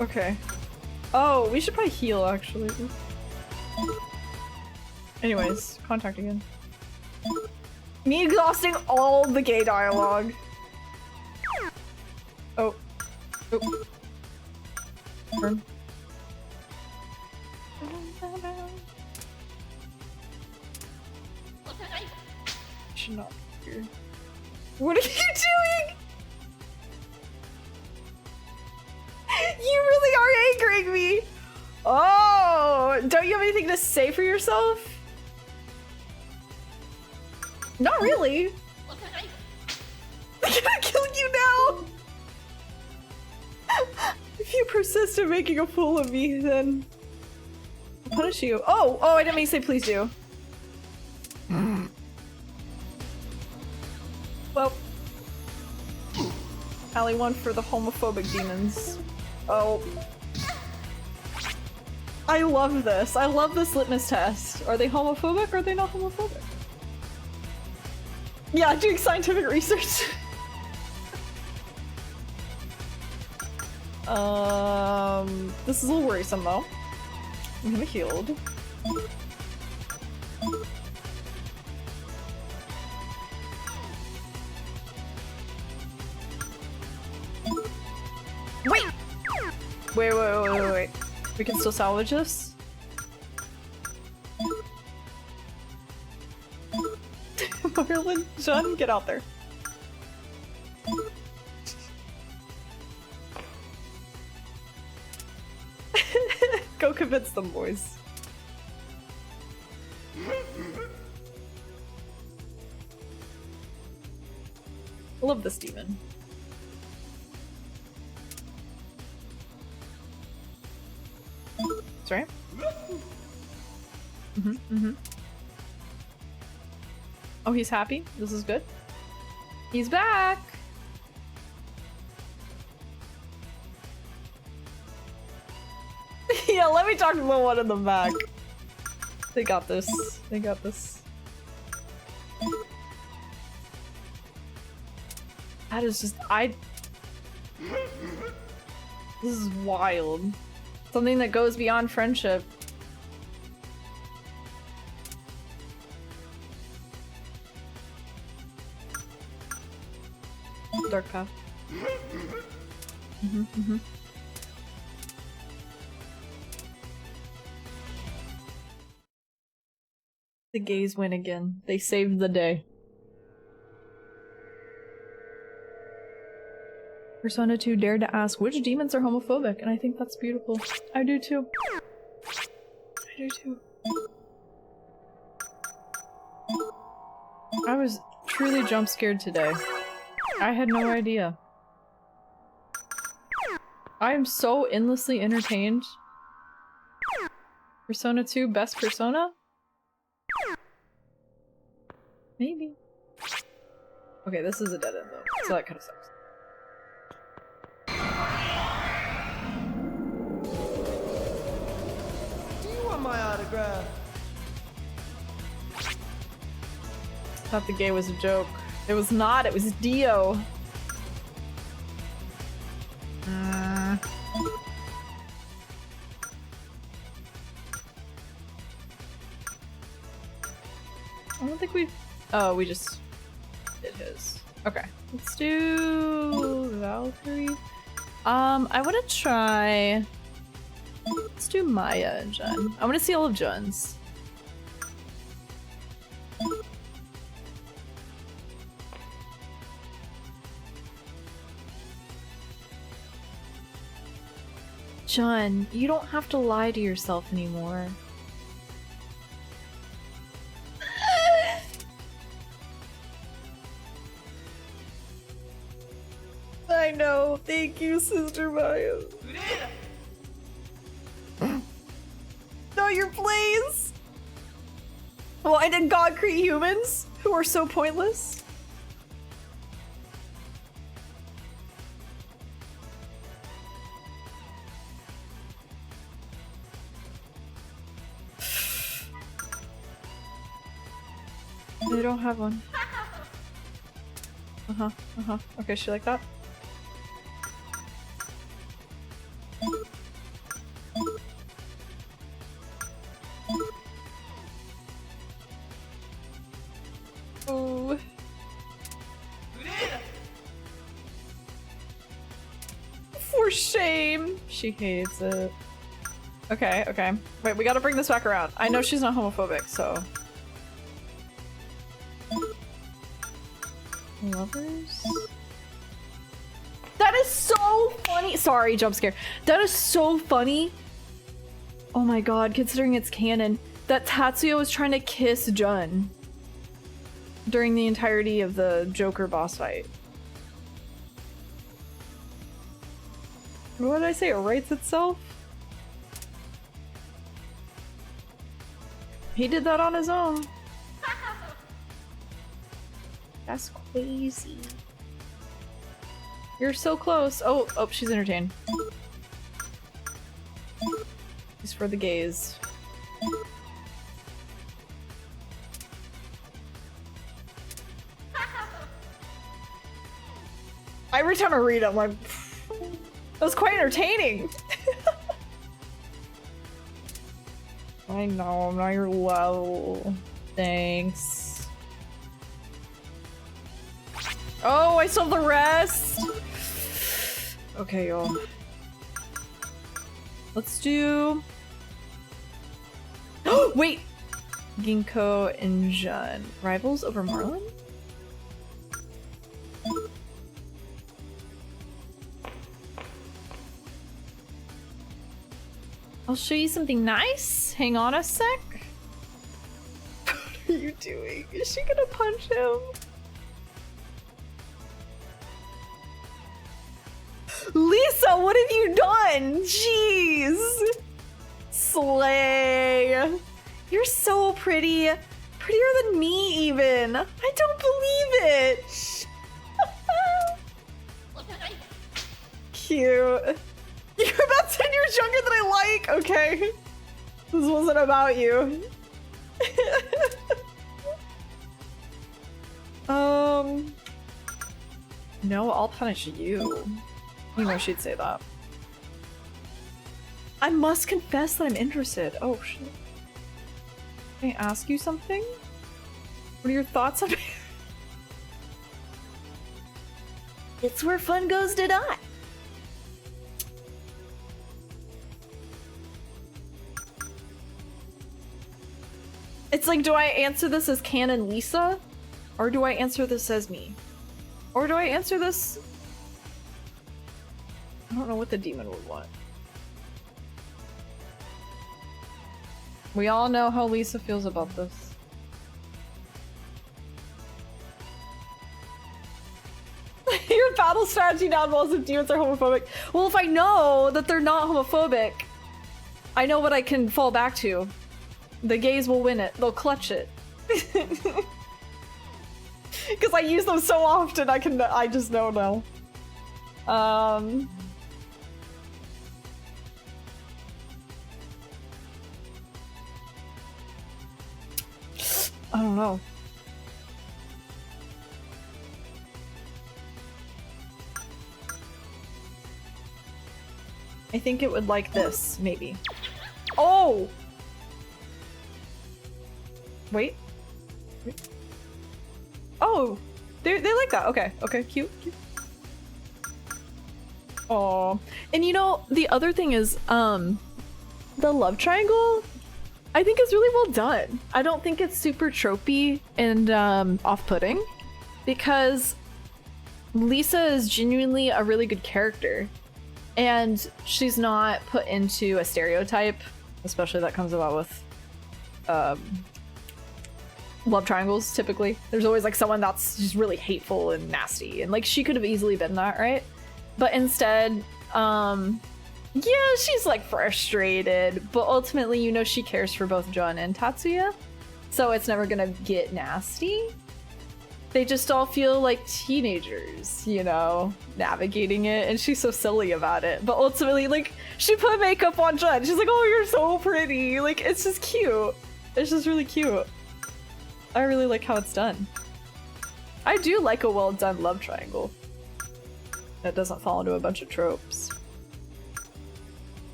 Okay. Oh, we should probably heal, actually. Anyways, contact again. Me exhausting all the gay dialogue. Oh. Oh. Turn. Should not be here. What are you doing? You really are angering me! Oh! Don't you have anything to say for yourself? Not really. I'm gonna kill you now! If you persist in making a fool of me, then I'll punish you. Oh! Oh, I didn't mean to say please do. Well, Allie won for the homophobic demons. Oh. I love this. I love this litmus test. Are they homophobic or are they not homophobic? Yeah, doing scientific research. This is a little worrisome though. I'm gonna healed. Wait. We can still salvage this? Marlon, John, get out there. Go convince them, boys. I love this demon. Sorry. Oh, he's happy? This is good. He's back! Yeah, let me talk to the one in the back. They got this. They got this. That is just- This is wild. Something that goes beyond friendship. Dark path. The gays win again. They saved the day. Persona 2 dared to ask which demons are homophobic, and I think that's beautiful. I do too. I do too. I was truly jump scared today. I had no idea. I am so endlessly entertained. Persona 2 best Persona? Maybe. Okay, this is a dead end though, so that kind of sucks. Do you want my autograph? I thought the gay was a joke. It was not, it was Dio. I don't think we've... Oh, we just did his. Okay, let's do Valkyrie. I want to try... Let's do Maya and Jun. I want to see all of Jun's. Jun, you don't have to lie to yourself anymore. I know. Thank you, Sister Maya. No, your plays! Why did God create humans who are so pointless? They don't have one. Okay, she like that? For shame. She hates it. Okay, okay. Wait, we gotta bring this back around. I know she's not homophobic, so. Lovers? That is so funny. Sorry, jump scare. That is so funny. Oh my god, considering it's canon, that Tatsuya was trying to kiss Jun during the entirety of the Joker boss fight. What did I say? It writes itself? He did that on his own. That's crazy. You're so close. Oh, oh, she's entertained. It's for the gays. Every time I read it, I'm like, that was quite entertaining. I know, I'm not your level. Thanks. Oh, I saw the rest! Okay, y'all. Let's do... Oh, wait! Ginkgo and Jun. Rivals over Marlin? I'll show you something nice. Hang on a sec. What are you doing? Is she gonna punch him? Lisa, what have you done? Jeez. Slay. You're so pretty. Prettier than me, even. I don't believe it. Cute. You're about 10 years younger than I like. Okay. This wasn't about you. No, I'll punish you. You know she'd say that. I must confess that I'm interested. Oh shit. Can I ask you something? What are your thoughts on it? It's where fun goes to die. It's like, do I answer this as canon Lisa? Or do I answer this as me? Or do I answer this... I don't know what the demon would want. We all know how Lisa feels about this. Your battle strategy now involves if demons are homophobic. Well, if I know that they're not homophobic, I know what I can fall back to. The gays will win it. They'll clutch it. Because I use them so often, I just know now. I don't know. I think it would like this, maybe. Oh! Wait. Oh! They like that. Okay. Okay, cute. Cute. Oh. And you know, the other thing is, the love triangle, I think is really well done. I don't think it's super tropey and off-putting, because Lisa is genuinely a really good character, and she's not put into a stereotype, especially that comes about with love triangles. Typically there's always like someone that's just really hateful and nasty, and like she could have easily been that, right? But instead, yeah, she's like frustrated, but ultimately, you know, she cares for both Jun and Tatsuya, so it's never gonna get nasty. They just all feel like teenagers, you know, navigating it, and she's so silly about it. But ultimately, like, she put makeup on Jun. She's like, oh, you're so pretty. Like, it's just cute. It's just really cute. I really like how it's done. I do like a well done love triangle that doesn't fall into a bunch of tropes.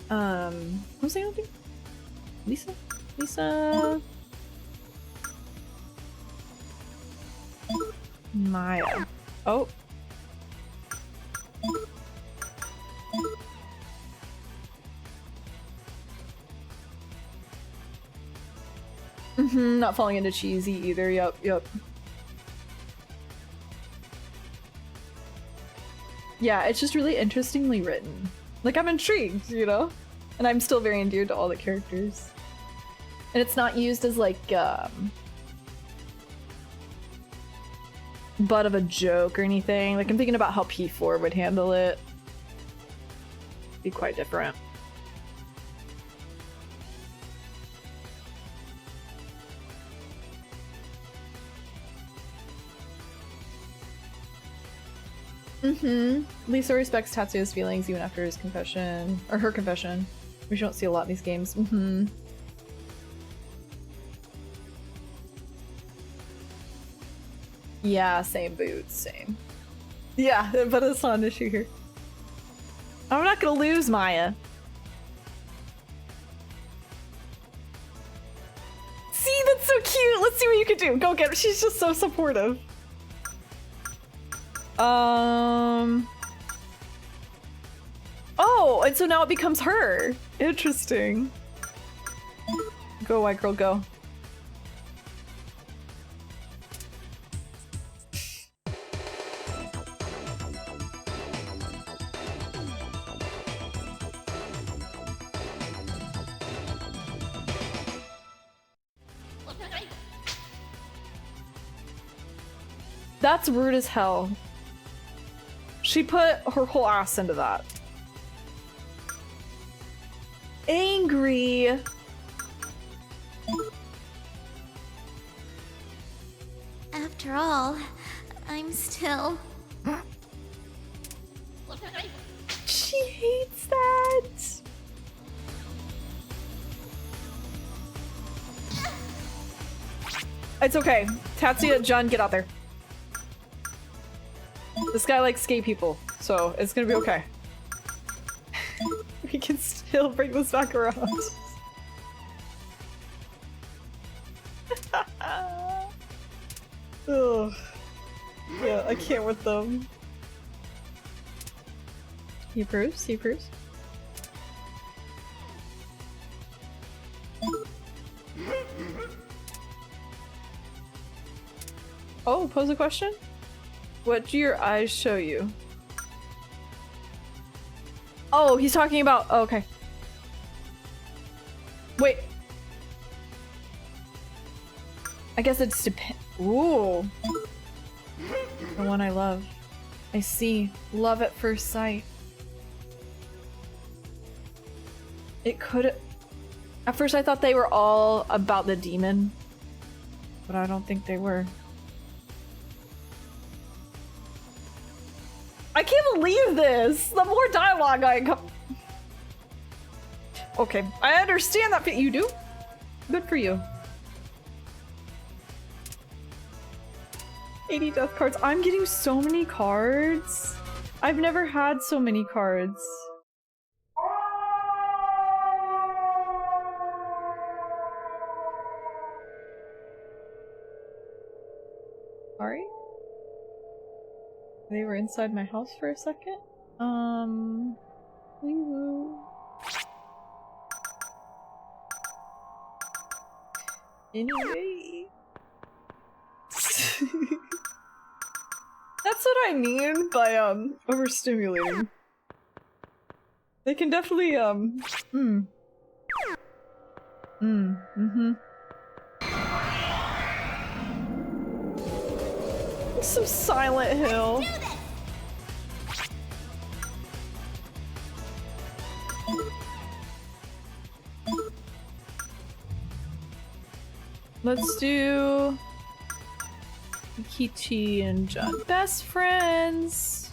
Who's saying anything? Lisa? Lisa? Maya. Oh. Not falling into cheesy either. Yep, yep. Yeah, it's just really interestingly written. Like, I'm intrigued, you know? And I'm still very endeared to all the characters. And it's not used as, like, butt of a joke or anything. Like, I'm thinking about how P4 would handle it. Be quite different. Lisa respects Tatsuya's feelings even after his confession. Or her confession. We don't see a lot in these games. Yeah, same boots, same. Yeah, but it's not an issue here. I'm not gonna lose Maya. See, that's so cute! Let's see what you can do! Go get her! She's just so supportive. Oh, and so now it becomes her. Interesting. Go, white girl, go. That's rude as hell. She put her whole ass into that. Angry. After all, I'm still... She hates that. It's okay. Tatsuya, Jun, get out there. This guy likes gay people, so it's gonna be okay. We can still bring this back around. Ugh. Yeah, I can't with them. He approves? He approves? Oh, pose a question? What do your eyes show you? Oh, he's talking about- oh, okay. Wait. I guess it's depend- ooh. The one I love. I see. Love at first sight. It could- at first I thought they were all about the demon. But I don't think they were. I can't believe this! The more dialogue I got. Okay, I understand that you do. Good for you. 80 death cards. I'm getting so many cards. I've never had so many cards. Sorry? They were inside my house for a second? Wee-woo. Anyway. That's what I mean by, overstimulating. They can definitely, Some Silent Hill. Let's do Kichi and John. Best friends!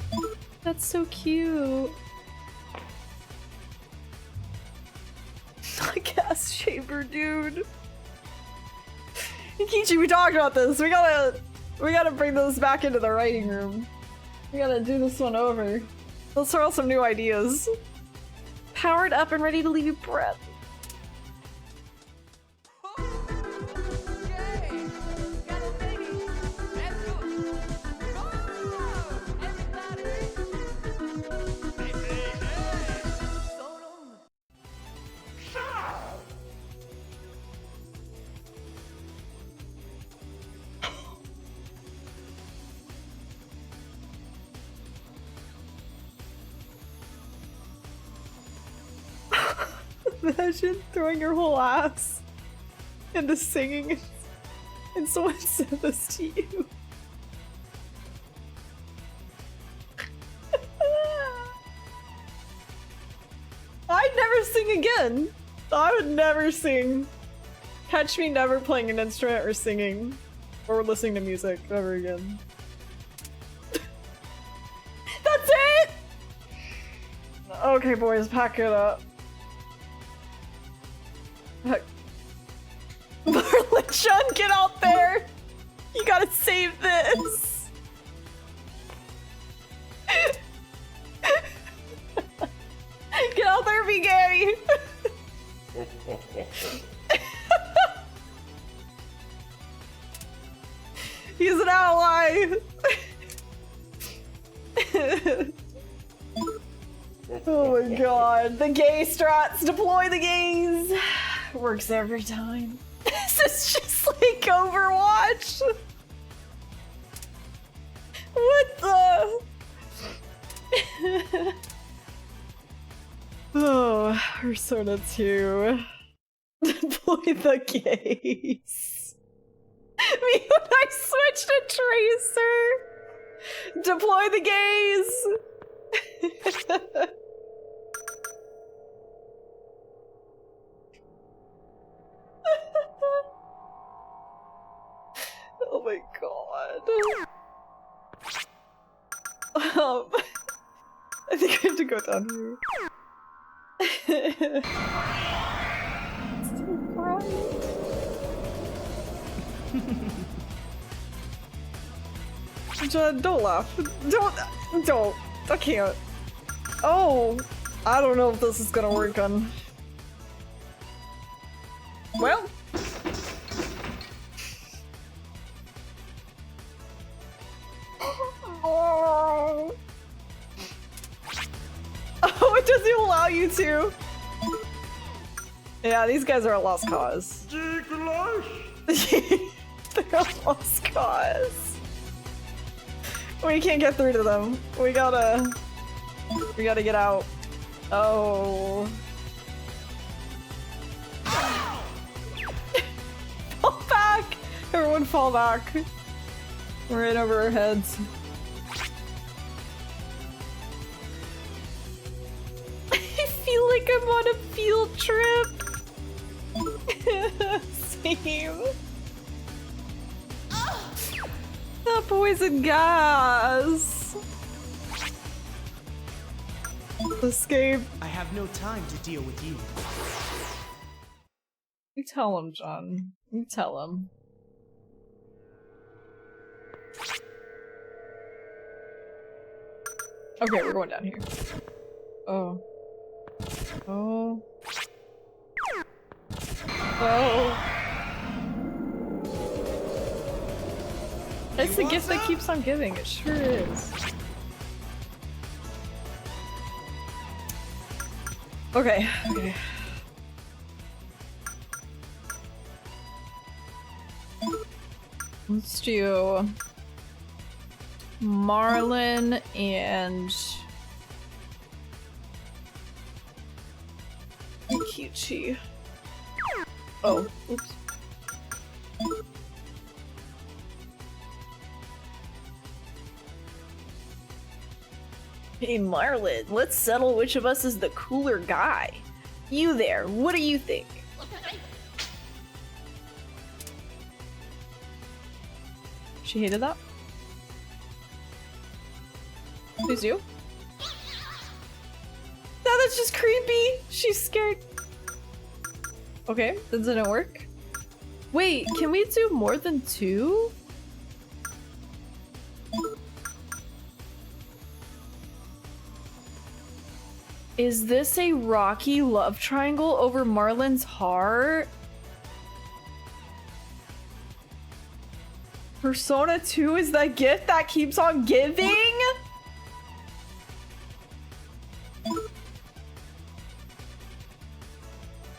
That's so cute. A gas chamber, dude. Kichi, we talked about this. We gotta bring those back into the writing room. We gotta do this one over. Let's throw out some new ideas. Powered up and ready to leave you breath. Imagine throwing your whole ass into singing and someone said this to you. I'd never sing again. I would never sing. Catch me never playing an instrument or singing or listening to music ever again. That's it! Okay, boys, pack it up. Marlon, Sean, get out there! You gotta save this! Get out there, be gay! He's an ally! Oh my god. The gay strats! Deploy the gays! Works every time. This is just like Overwatch! What the? Oh, Persona 2. Deploy the gays. Me when I switched to Tracer! Deploy the gays! Oh my god. I think I have to go down here. Still crying. John, don't laugh. Don't. I can't. Oh, I don't know if this is gonna work on. Well. Oh, it doesn't allow you to. Yeah, these guys are a lost cause. They're a lost cause. We can't get through to them. We gotta get out. Oh. Fall back! Everyone fall back. We're in over our heads. I feel like I'm on a field trip. Same. That poison gas. Escape. I have no time to deal with you. You tell him, John. You tell him. Okay, we're going down here. Oh. Oh. Oh. It's the gift that keeps on giving, it sure is. Okay, okay. Let's do Marlon and Kichi. Oh, oops. Hey Marlon, let's settle which of us is the cooler guy. You there, what do you think? She hated that? Who's you? No, that's just creepy! She's scared. Okay, that didn't work. Wait, can we do more than 2? Is this a rocky love triangle over Marlon's heart? Persona 2 is the gift that keeps on giving?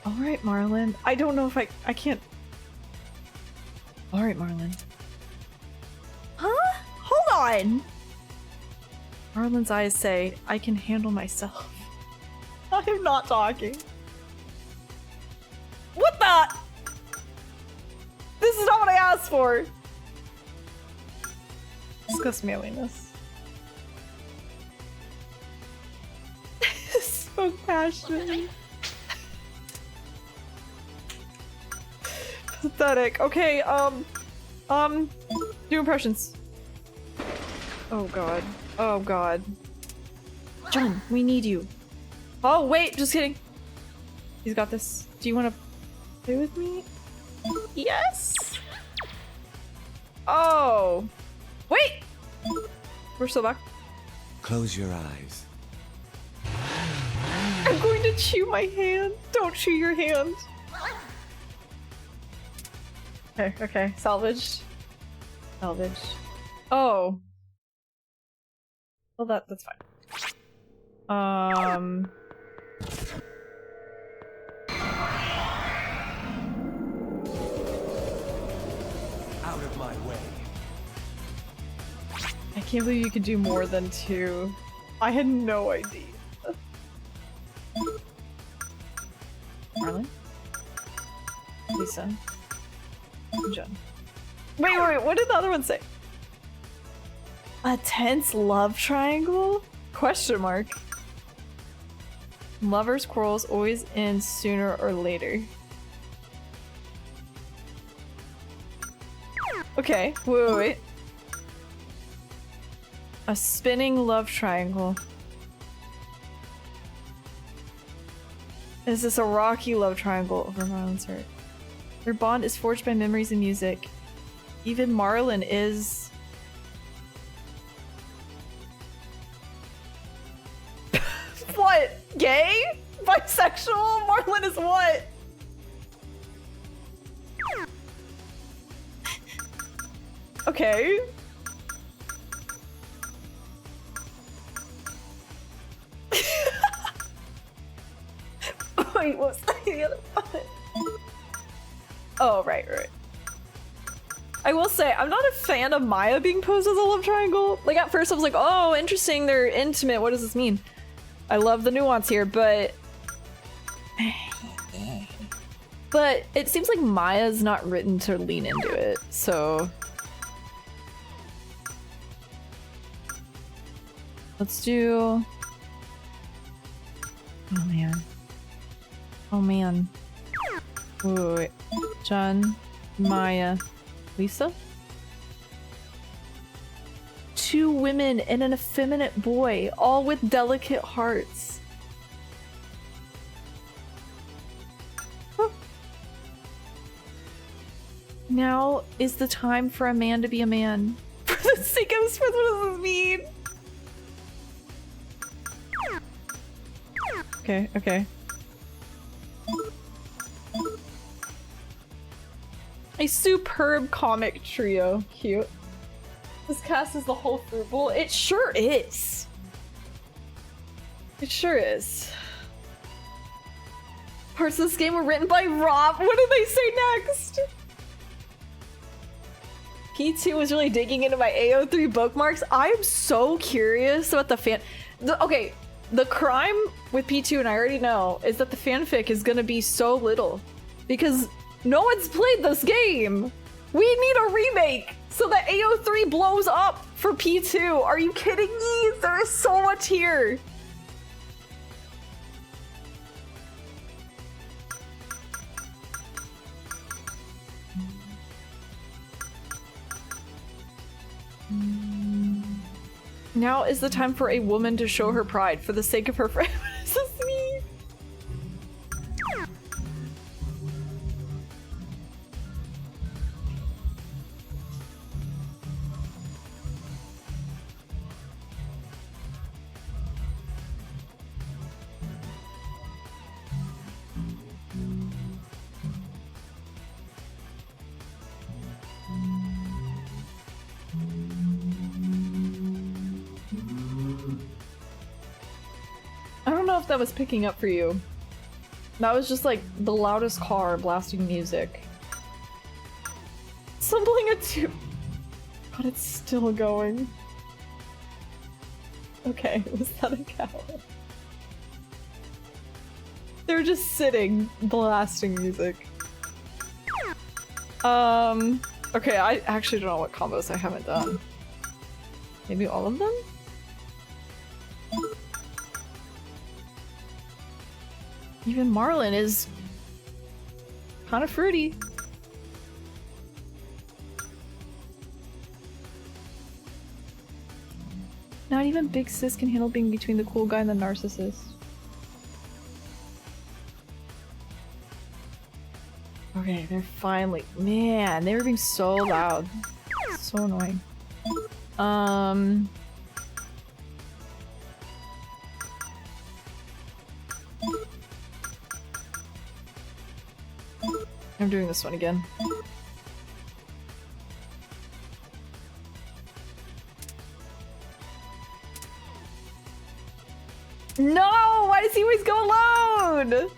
Alright, Marlon. I don't know if I can't. Alright, Marlon. Huh? Hold on! Marlon's eyes say, I can handle myself. I'm not talking. What the? This is not what I asked for. Discuss manliness. So passionate. Pathetic. Okay, do impressions. Oh god. Oh god. John, we need you. Oh wait, just kidding. He's got this. Do you want to play with me? Yes. Oh. Wait. We're still back. Close your eyes. I'm going to chew my hand. Don't chew your hand. Okay, okay. Salvaged. Salvaged. Oh. Well, that's fine. Out of my way. I can't believe you could do more than 2. I had no idea. Marlon? Lisa? Jen. Wait, what did the other one say? A tense love triangle? Question mark. Lovers' quarrels always end sooner or later. Okay, wait. A spinning love triangle. Is this a rocky love triangle over Marlon's heart? Their bond is forged by memories and music. Even Marlon is... What? Gay? Bisexual? Marlon is what? Okay. Wait, what's the other one? Oh, right. I will say, I'm not a fan of Maya being posed as a love triangle. Like, at first I was like, oh, interesting, they're intimate, what does this mean? I love the nuance here, but... But it seems like Maya's not written to lean into it, so... Let's do... Oh man. Oh man. Wait. John, Maya, Lisa? 2 women and an effeminate boy, all with delicate hearts. Huh. Now is the time for a man to be a man. For the sake of his friends, what does this mean? Okay. A superb comic trio. Cute. This cast is the whole fruit bowl. It sure is. It sure is. Parts of this game were written by Rob. What did they say next? P2 was really digging into my AO3 bookmarks. I am so curious about the fan. Okay, the crime with P2, and I already know, is that the fanfic is gonna be so little. Because no one's played this game! We need a remake so that AO3 blows up for P2! Are you kidding me? There is so much here! Now is the time for a woman to show her pride for the sake of her friend. What does this mean? I don't know if that was picking up for you. That was just like the loudest car blasting music. Stumbling a tube. But it's still going. Okay, was that a cow? They're just sitting, blasting music. Okay, I actually don't know what combos I haven't done. Maybe all of them? Even Marlin is kind of fruity. Not even Big Sis can handle being between the cool guy and the narcissist. Okay, they're finally- man, they were being so loud. So annoying. I'm doing this one again. No! Why does he always go alone?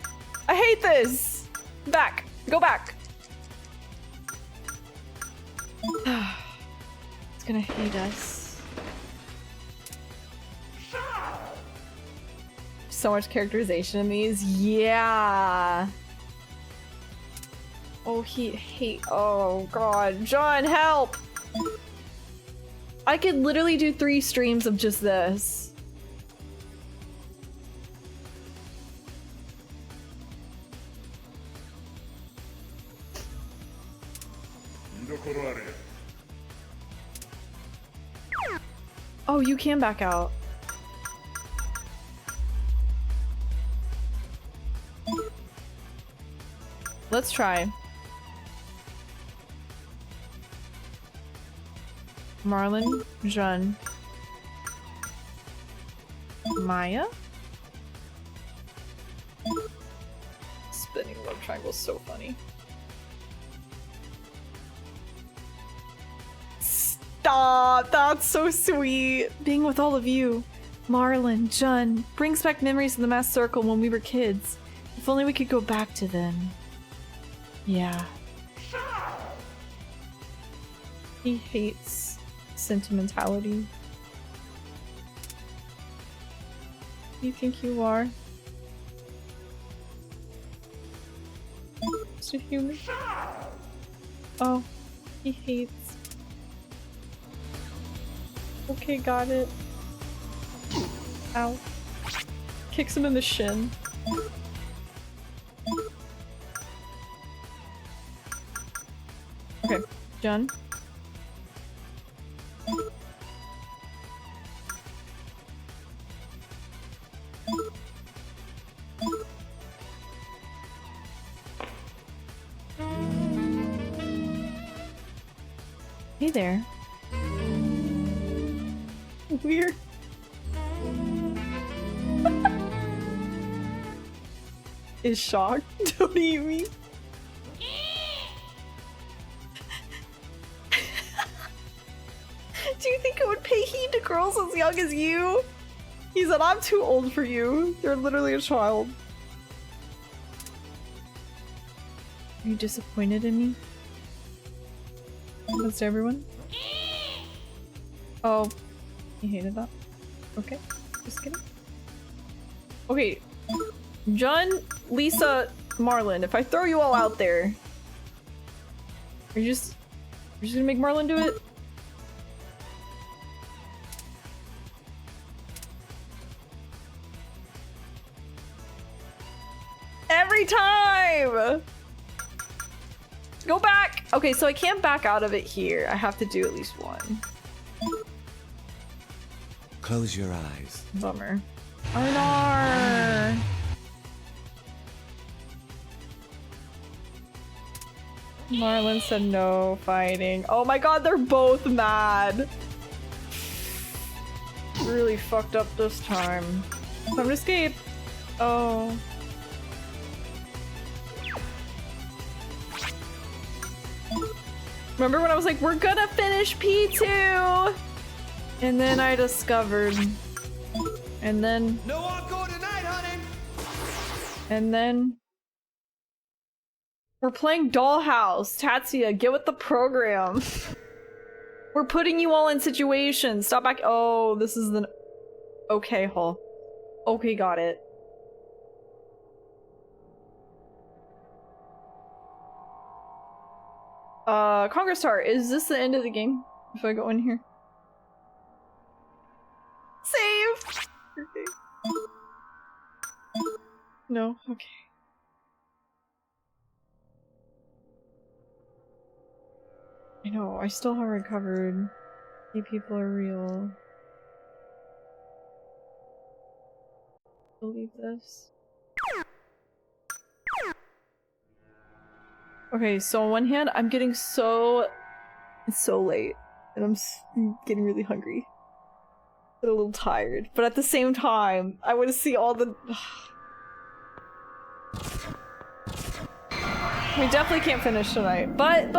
I hate this! Back! Go back! It's gonna hate us. So much characterization in these. Yeah! Oh, he hate- oh god. John, help! I could literally do 3 streams of just this. Oh, you can back out. Let's try. Marlin, Jun, Maya? Spinning love triangle is so funny. Stop! That's so sweet! Being with all of you, Marlin, Jun, brings back memories of the mass circle when we were kids. If only we could go back to them. Yeah. He hates sentimentality. You think you are? Just a human? Oh, he hates. Okay, got it. Ow. Kicks him in the shin. Okay, Jun. Hey there. Weird. Is shocked? Don't eat me. Do you think I would pay heed to girls as young as you? He said, I'm too old for you. You're literally a child. Are you disappointed in me? That's to everyone? Oh, he hated that. Okay, just kidding. Okay, Jun, Lisa, Marlin, if I throw you all out there, you're just gonna make Marlin do it? Every time! Go back! Okay, so I can't back out of it here. I have to do at least one. Close your eyes. Bummer. Arnar! Marlin said no fighting. Oh my god, they're both mad! Really fucked up this time. Time to escape! Oh. Remember when I was like, we're gonna finish P2! And then I discovered. And then. No encore tonight, honey! And then. We're playing Dollhouse. Tatsuya, get with the program. We're putting you all in situations. Stop back. Oh, this is the. Okay, Hall. Okay, got it. Congress Star, is this the end of the game? If I go in here? Save! Okay. No? Okay. I know, I still haven't recovered. See, people are real. Believe this. Okay, so on one hand, I'm getting so... It's so late, and I'm getting really hungry. And a little tired, but at the same time, I want to see all the... We definitely can't finish tonight, but...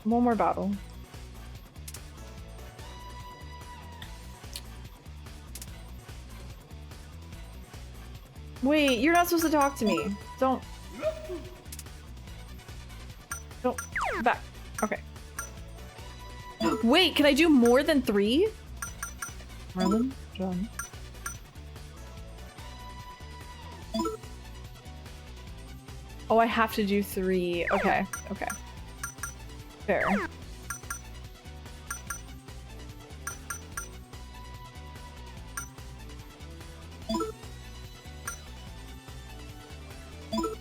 One more battle. Wait, you're not supposed to talk to me. Don't. Back. Okay. Wait, can I do more than 3? Marlon? John. Oh, I have to do 3. Okay, okay. Fair.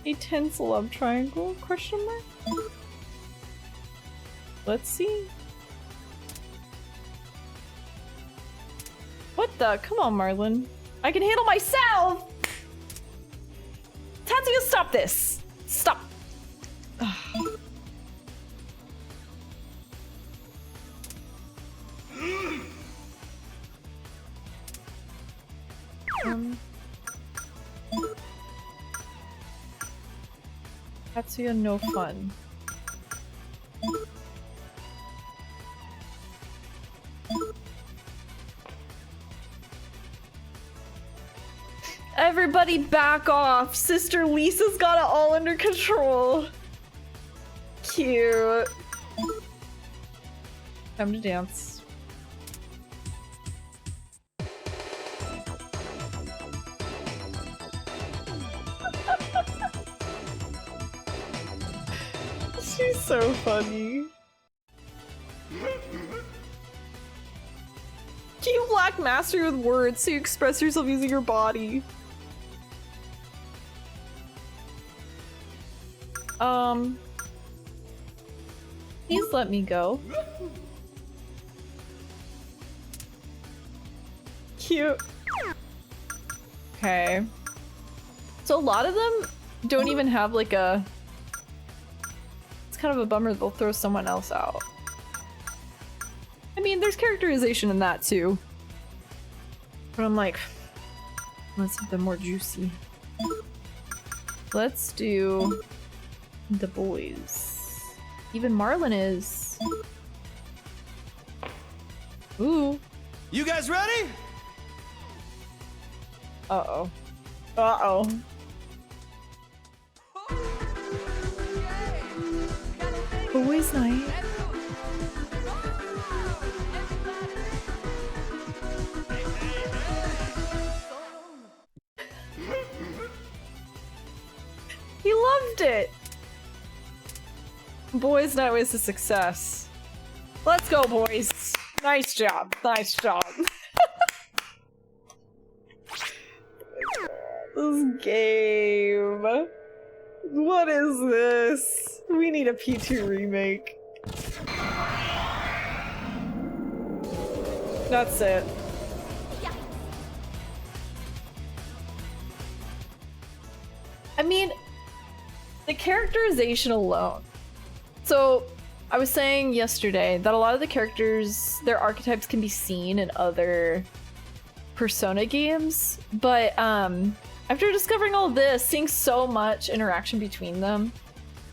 A tense love triangle? Question mark? Let's see. What the? Come on, Marlon. I can handle myself! Tatsuya, stop this! Stop! Tatsuya, no fun. Everybody back off! Sister Lisa's got it all under control! Cute. Time to dance. She's so funny. Keep black mastery with words so you express yourself using your body. Please let me go. Cute. Okay. So a lot of them don't even have like a... It's kind of a bummer they'll throw someone else out. I mean, there's characterization in that too. But I'm like, let's something more juicy. Let's do the boys. Even Marlon is. Ooh. You guys ready? Uh-oh. Uh-oh. Boys' night. He loved it! Boys' night was a success. Let's go, boys! Nice job. Nice job. This game. What is this? We need a P2 remake. That's it. I mean, the characterization alone. So, I was saying yesterday that a lot of the characters, their archetypes can be seen in other Persona games, but after discovering all this, seeing so much interaction between them,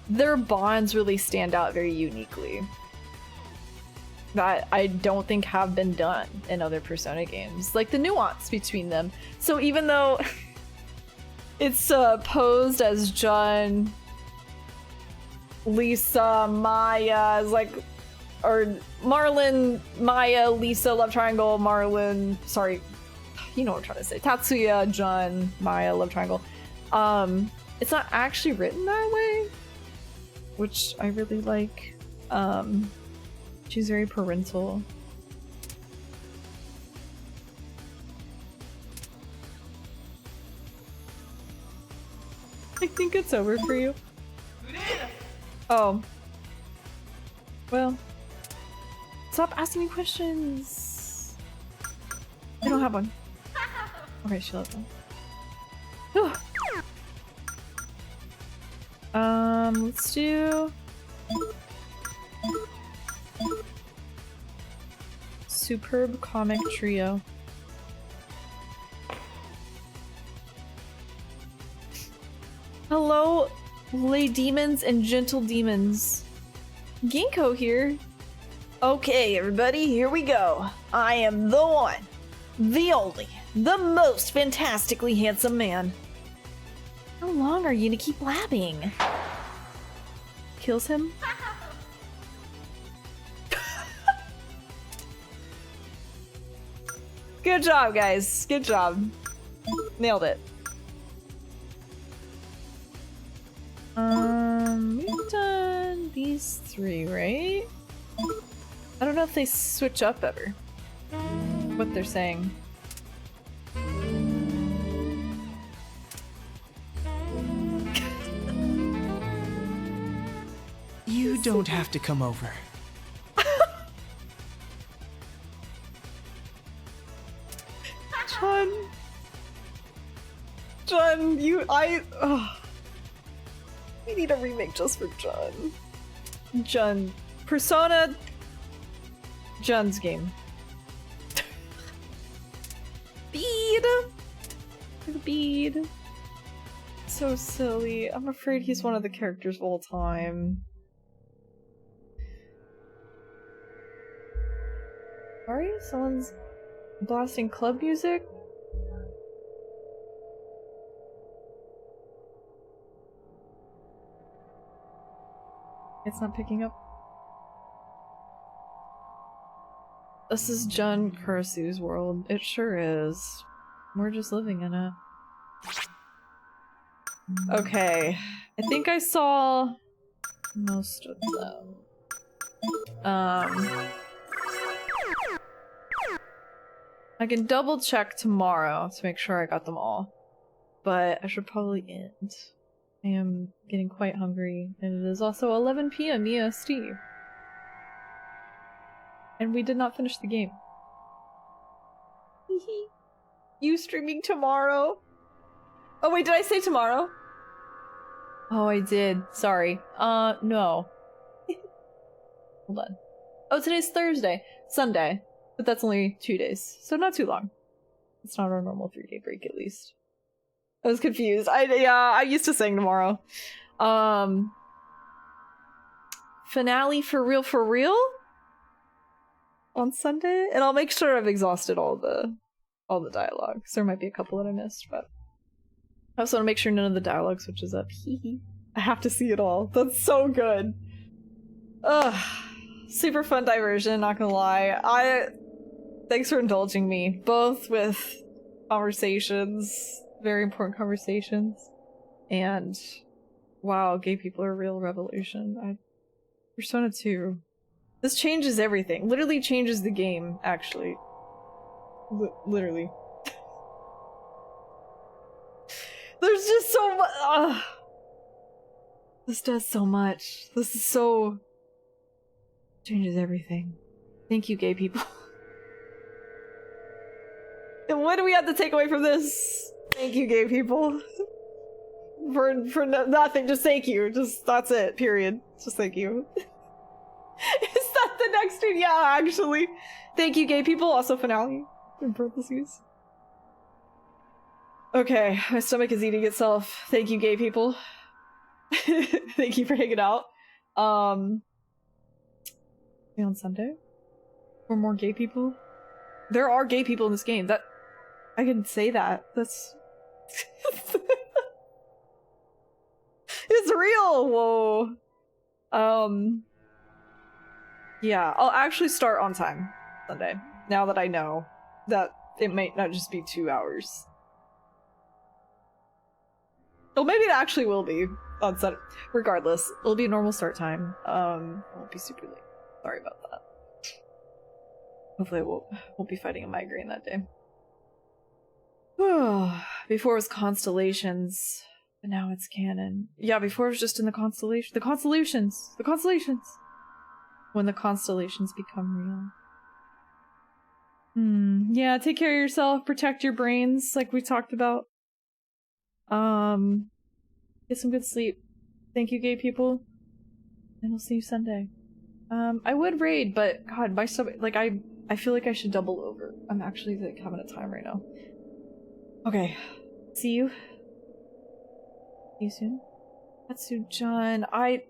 their bonds really stand out very uniquely. That I don't think have been done in other Persona games. Like the nuance between them. So even though it's posed as Jun, Lisa, Maya, is like, or Marlon, Maya, Lisa, love triangle, Marlon, sorry, you know what I'm trying to say. Tatsuya, Jun, Maya, love triangle. It's not actually written that way, which I really like. She's very parental. I think it's over for you. Oh. Well. Stop asking me questions! I don't have one. Okay, she left one. Whew. Let's do... Superb Comic Trio. Hello, lay demons and gentle demons. Ginkgo here. Okay, everybody, here we go. I am the one, the only, the most fantastically handsome man. How long are you gonna keep blabbing? Kills him? Good job, guys. Good job. Nailed it. We've done these three, right? I don't know if they switch up ever. What they're saying. You don't have to come over. John, we need a remake just for John. John. Persona... John's game. Bead! Bead. So silly. I'm afraid he's one of the characters of all time. Sorry? Someone's blasting club music? It's not picking up. This is John Kurasu's world. It sure is. We're just living in it. Okay. I think I saw most of them. I can double check tomorrow to make sure I got them all. But I should probably end. I am getting quite hungry, and it is also 11 PM EST. And we did not finish the game. You streaming tomorrow? Oh wait, did I say tomorrow? Oh, I did. Sorry. No. Hold on. Oh, today's Thursday. Sunday. But that's only 2 days, so not too long. It's not our normal 3-day break, at least. I was confused. I'm used to saying tomorrow. Finale for real? On Sunday? And I'll make sure I've exhausted all the dialogues. There might be a couple that I missed, but I also want to make sure none of the dialogue switches up. Hee. I have to see it all. That's so good. Ugh. Super fun diversion, not gonna lie. Thanks for indulging me, both with conversations, very important conversations, and wow, gay people are a real revolution. Persona 2. This changes everything. Literally changes the game, actually. Literally. There's just so much. This does so much. This is so... changes everything. Thank you, gay people. And what do we have to take away from this? Thank you, gay people. For nothing, just thank you. Just, that's it, period. Just thank you. Is that the next one? Yeah, actually. Thank you, gay people. Also finale. In parentheses. Okay, my stomach is eating itself. Thank you, gay people. Thank you for hanging out. On Sunday? For more gay people? There are gay people in this game. That I can say that. That's it's real! Whoa. Yeah, I'll actually start on time Sunday. Now that I know that it might not just be 2 hours. Well, maybe it actually will be on set. Regardless, it'll be a normal start time. It won't be super late. Sorry about that. Hopefully I won't be fighting a migraine that day. Before it was constellations, but now it's canon. Yeah, before it was just in the constellation. The constellations! The constellations! When the constellations become real. Yeah, take care of yourself, protect your brains, like we talked about. Get some good sleep. Thank you, gay people. And we'll see you Sunday. I would raid, but god, my stomach, like, I feel like I should double over. I'm actually, like, having a time right now. Okay. See you. See you soon. Katsu-chan, I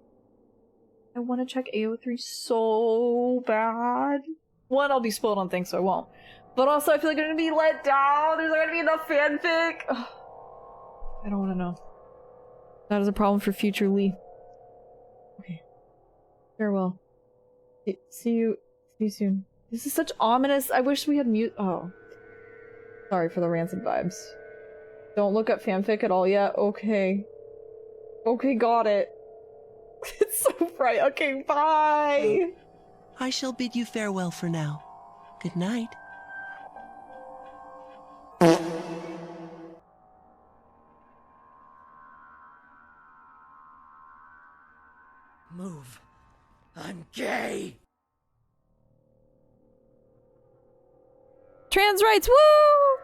want to check AO3 so bad. One, I'll be spoiled on things, so I won't. But also, I feel like I'm gonna be let down. There's not gonna be enough fanfic. Ugh. I don't want to know. That is a problem for future Lee. Okay. Farewell. See you soon. This is such ominous. I wish we had mute. Oh. Sorry for the rancid vibes. Don't look up fanfic at all yet. Okay. Okay, got it. It's so bright. Okay, bye. I shall bid you farewell for now. Good night. Move. I'm gay. Trans rights, woo!